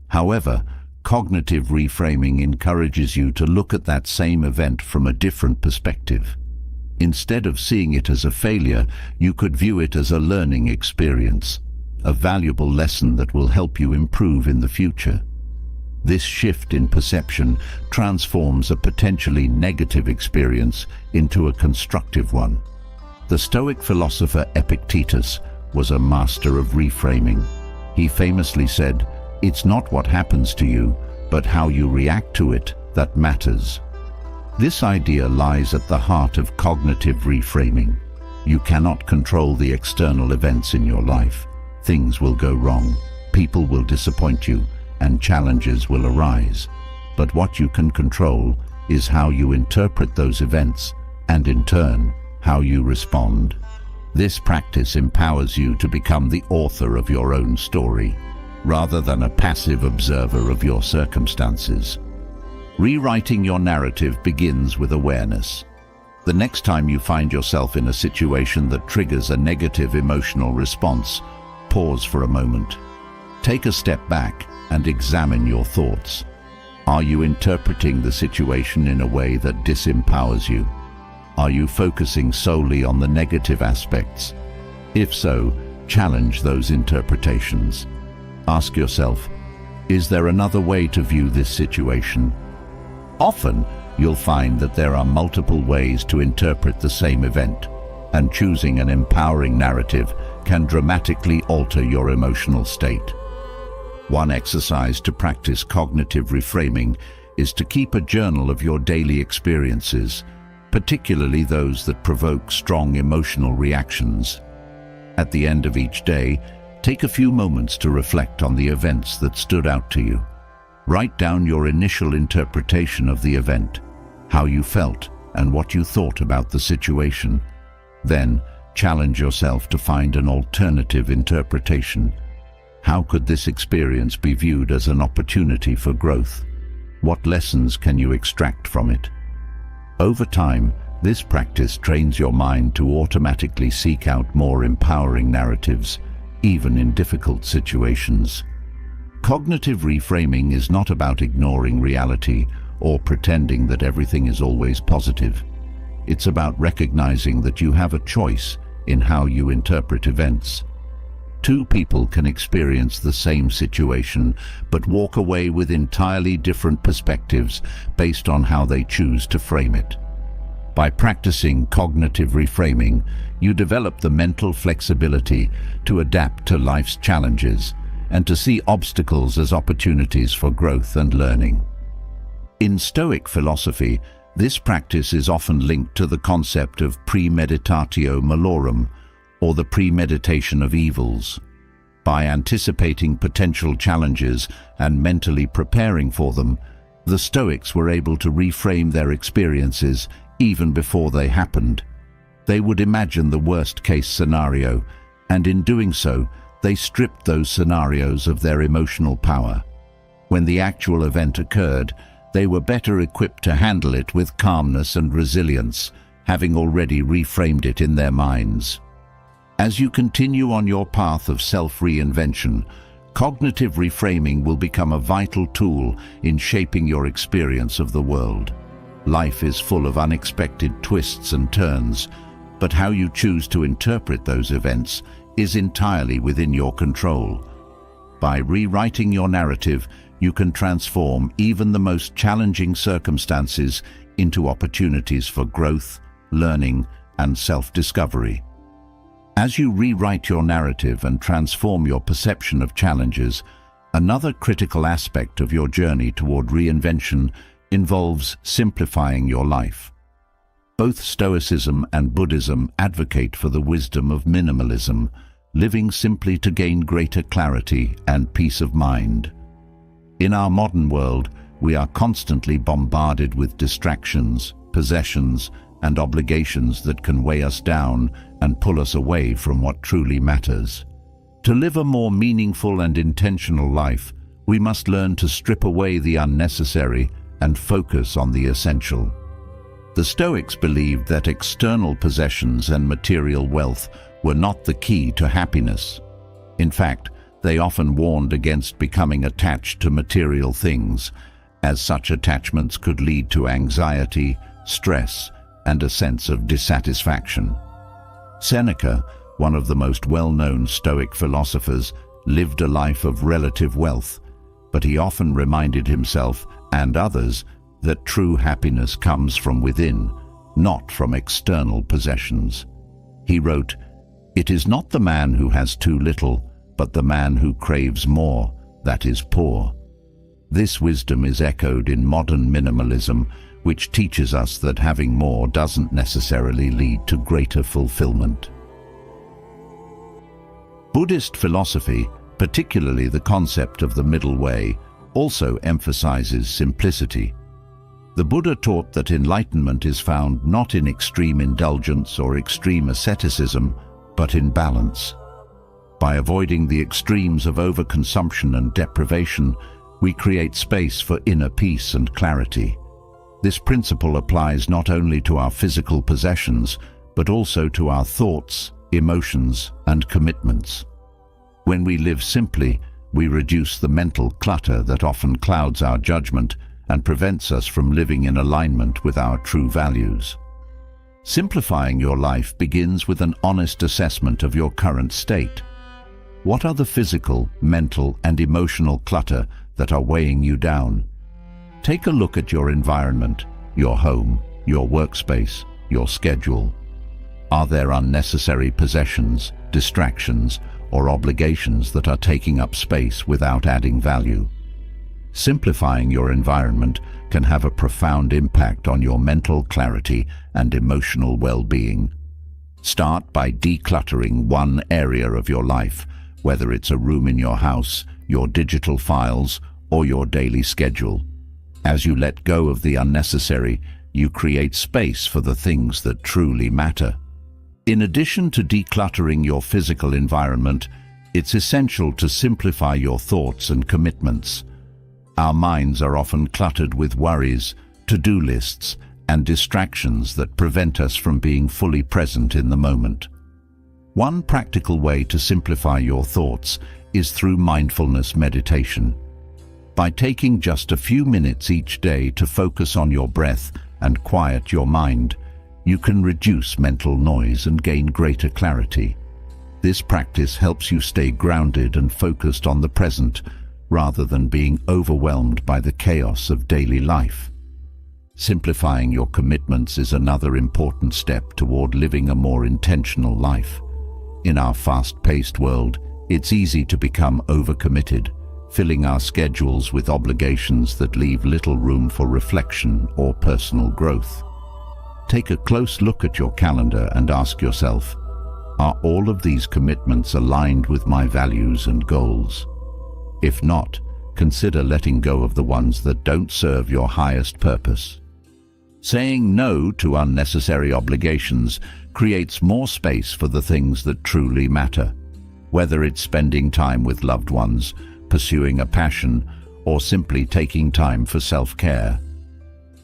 However, cognitive reframing encourages you to look at that same event from a different perspective. Instead of seeing it as a failure, you could view it as a learning experience, a valuable lesson that will help you improve in the future. This shift in perception transforms a potentially negative experience into a constructive one. The Stoic philosopher Epictetus was a master of reframing. He famously said, "It's not what happens to you, but how you react to it that matters." This idea lies at the heart of cognitive reframing. You cannot control the external events in your life. Things will go wrong, people will disappoint you, and challenges will arise. But what you can control is how you interpret those events, and in turn, how you respond. This practice empowers you to become the author of your own story, rather than a passive observer of your circumstances. Rewriting your narrative begins with awareness. The next time you find yourself in a situation that triggers a negative emotional response, pause for a moment. Take a step back and examine your thoughts. Are you interpreting the situation in a way that disempowers you? Are you focusing solely on the negative aspects? If so, challenge those interpretations. Ask yourself, is there another way to view this situation? Often, you'll find that there are multiple ways to interpret the same event, and choosing an empowering narrative can dramatically alter your emotional state. One exercise to practice cognitive reframing is to keep a journal of your daily experiences, particularly those that provoke strong emotional reactions. At the end of each day, take a few moments to reflect on the events that stood out to you. Write down your initial interpretation of the event, how you felt, and what you thought about the situation. Then, challenge yourself to find an alternative interpretation. How could this experience be viewed as an opportunity for growth? What lessons can you extract from it? Over time, this practice trains your mind to automatically seek out more empowering narratives, even in difficult situations. Cognitive reframing is not about ignoring reality or pretending that everything is always positive. It's about recognizing that you have a choice in how you interpret events. Two people can experience the same situation but walk away with entirely different perspectives based on how they choose to frame it. By practicing cognitive reframing, you develop the mental flexibility to adapt to life's challenges and to see obstacles as opportunities for growth and learning. In Stoic philosophy, this practice is often linked to the concept of premeditatio malorum, or the premeditation of evils. By anticipating potential challenges and mentally preparing for them, the Stoics were able to reframe their experiences even before they happened. They would imagine the worst-case scenario, and in doing so, they stripped those scenarios of their emotional power. When the actual event occurred, they were better equipped to handle it with calmness and resilience, having already reframed it in their minds. As you continue on your path of self-reinvention, cognitive reframing will become a vital tool in shaping your experience of the world. Life is full of unexpected twists and turns, but how you choose to interpret those events is entirely within your control. By rewriting your narrative, you can transform even the most challenging circumstances into opportunities for growth, learning, and self-discovery. As you rewrite your narrative and transform your perception of challenges, another critical aspect of your journey toward reinvention involves simplifying your life. Both Stoicism and Buddhism advocate for the wisdom of minimalism, living simply to gain greater clarity and peace of mind. In our modern world, we are constantly bombarded with distractions, possessions, and obligations that can weigh us down and pull us away from what truly matters. To live a more meaningful and intentional life, we must learn to strip away the unnecessary and focus on the essential. The Stoics believed that external possessions and material wealth were not the key to happiness. In fact, they often warned against becoming attached to material things, as such attachments could lead to anxiety, stress, and a sense of dissatisfaction. Seneca, one of the most well-known Stoic philosophers, lived a life of relative wealth, but he often reminded himself and others that true happiness comes from within, not from external possessions. He wrote, "It is not the man who has too little, but the man who craves more, that is poor." This wisdom is echoed in modern minimalism, which teaches us that having more doesn't necessarily lead to greater fulfillment. Buddhist philosophy, particularly the concept of the middle way, also emphasizes simplicity. The Buddha taught that enlightenment is found not in extreme indulgence or extreme asceticism, but in balance. By avoiding the extremes of overconsumption and deprivation, we create space for inner peace and clarity. This principle applies not only to our physical possessions, but also to our thoughts, emotions, and commitments. When we live simply, we reduce the mental clutter that often clouds our judgment and prevents us from living in alignment with our true values. Simplifying your life begins with an honest assessment of your current state. What are the physical, mental, and emotional clutter that are weighing you down? Take a look at your environment, your home, your workspace, your schedule. Are there unnecessary possessions, distractions, or obligations that are taking up space without adding value? Simplifying your environment can have a profound impact on your mental clarity and emotional well-being. Start by decluttering one area of your life, whether it's a room in your house, your digital files, or your daily schedule. As you let go of the unnecessary, you create space for the things that truly matter. In addition to decluttering your physical environment, it's essential to simplify your thoughts and commitments. Our minds are often cluttered with worries, to-do lists, and distractions that prevent us from being fully present in the moment. One practical way to simplify your thoughts is through mindfulness meditation. By taking just a few minutes each day to focus on your breath and quiet your mind, you can reduce mental noise and gain greater clarity. This practice helps you stay grounded and focused on the present, rather than being overwhelmed by the chaos of daily life. Simplifying your commitments is another important step toward living a more intentional life. In our fast-paced world, it's easy to become overcommitted, filling our schedules with obligations that leave little room for reflection or personal growth. Take a close look at your calendar and ask yourself, are all of these commitments aligned with my values and goals? If not, consider letting go of the ones that don't serve your highest purpose. Saying no to unnecessary obligations creates more space for the things that truly matter, whether it's spending time with loved ones, pursuing a passion, or simply taking time for self-care.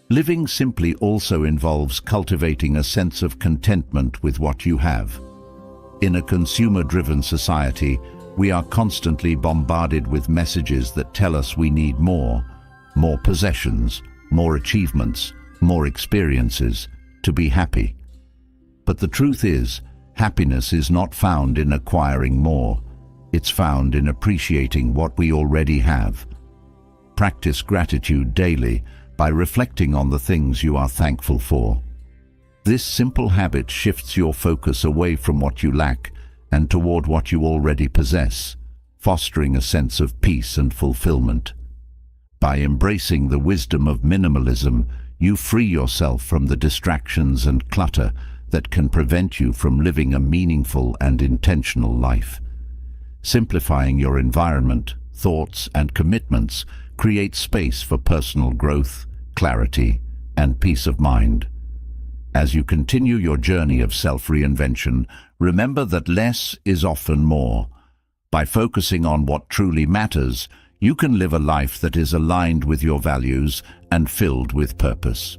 Living simply also involves cultivating a sense of contentment with what you have. In a consumer-driven society, we are constantly bombarded with messages that tell us we need more possessions, more achievements, more experiences to be happy. But the truth is, happiness is not found in acquiring more. It's found in appreciating what we already have. Practice gratitude daily by reflecting on the things you are thankful for. This simple habit shifts your focus away from what you lack and toward what you already possess, fostering a sense of peace and fulfillment. By embracing the wisdom of minimalism, you free yourself from the distractions and clutter that can prevent you from living a meaningful and intentional life. Simplifying your environment, thoughts, and commitments creates space for personal growth, clarity, and peace of mind. As you continue your journey of self-reinvention, remember that less is often more. By focusing on what truly matters, you can live a life that is aligned with your values and filled with purpose.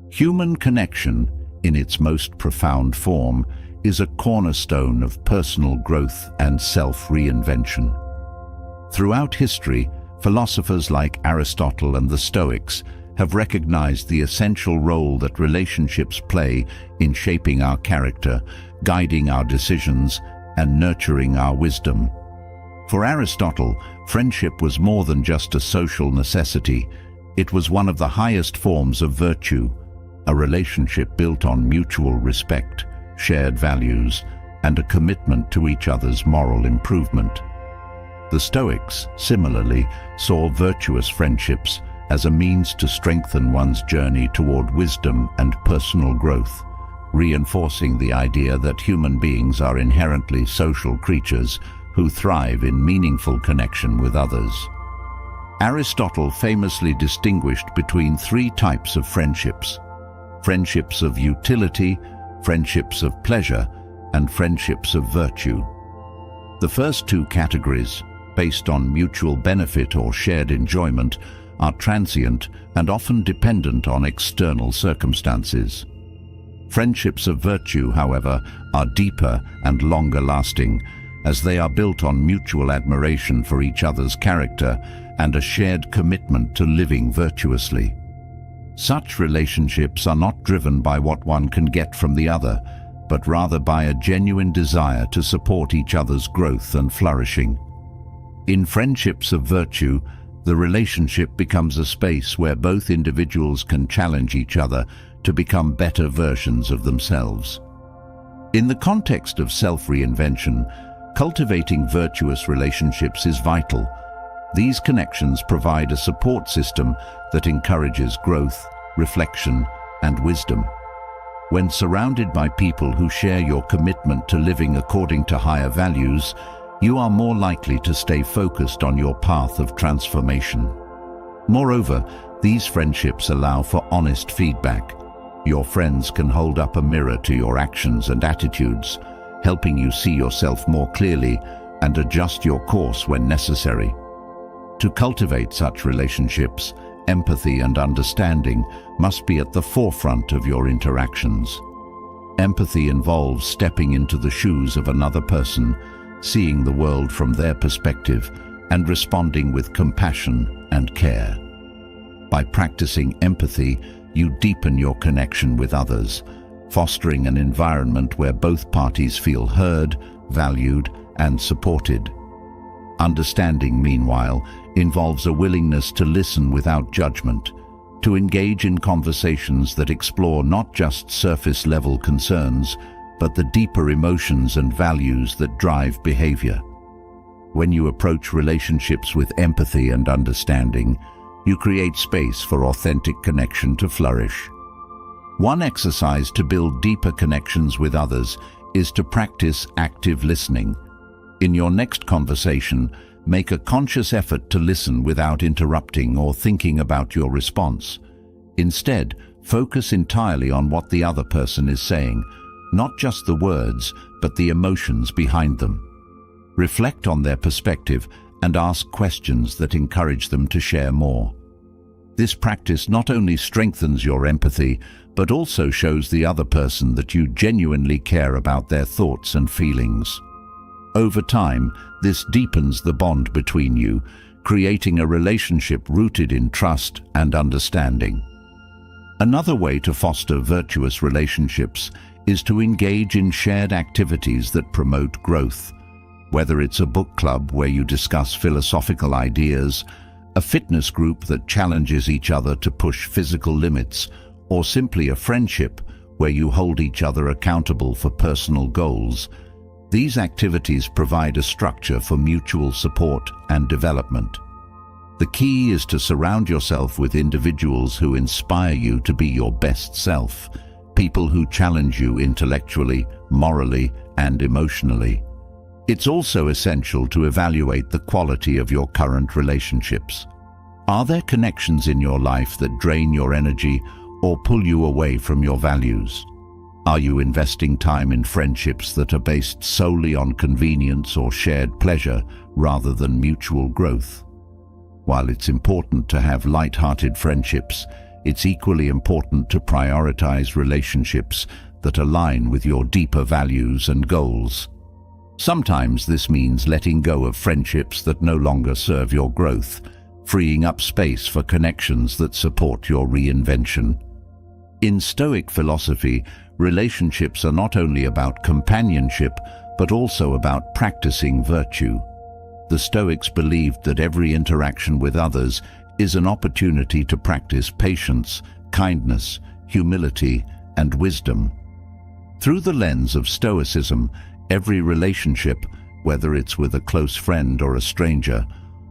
Human connection, in its most profound form, is a cornerstone of personal growth and self-reinvention. Throughout history, philosophers like Aristotle and the Stoics have recognized the essential role that relationships play in shaping our character, guiding our decisions, and nurturing our wisdom. For Aristotle, friendship was more than just a social necessity. It was one of the highest forms of virtue, a relationship built on mutual respect, shared values, and a commitment to each other's moral improvement. The Stoics, similarly, saw virtuous friendships as a means to strengthen one's journey toward wisdom and personal growth, reinforcing the idea that human beings are inherently social creatures who thrive in meaningful connection with others. Aristotle famously distinguished between three types of friendships: friendships of utility, friendships of pleasure, and friendships of virtue. The first two categories, based on mutual benefit or shared enjoyment, are transient and often dependent on external circumstances. Friendships of virtue, however, are deeper and longer lasting, as they are built on mutual admiration for each other's character and a shared commitment to living virtuously. Such relationships are not driven by what one can get from the other, but rather by a genuine desire to support each other's growth and flourishing. In friendships of virtue, the relationship becomes a space where both individuals can challenge each other to become better versions of themselves. In the context of self-reinvention, cultivating virtuous relationships is vital. These connections provide a support system that encourages growth, reflection, and wisdom. When surrounded by people who share your commitment to living according to higher values, you are more likely to stay focused on your path of transformation. Moreover, these friendships allow for honest feedback. Your friends can hold up a mirror to your actions and attitudes, helping you see yourself more clearly and adjust your course when necessary. To cultivate such relationships, empathy and understanding must be at the forefront of your interactions. Empathy involves stepping into the shoes of another person, seeing the world from their perspective, and responding with compassion and care. By practicing empathy, you deepen your connection with others, fostering an environment where both parties feel heard, valued, and supported. Understanding, meanwhile, involves a willingness to listen without judgment, to engage in conversations that explore not just surface-level concerns, but the deeper emotions and values that drive behavior. When you approach relationships with empathy and understanding, you create space for authentic connection to flourish. One exercise to build deeper connections with others is to practice active listening. In your next conversation, make a conscious effort to listen without interrupting or thinking about your response. Instead, focus entirely on what the other person is saying, not just the words, but the emotions behind them. Reflect on their perspective and ask questions that encourage them to share more. This practice not only strengthens your empathy, but also shows the other person that you genuinely care about their thoughts and feelings. Over time, this deepens the bond between you, creating a relationship rooted in trust and understanding. Another way to foster virtuous relationships is to engage in shared activities that promote growth. Whether it's a book club where you discuss philosophical ideas, a fitness group that challenges each other to push physical limits, or simply a friendship where you hold each other accountable for personal goals, these activities provide a structure for mutual support and development. The key is to surround yourself with individuals who inspire you to be your best self, people who challenge you intellectually, morally, and emotionally. It's also essential to evaluate the quality of your current relationships. Are there connections in your life that drain your energy or pull you away from your values? Are you investing time in friendships that are based solely on convenience or shared pleasure rather than mutual growth? While it's important to have light-hearted friendships, it's equally important to prioritize relationships that align with your deeper values and goals. Sometimes this means letting go of friendships that no longer serve your growth, freeing up space for connections that support your reinvention. In Stoic philosophy, relationships are not only about companionship, but also about practicing virtue. The Stoics believed that every interaction with others is an opportunity to practice patience, kindness, humility, and wisdom. Through the lens of Stoicism, every relationship, whether it's with a close friend or a stranger,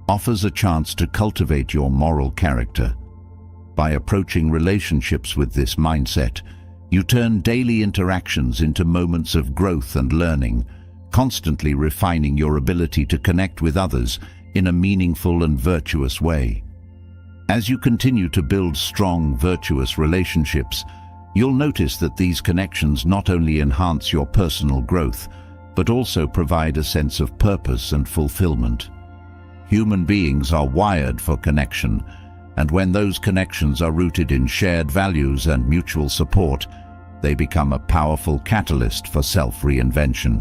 offers a chance to cultivate your moral character. By approaching relationships with this mindset, you turn daily interactions into moments of growth and learning, constantly refining your ability to connect with others in a meaningful and virtuous way. As you continue to build strong, virtuous relationships, you'll notice that these connections not only enhance your personal growth, but also provide a sense of purpose and fulfillment. Human beings are wired for connection, and when those connections are rooted in shared values and mutual support, they become a powerful catalyst for self-reinvention.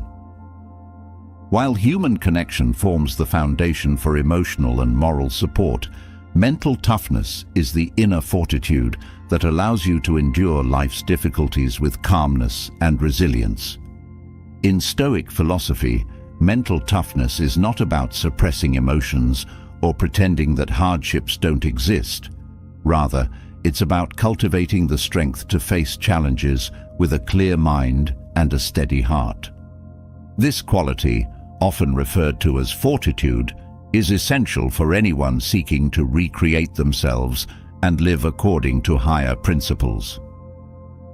While human connection forms the foundation for emotional and moral support, mental toughness is the inner fortitude that allows you to endure life's difficulties with calmness and resilience. In Stoic philosophy, mental toughness is not about suppressing emotions or pretending that hardships don't exist. Rather, it's about cultivating the strength to face challenges with a clear mind and a steady heart. This quality, often referred to as fortitude, is essential for anyone seeking to recreate themselves and live according to higher principles.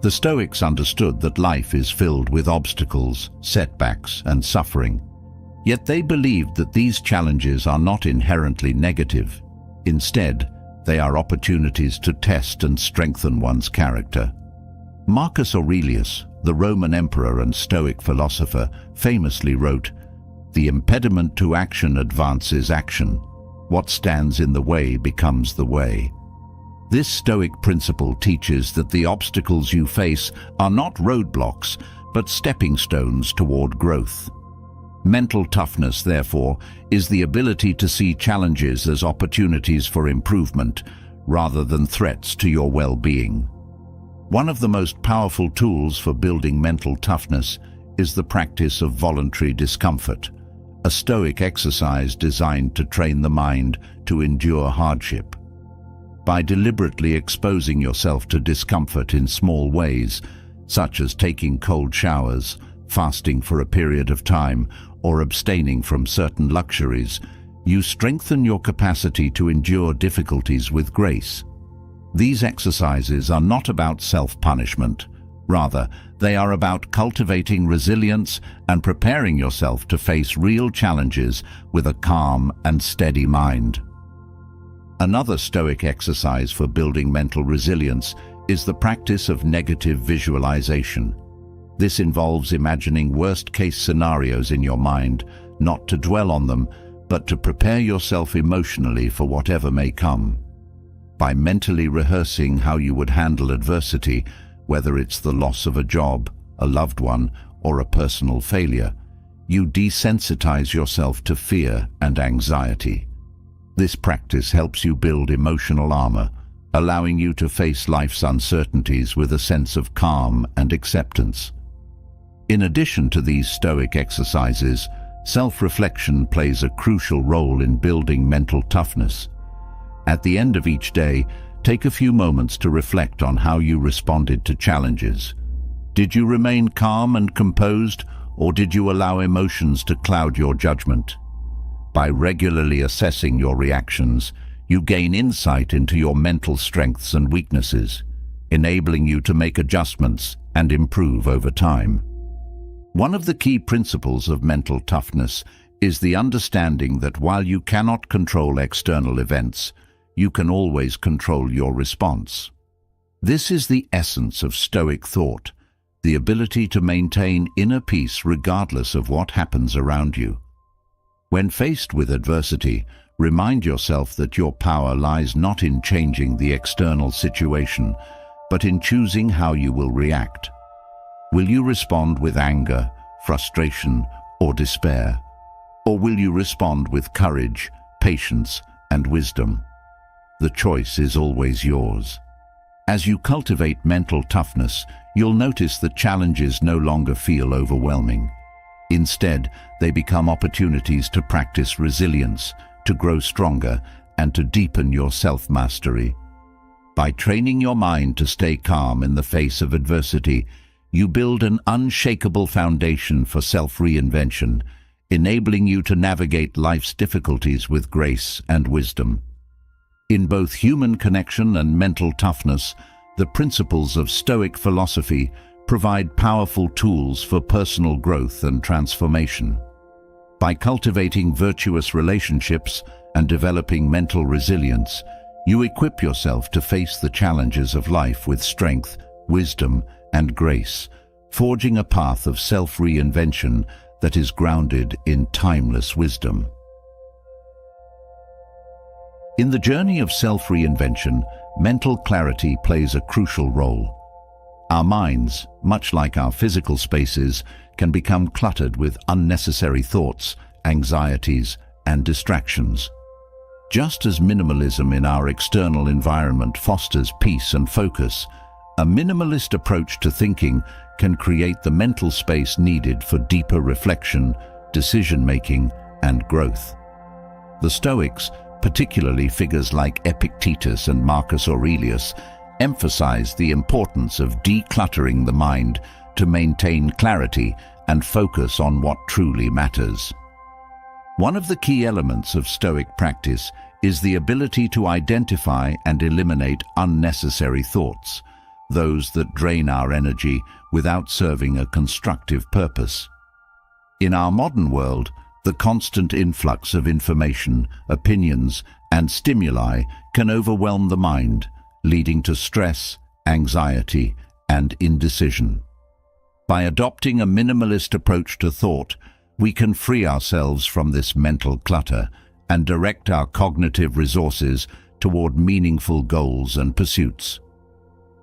The Stoics understood that life is filled with obstacles, setbacks, and suffering. Yet they believed that these challenges are not inherently negative. Instead, they are opportunities to test and strengthen one's character. Marcus Aurelius, the Roman emperor and Stoic philosopher, famously wrote, "The impediment to action advances action. What stands in the way becomes the way." This Stoic principle teaches that the obstacles you face are not roadblocks, but stepping stones toward growth. Mental toughness, therefore, is the ability to see challenges as opportunities for improvement, rather than threats to your well-being. One of the most powerful tools for building mental toughness is the practice of voluntary discomfort, a Stoic exercise designed to train the mind to endure hardship. By deliberately exposing yourself to discomfort in small ways, such as taking cold showers, fasting for a period of time, or abstaining from certain luxuries, you strengthen your capacity to endure difficulties with grace. These exercises are not about self-punishment. Rather, they are about cultivating resilience and preparing yourself to face real challenges with a calm and steady mind. Another Stoic exercise for building mental resilience is the practice of negative visualization. This involves imagining worst-case scenarios in your mind, not to dwell on them, but to prepare yourself emotionally for whatever may come. By mentally rehearsing how you would handle adversity, whether it's the loss of a job, a loved one, or a personal failure, you desensitize yourself to fear and anxiety. This practice helps you build emotional armor, allowing you to face life's uncertainties with a sense of calm and acceptance. In addition to these Stoic exercises, self-reflection plays a crucial role in building mental toughness. At the end of each day, take a few moments to reflect on how you responded to challenges. Did you remain calm and composed, or did you allow emotions to cloud your judgment? By regularly assessing your reactions, you gain insight into your mental strengths and weaknesses, enabling you to make adjustments and improve over time. One of the key principles of mental toughness is the understanding that while you cannot control external events, you can always control your response. This is the essence of Stoic thought, the ability to maintain inner peace regardless of what happens around you. When faced with adversity, remind yourself that your power lies not in changing the external situation, but in choosing how you will react. Will you respond with anger, frustration, or despair? Or will you respond with courage, patience, and wisdom? The choice is always yours. As you cultivate mental toughness, you'll notice that challenges no longer feel overwhelming. Instead, they become opportunities to practice resilience, to grow stronger, and to deepen your self-mastery. By training your mind to stay calm in the face of adversity, you build an unshakable foundation for self-reinvention, enabling you to navigate life's difficulties with grace and wisdom. In both human connection and mental toughness, the principles of Stoic philosophy provide powerful tools for personal growth and transformation. By cultivating virtuous relationships and developing mental resilience, you equip yourself to face the challenges of life with strength, wisdom, and grace, forging a path of self-reinvention that is grounded in timeless wisdom. In the journey of self-reinvention, mental clarity plays a crucial role. Our minds, much like our physical spaces, can become cluttered with unnecessary thoughts, anxieties, and distractions. Just as minimalism in our external environment fosters peace and focus, a minimalist approach to thinking can create the mental space needed for deeper reflection, decision-making, and growth. The Stoics, particularly figures like Epictetus and Marcus Aurelius, emphasize the importance of decluttering the mind to maintain clarity and focus on what truly matters. One of the key elements of Stoic practice is the ability to identify and eliminate unnecessary thoughts, those that drain our energy without serving a constructive purpose. In our modern world, the constant influx of information, opinions, and stimuli can overwhelm the mind, leading to stress, anxiety, and indecision. By adopting a minimalist approach to thought, we can free ourselves from this mental clutter and direct our cognitive resources toward meaningful goals and pursuits.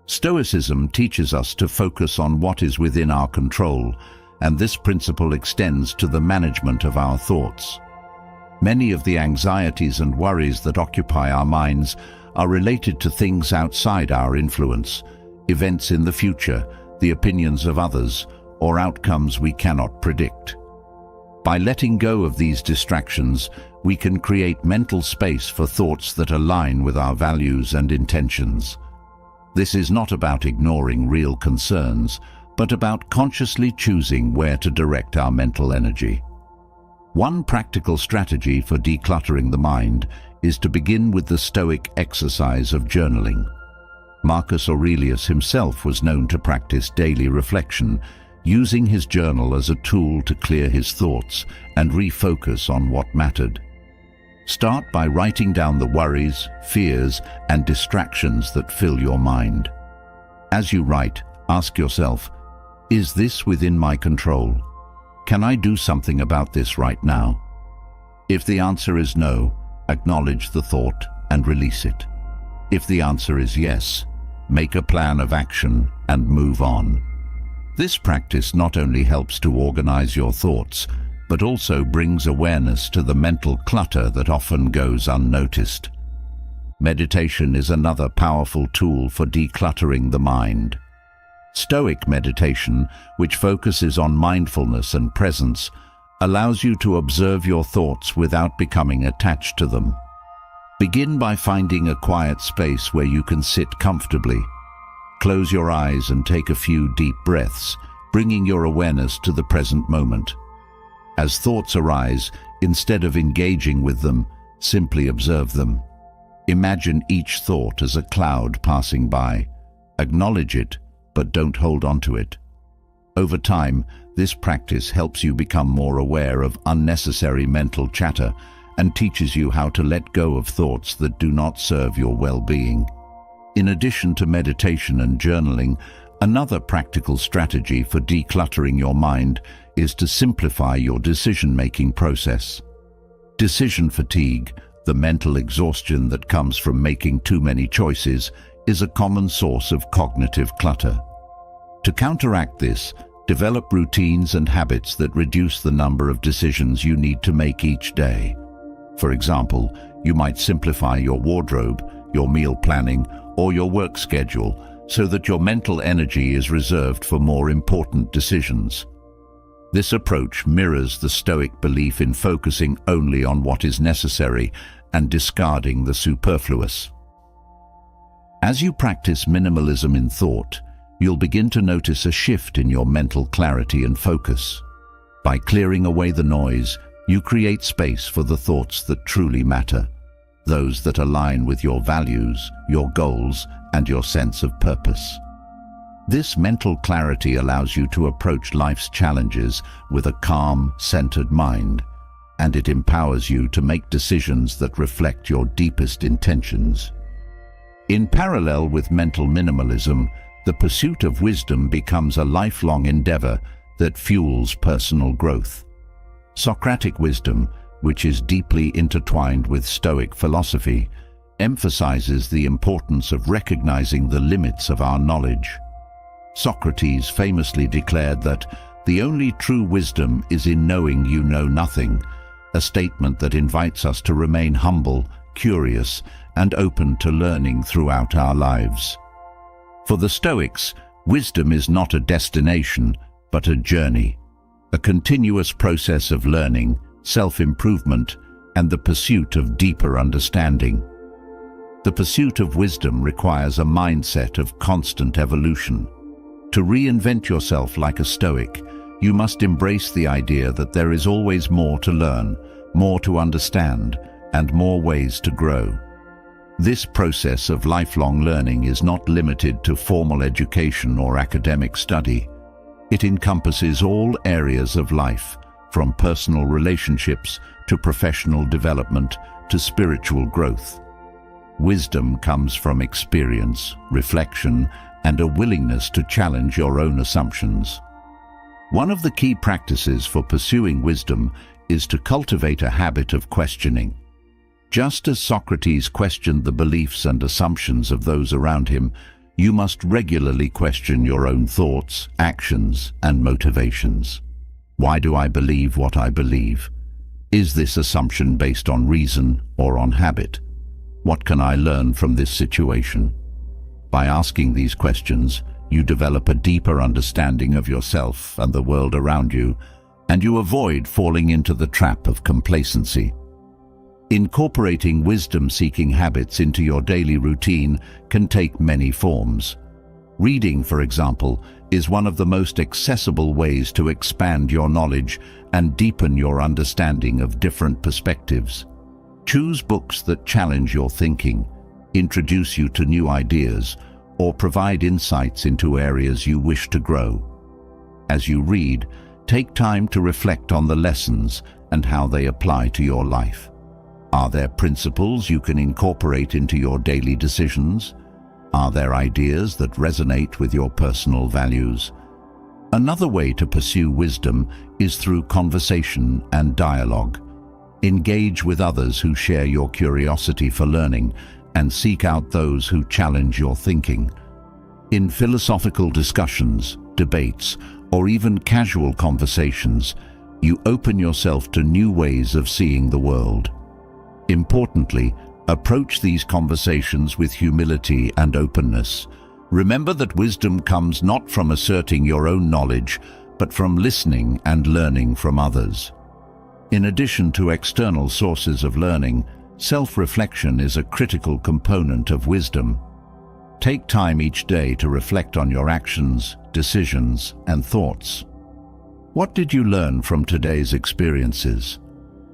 Stoicism teaches us to focus on what is within our control, and this principle extends to the management of our thoughts. Many of the anxieties and worries that occupy our minds are related to things outside our influence, events in the future, the opinions of others, or outcomes we cannot predict. By letting go of these distractions, we can create mental space for thoughts that align with our values and intentions. This is not about ignoring real concerns, but about consciously choosing where to direct our mental energy. One practical strategy for decluttering the mind is to begin with the Stoic exercise of journaling. Marcus Aurelius himself was known to practice daily reflection, using his journal as a tool to clear his thoughts and refocus on what mattered. Start by writing down the worries, fears, and distractions that fill your mind. As you write, ask yourself, is this within my control? Can I do something about this right now? If the answer is no, acknowledge the thought and release it. If the answer is yes, make a plan of action and move on. This practice not only helps to organize your thoughts, but also brings awareness to the mental clutter that often goes unnoticed. Meditation is another powerful tool for decluttering the mind. Stoic meditation, which focuses on mindfulness and presence, allows you to observe your thoughts without becoming attached to them. Begin by finding a quiet space where you can sit comfortably. Close your eyes and take a few deep breaths, bringing your awareness to the present moment. As thoughts arise, instead of engaging with them, simply observe them. Imagine each thought as a cloud passing by. Acknowledge it, but don't hold on to it. Over time, this practice helps you become more aware of unnecessary mental chatter and teaches you how to let go of thoughts that do not serve your well-being. In addition to meditation and journaling, another practical strategy for decluttering your mind is to simplify your decision-making process. Decision fatigue, the mental exhaustion that comes from making too many choices, is a common source of cognitive clutter. To counteract this, develop routines and habits that reduce the number of decisions you need to make each day. For example, you might simplify your wardrobe, your meal planning, or your work schedule so that your mental energy is reserved for more important decisions. This approach mirrors the Stoic belief in focusing only on what is necessary and discarding the superfluous. As you practice minimalism in thought, you'll begin to notice a shift in your mental clarity and focus. By clearing away the noise, you create space for the thoughts that truly matter, those that align with your values, your goals, and your sense of purpose. This mental clarity allows you to approach life's challenges with a calm, centered mind, and it empowers you to make decisions that reflect your deepest intentions. In parallel with mental minimalism, the pursuit of wisdom becomes a lifelong endeavor that fuels personal growth. Socratic wisdom, which is deeply intertwined with Stoic philosophy, emphasizes the importance of recognizing the limits of our knowledge. Socrates famously declared that the only true wisdom is in knowing you know nothing, a statement that invites us to remain humble, curious, and open to learning throughout our lives. For the Stoics, wisdom is not a destination, but a journey, a continuous process of learning, self-improvement, and the pursuit of deeper understanding. The pursuit of wisdom requires a mindset of constant evolution. To reinvent yourself like a Stoic, you must embrace the idea that there is always more to learn, more to understand, and more ways to grow. This process of lifelong learning is not limited to formal education or academic study. It encompasses all areas of life, from personal relationships to professional development to spiritual growth. Wisdom comes from experience, reflection, and a willingness to challenge your own assumptions. One of the key practices for pursuing wisdom is to cultivate a habit of questioning. Just as Socrates questioned the beliefs and assumptions of those around him, you must regularly question your own thoughts, actions, and motivations. Why do I believe what I believe? Is this assumption based on reason or on habit? What can I learn from this situation? By asking these questions, you develop a deeper understanding of yourself and the world around you, and you avoid falling into the trap of complacency. Incorporating wisdom-seeking habits into your daily routine can take many forms. Reading, for example, is one of the most accessible ways to expand your knowledge and deepen your understanding of different perspectives. Choose books that challenge your thinking, introduce you to new ideas, or provide insights into areas you wish to grow. As you read, take time to reflect on the lessons and how they apply to your life. Are there principles you can incorporate into your daily decisions? Are there ideas that resonate with your personal values? Another way to pursue wisdom is through conversation and dialogue. Engage with others who share your curiosity for learning and seek out those who challenge your thinking. In philosophical discussions, debates, or even casual conversations, you open yourself to new ways of seeing the world. Importantly, approach these conversations with humility and openness. Remember that wisdom comes not from asserting your own knowledge, but from listening and learning from others. In addition to external sources of learning, self-reflection is a critical component of wisdom. Take time each day to reflect on your actions, decisions, and thoughts. What did you learn from today's experiences?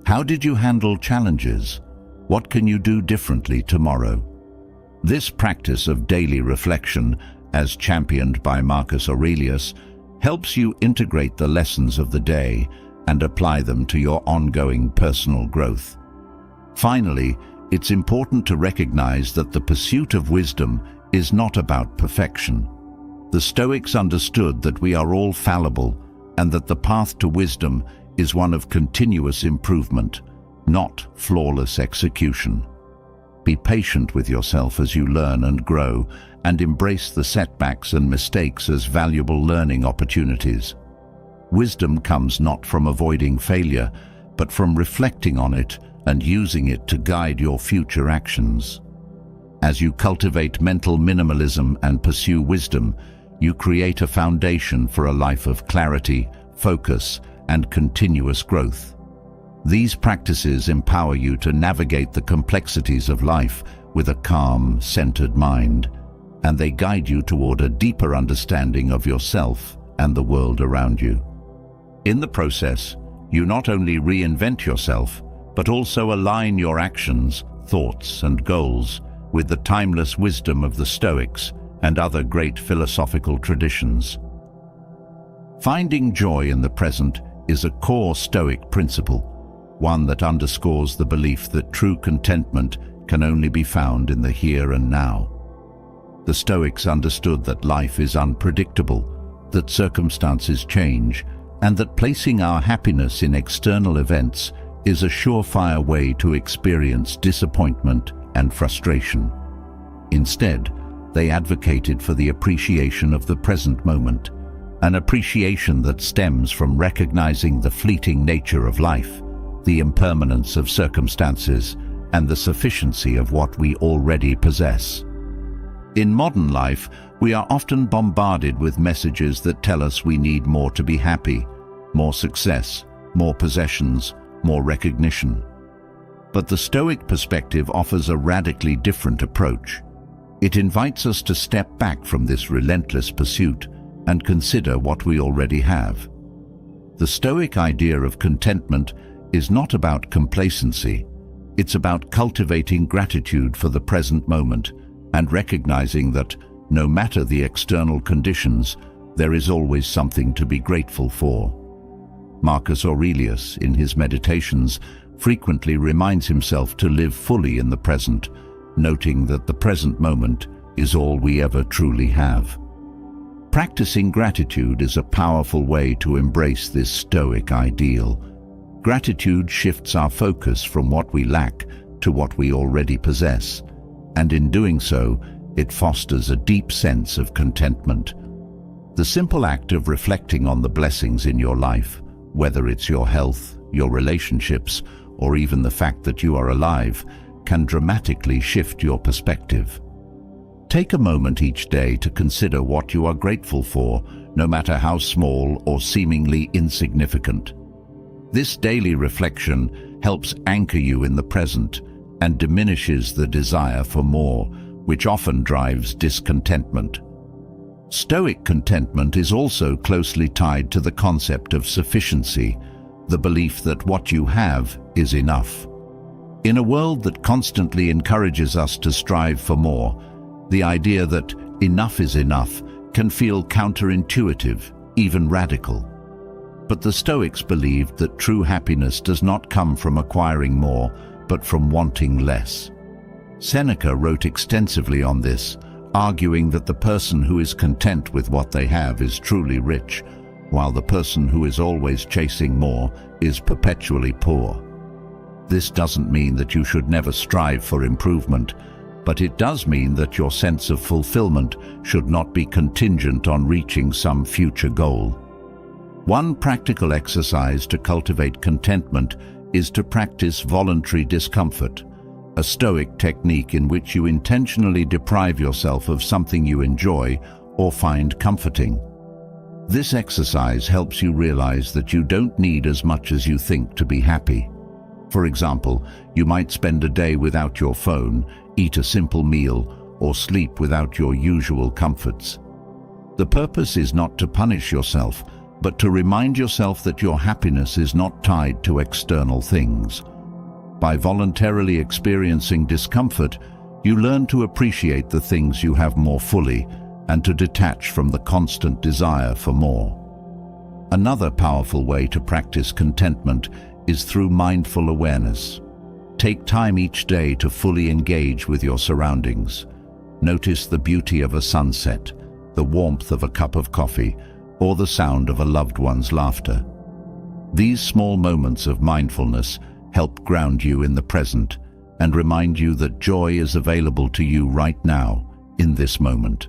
How did you handle challenges? What can you do differently tomorrow? This practice of daily reflection, as championed by Marcus Aurelius, helps you integrate the lessons of the day and apply them to your ongoing personal growth. Finally, it's important to recognize that the pursuit of wisdom is not about perfection. The Stoics understood that we are all fallible and that the path to wisdom is one of continuous improvement, not flawless execution. Be patient with yourself as you learn and grow, and embrace the setbacks and mistakes as valuable learning opportunities. Wisdom comes not from avoiding failure, but from reflecting on it and using it to guide your future actions. As you cultivate mental minimalism and pursue wisdom, you create a foundation for a life of clarity, focus, and continuous growth. These practices empower you to navigate the complexities of life with a calm, centered mind, and they guide you toward a deeper understanding of yourself and the world around you. In the process, you not only reinvent yourself, but also align your actions, thoughts, and goals with the timeless wisdom of the Stoics and other great philosophical traditions. Finding joy in the present is a core Stoic principle, one that underscores the belief that true contentment can only be found in the here and now. The Stoics understood that life is unpredictable, that circumstances change, and that placing our happiness in external events is a surefire way to experience disappointment and frustration. Instead, they advocated for the appreciation of the present moment, an appreciation that stems from recognizing the fleeting nature of life, the impermanence of circumstances, and the sufficiency of what we already possess. In modern life, we are often bombarded with messages that tell us we need more to be happy, more success, more possessions, more recognition. But the Stoic perspective offers a radically different approach. It invites us to step back from this relentless pursuit and consider what we already have. The Stoic idea of contentment is not about complacency. It's about cultivating gratitude for the present moment and recognizing that, no matter the external conditions, there is always something to be grateful for. Marcus Aurelius, in his Meditations, frequently reminds himself to live fully in the present, noting that the present moment is all we ever truly have. Practicing gratitude is a powerful way to embrace this Stoic ideal. Gratitude shifts our focus from what we lack to what we already possess, and in doing so, it fosters a deep sense of contentment. The simple act of reflecting on the blessings in your life, whether it's your health, your relationships, or even the fact that you are alive, can dramatically shift your perspective. Take a moment each day to consider what you are grateful for, no matter how small or seemingly insignificant. This daily reflection helps anchor you in the present and diminishes the desire for more, which often drives discontentment. Stoic contentment is also closely tied to the concept of sufficiency, the belief that what you have is enough. In a world that constantly encourages us to strive for more, the idea that enough is enough can feel counterintuitive, even radical. But the Stoics believed that true happiness does not come from acquiring more, but from wanting less. Seneca wrote extensively on this, arguing that the person who is content with what they have is truly rich, while the person who is always chasing more is perpetually poor. This doesn't mean that you should never strive for improvement, but it does mean that your sense of fulfillment should not be contingent on reaching some future goal. One practical exercise to cultivate contentment is to practice voluntary discomfort, a Stoic technique in which you intentionally deprive yourself of something you enjoy or find comforting. This exercise helps you realize that you don't need as much as you think to be happy. For example, you might spend a day without your phone, eat a simple meal, or sleep without your usual comforts. The purpose is not to punish yourself, but to remind yourself that your happiness is not tied to external things. By voluntarily experiencing discomfort, you learn to appreciate the things you have more fully and to detach from the constant desire for more. Another powerful way to practice contentment is through mindful awareness. Take time each day to fully engage with your surroundings. Notice the beauty of a sunset, the warmth of a cup of coffee, or the sound of a loved one's laughter. These small moments of mindfulness help ground you in the present and remind you that joy is available to you right now, in this moment.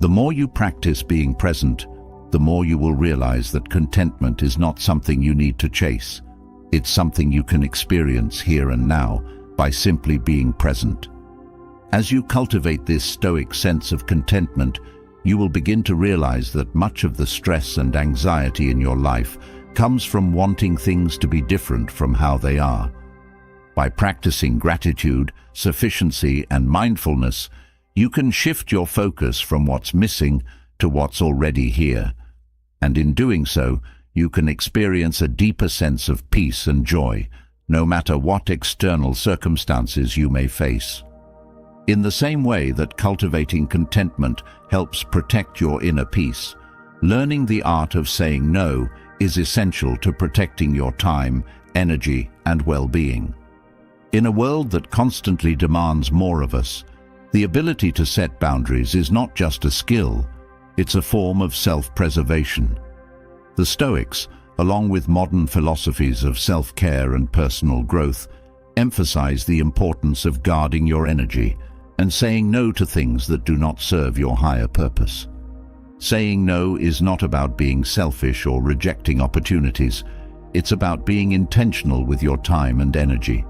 The more you practice being present, the more you will realize that contentment is not something you need to chase. It's something you can experience here and now by simply being present. As you cultivate this Stoic sense of contentment, you will begin to realize that much of the stress and anxiety in your life comes from wanting things to be different from how they are. By practicing gratitude, sufficiency, and mindfulness, you can shift your focus from what's missing to what's already here. And in doing so, you can experience a deeper sense of peace and joy, no matter what external circumstances you may face. In the same way that cultivating contentment helps protect your inner peace, learning the art of saying no is essential to protecting your time, energy, and well-being. In a world that constantly demands more of us, the ability to set boundaries is not just a skill, it's a form of self-preservation. The Stoics, along with modern philosophies of self-care and personal growth, emphasize the importance of guarding your energy and saying no to things that do not serve your higher purpose. Saying no is not about being selfish or rejecting opportunities. It's about being intentional with your time and energy.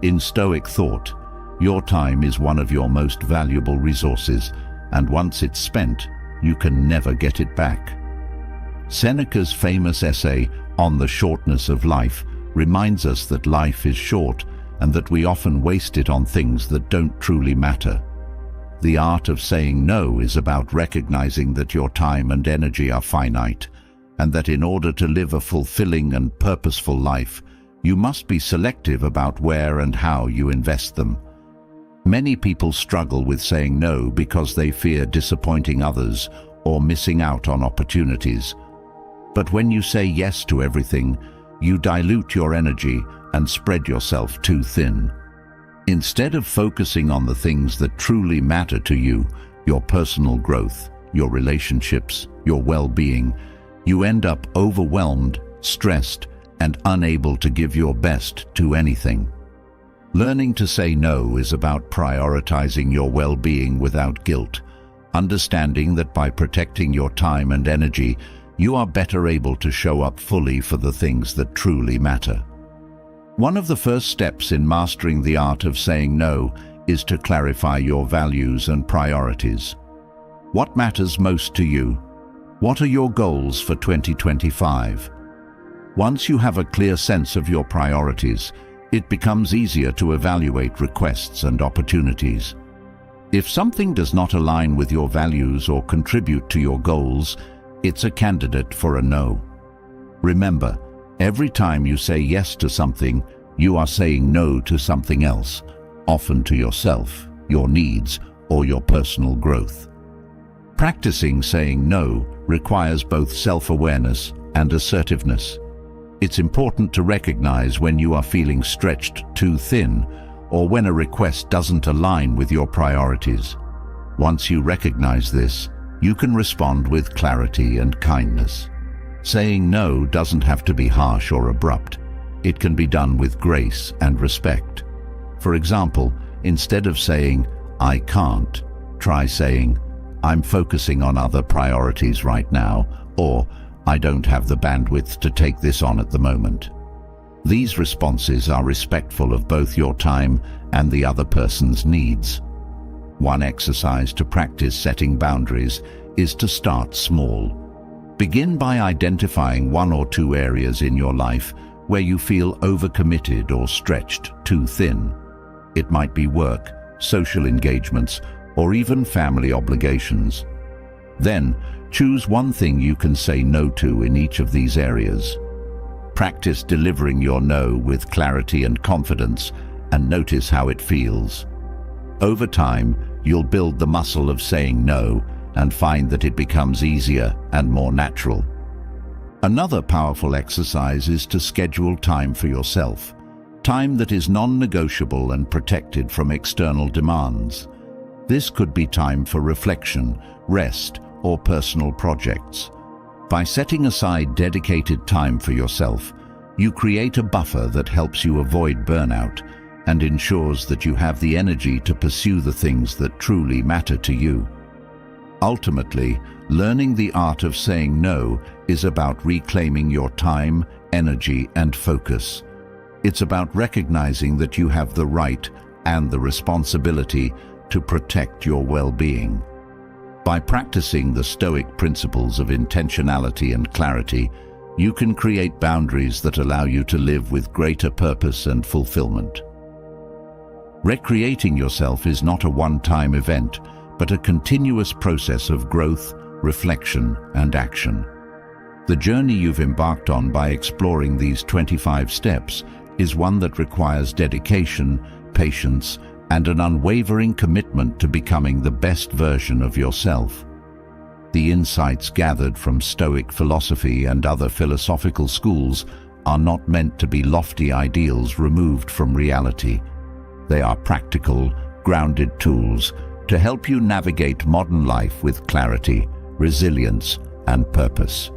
In Stoic thought, your time is one of your most valuable resources, and once it's spent, you can never get it back. Seneca's famous essay, On the Shortness of Life, reminds us that life is short and that we often waste it on things that don't truly matter. The art of saying no is about recognizing that your time and energy are finite, and that in order to live a fulfilling and purposeful life, you must be selective about where and how you invest them. Many people struggle with saying no because they fear disappointing others or missing out on opportunities. But when you say yes to everything, you dilute your energy and spread yourself too thin. Instead of focusing on the things that truly matter to you, your personal growth, your relationships, your well-being, you end up overwhelmed, stressed, and unable to give your best to anything. Learning to say no is about prioritizing your well-being without guilt, understanding that by protecting your time and energy, you are better able to show up fully for the things that truly matter. One of the first steps in mastering the art of saying no is to clarify your values and priorities. What matters most to you? What are your goals for 2025? Once you have a clear sense of your priorities, it becomes easier to evaluate requests and opportunities. If something does not align with your values or contribute to your goals, it's a candidate for a no. Remember, every time you say yes to something, you are saying no to something else, often to yourself, your needs, or your personal growth. Practicing saying no requires both self-awareness and assertiveness. It's important to recognize when you are feeling stretched too thin or when a request doesn't align with your priorities. Once you recognize this, you can respond with clarity and kindness. Saying no doesn't have to be harsh or abrupt. It can be done with grace and respect. For example, instead of saying, "I can't," try saying, "I'm focusing on other priorities right now," or "I don't have the bandwidth to take this on at the moment." These responses are respectful of both your time and the other person's needs. One exercise to practice setting boundaries is to start small. Begin by identifying one or two areas in your life where you feel overcommitted or stretched too thin. It might be work, social engagements, or even family obligations. Then, choose one thing you can say no to in each of these areas. Practice delivering your no with clarity and confidence, and notice how it feels. Over time, you'll build the muscle of saying no and find that it becomes easier and more natural. Another powerful exercise is to schedule time for yourself, time that is non-negotiable and protected from external demands. This could be time for reflection, rest, or personal projects. By setting aside dedicated time for yourself, you create a buffer that helps you avoid burnout and ensures that you have the energy to pursue the things that truly matter to you. Ultimately, learning the art of saying no is about reclaiming your time, energy, and focus. It's about recognizing that you have the right and the responsibility to protect your well-being. By practicing the Stoic principles of intentionality and clarity, you can create boundaries that allow you to live with greater purpose and fulfillment. Recreating yourself is not a one-time event, but a continuous process of growth, reflection, and action. The journey you've embarked on by exploring these 25 steps is one that requires dedication, patience, and an unwavering commitment to becoming the best version of yourself. The insights gathered from Stoic philosophy and other philosophical schools are not meant to be lofty ideals removed from reality. They are practical, grounded tools to help you navigate modern life with clarity, resilience, and purpose.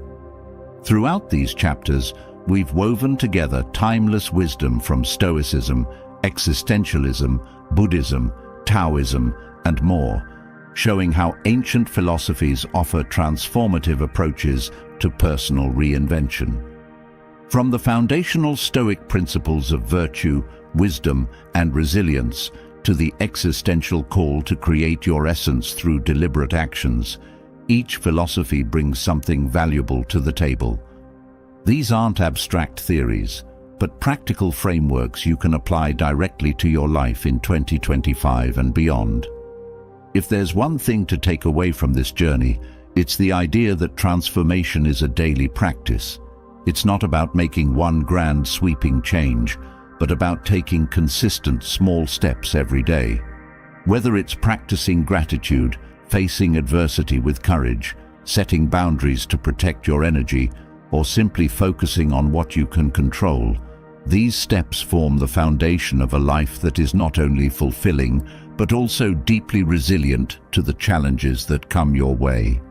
Throughout these chapters, we've woven together timeless wisdom from Stoicism, existentialism, Buddhism, Taoism, and more, showing how ancient philosophies offer transformative approaches to personal reinvention. From the foundational Stoic principles of virtue, wisdom, and resilience to the existential call to create your essence through deliberate actions, each philosophy brings something valuable to the table. These aren't abstract theories, but practical frameworks you can apply directly to your life in 2025 and beyond. If there's one thing to take away from this journey, it's the idea that transformation is a daily practice. It's not about making one grand sweeping change, but about taking consistent small steps every day. Whether it's practicing gratitude, facing adversity with courage, setting boundaries to protect your energy, or simply focusing on what you can control, these steps form the foundation of a life that is not only fulfilling, but also deeply resilient to the challenges that come your way.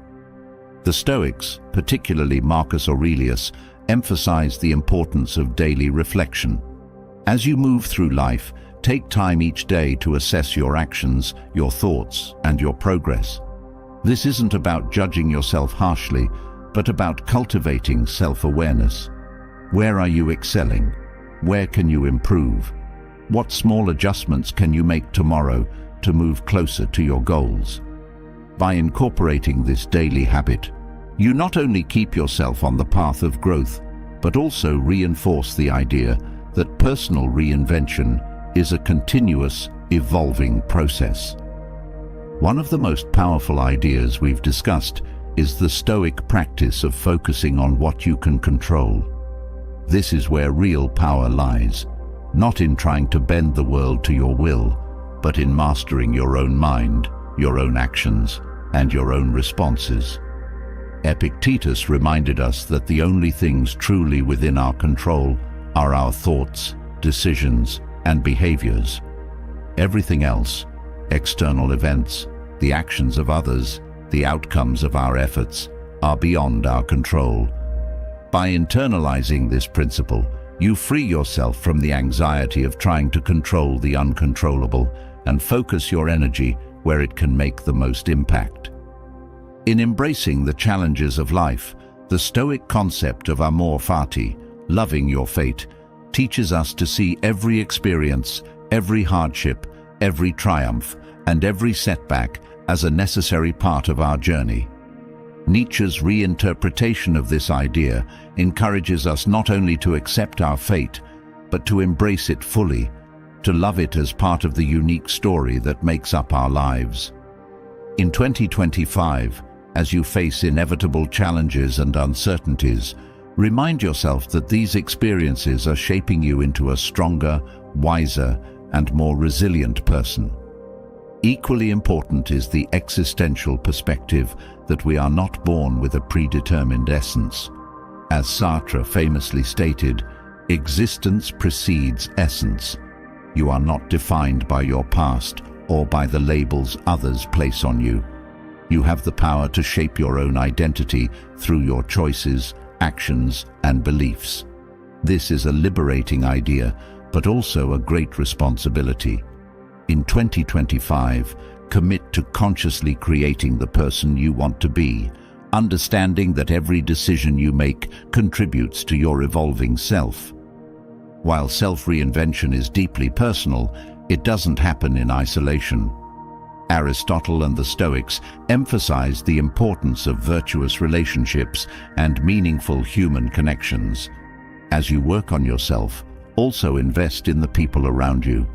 The Stoics, particularly Marcus Aurelius, emphasized the importance of daily reflection. As you move through life, take time each day to assess your actions, your thoughts, and your progress. This isn't about judging yourself harshly, but about cultivating self-awareness. Where are you excelling? Where can you improve? What small adjustments can you make tomorrow to move closer to your goals? By incorporating this daily habit, you not only keep yourself on the path of growth, but also reinforce the idea that personal reinvention is a continuous, evolving process. One of the most powerful ideas we've discussed is the Stoic practice of focusing on what you can control. This is where real power lies, not in trying to bend the world to your will, but in mastering your own mind, your own actions, and your own responses. Epictetus reminded us that the only things truly within our control are our thoughts, decisions, and behaviors. Everything else, external events, the actions of others, the outcomes of our efforts, are beyond our control. By internalizing this principle, you free yourself from the anxiety of trying to control the uncontrollable and focus your energy where it can make the most impact. In embracing the challenges of life, the Stoic concept of amor fati, loving your fate, teaches us to see every experience, every hardship, every triumph, and every setback as a necessary part of our journey. Nietzsche's reinterpretation of this idea encourages us not only to accept our fate, but to embrace it fully, to love it as part of the unique story that makes up our lives. In 2025, as you face inevitable challenges and uncertainties, remind yourself that these experiences are shaping you into a stronger, wiser, and more resilient person. Equally important is the existential perspective that we are not born with a predetermined essence. As Sartre famously stated, existence precedes essence. You are not defined by your past or by the labels others place on you. You have the power to shape your own identity through your choices, actions, and beliefs. This is a liberating idea, but also a great responsibility. In 2025, commit to consciously creating the person you want to be, understanding that every decision you make contributes to your evolving self. While self-reinvention is deeply personal, it doesn't happen in isolation. Aristotle and the Stoics emphasized the importance of virtuous relationships and meaningful human connections. As you work on yourself, also invest in the people around you.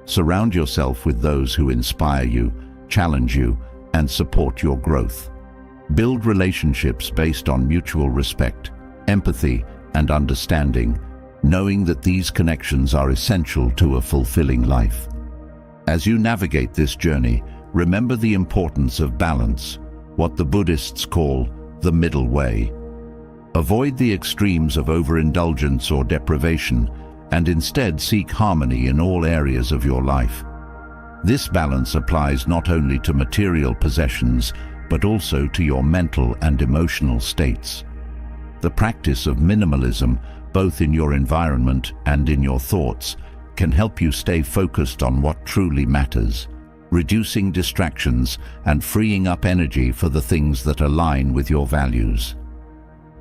Surround yourself with those who inspire you, challenge you, and support your growth. Build relationships based on mutual respect, empathy, and understanding, knowing that these connections are essential to a fulfilling life. As you navigate this journey, remember the importance of balance, what the Buddhists call the middle way. Avoid the extremes of overindulgence or deprivation, and instead seek harmony in all areas of your life. This balance applies not only to material possessions, but also to your mental and emotional states. The practice of minimalism, both in your environment and in your thoughts, can help you stay focused on what truly matters, reducing distractions and freeing up energy for the things that align with your values.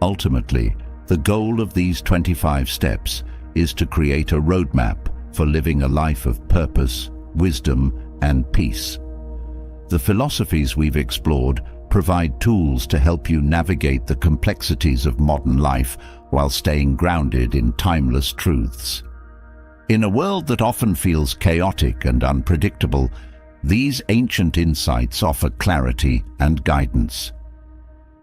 Ultimately, the goal of these 25 steps is to create a roadmap for living a life of purpose, wisdom, and peace. The philosophies we've explored provide tools to help you navigate the complexities of modern life while staying grounded in timeless truths. In a world that often feels chaotic and unpredictable, these ancient insights offer clarity and guidance.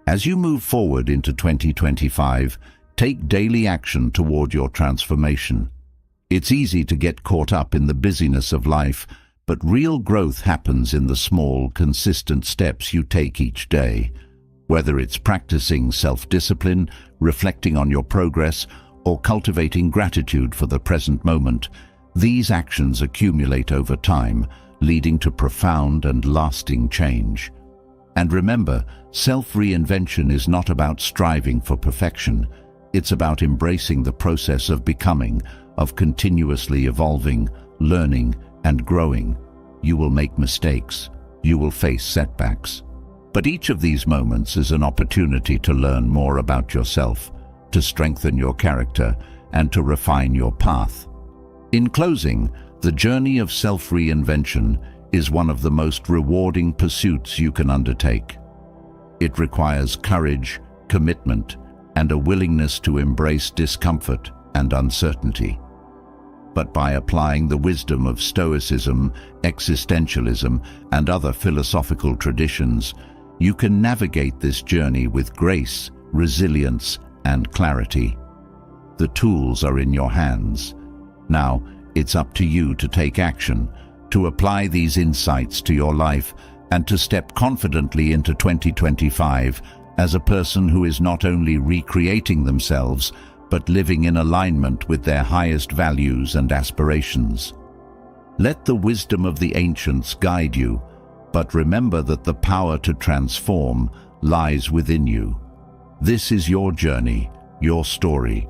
As you move forward into 2025, take daily action toward your transformation. It's easy to get caught up in the busyness of life, but real growth happens in the small, consistent steps you take each day. Whether it's practicing self-discipline, reflecting on your progress, or cultivating gratitude for the present moment, these actions accumulate over time, leading to profound and lasting change. And remember, self-reinvention is not about striving for perfection. It's about embracing the process of becoming, of continuously evolving, learning, and growing. You will make mistakes. You will face setbacks. But each of these moments is an opportunity to learn more about yourself, to strengthen your character, and to refine your path. In closing, the journey of self-reinvention is one of the most rewarding pursuits you can undertake. It requires courage, commitment, and a willingness to embrace discomfort and uncertainty. But by applying the wisdom of Stoicism, existentialism, and other philosophical traditions, you can navigate this journey with grace, resilience, and clarity. The tools are in your hands. Now, it's up to you to take action, to apply these insights to your life, and to step confidently into 2025 as a person who is not only recreating themselves, but living in alignment with their highest values and aspirations. Let the wisdom of the ancients guide you, but remember that the power to transform lies within you. This is your journey, your story.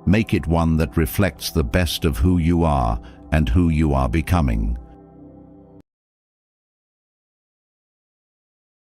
Make it one that reflects the best of who you are and who you are becoming.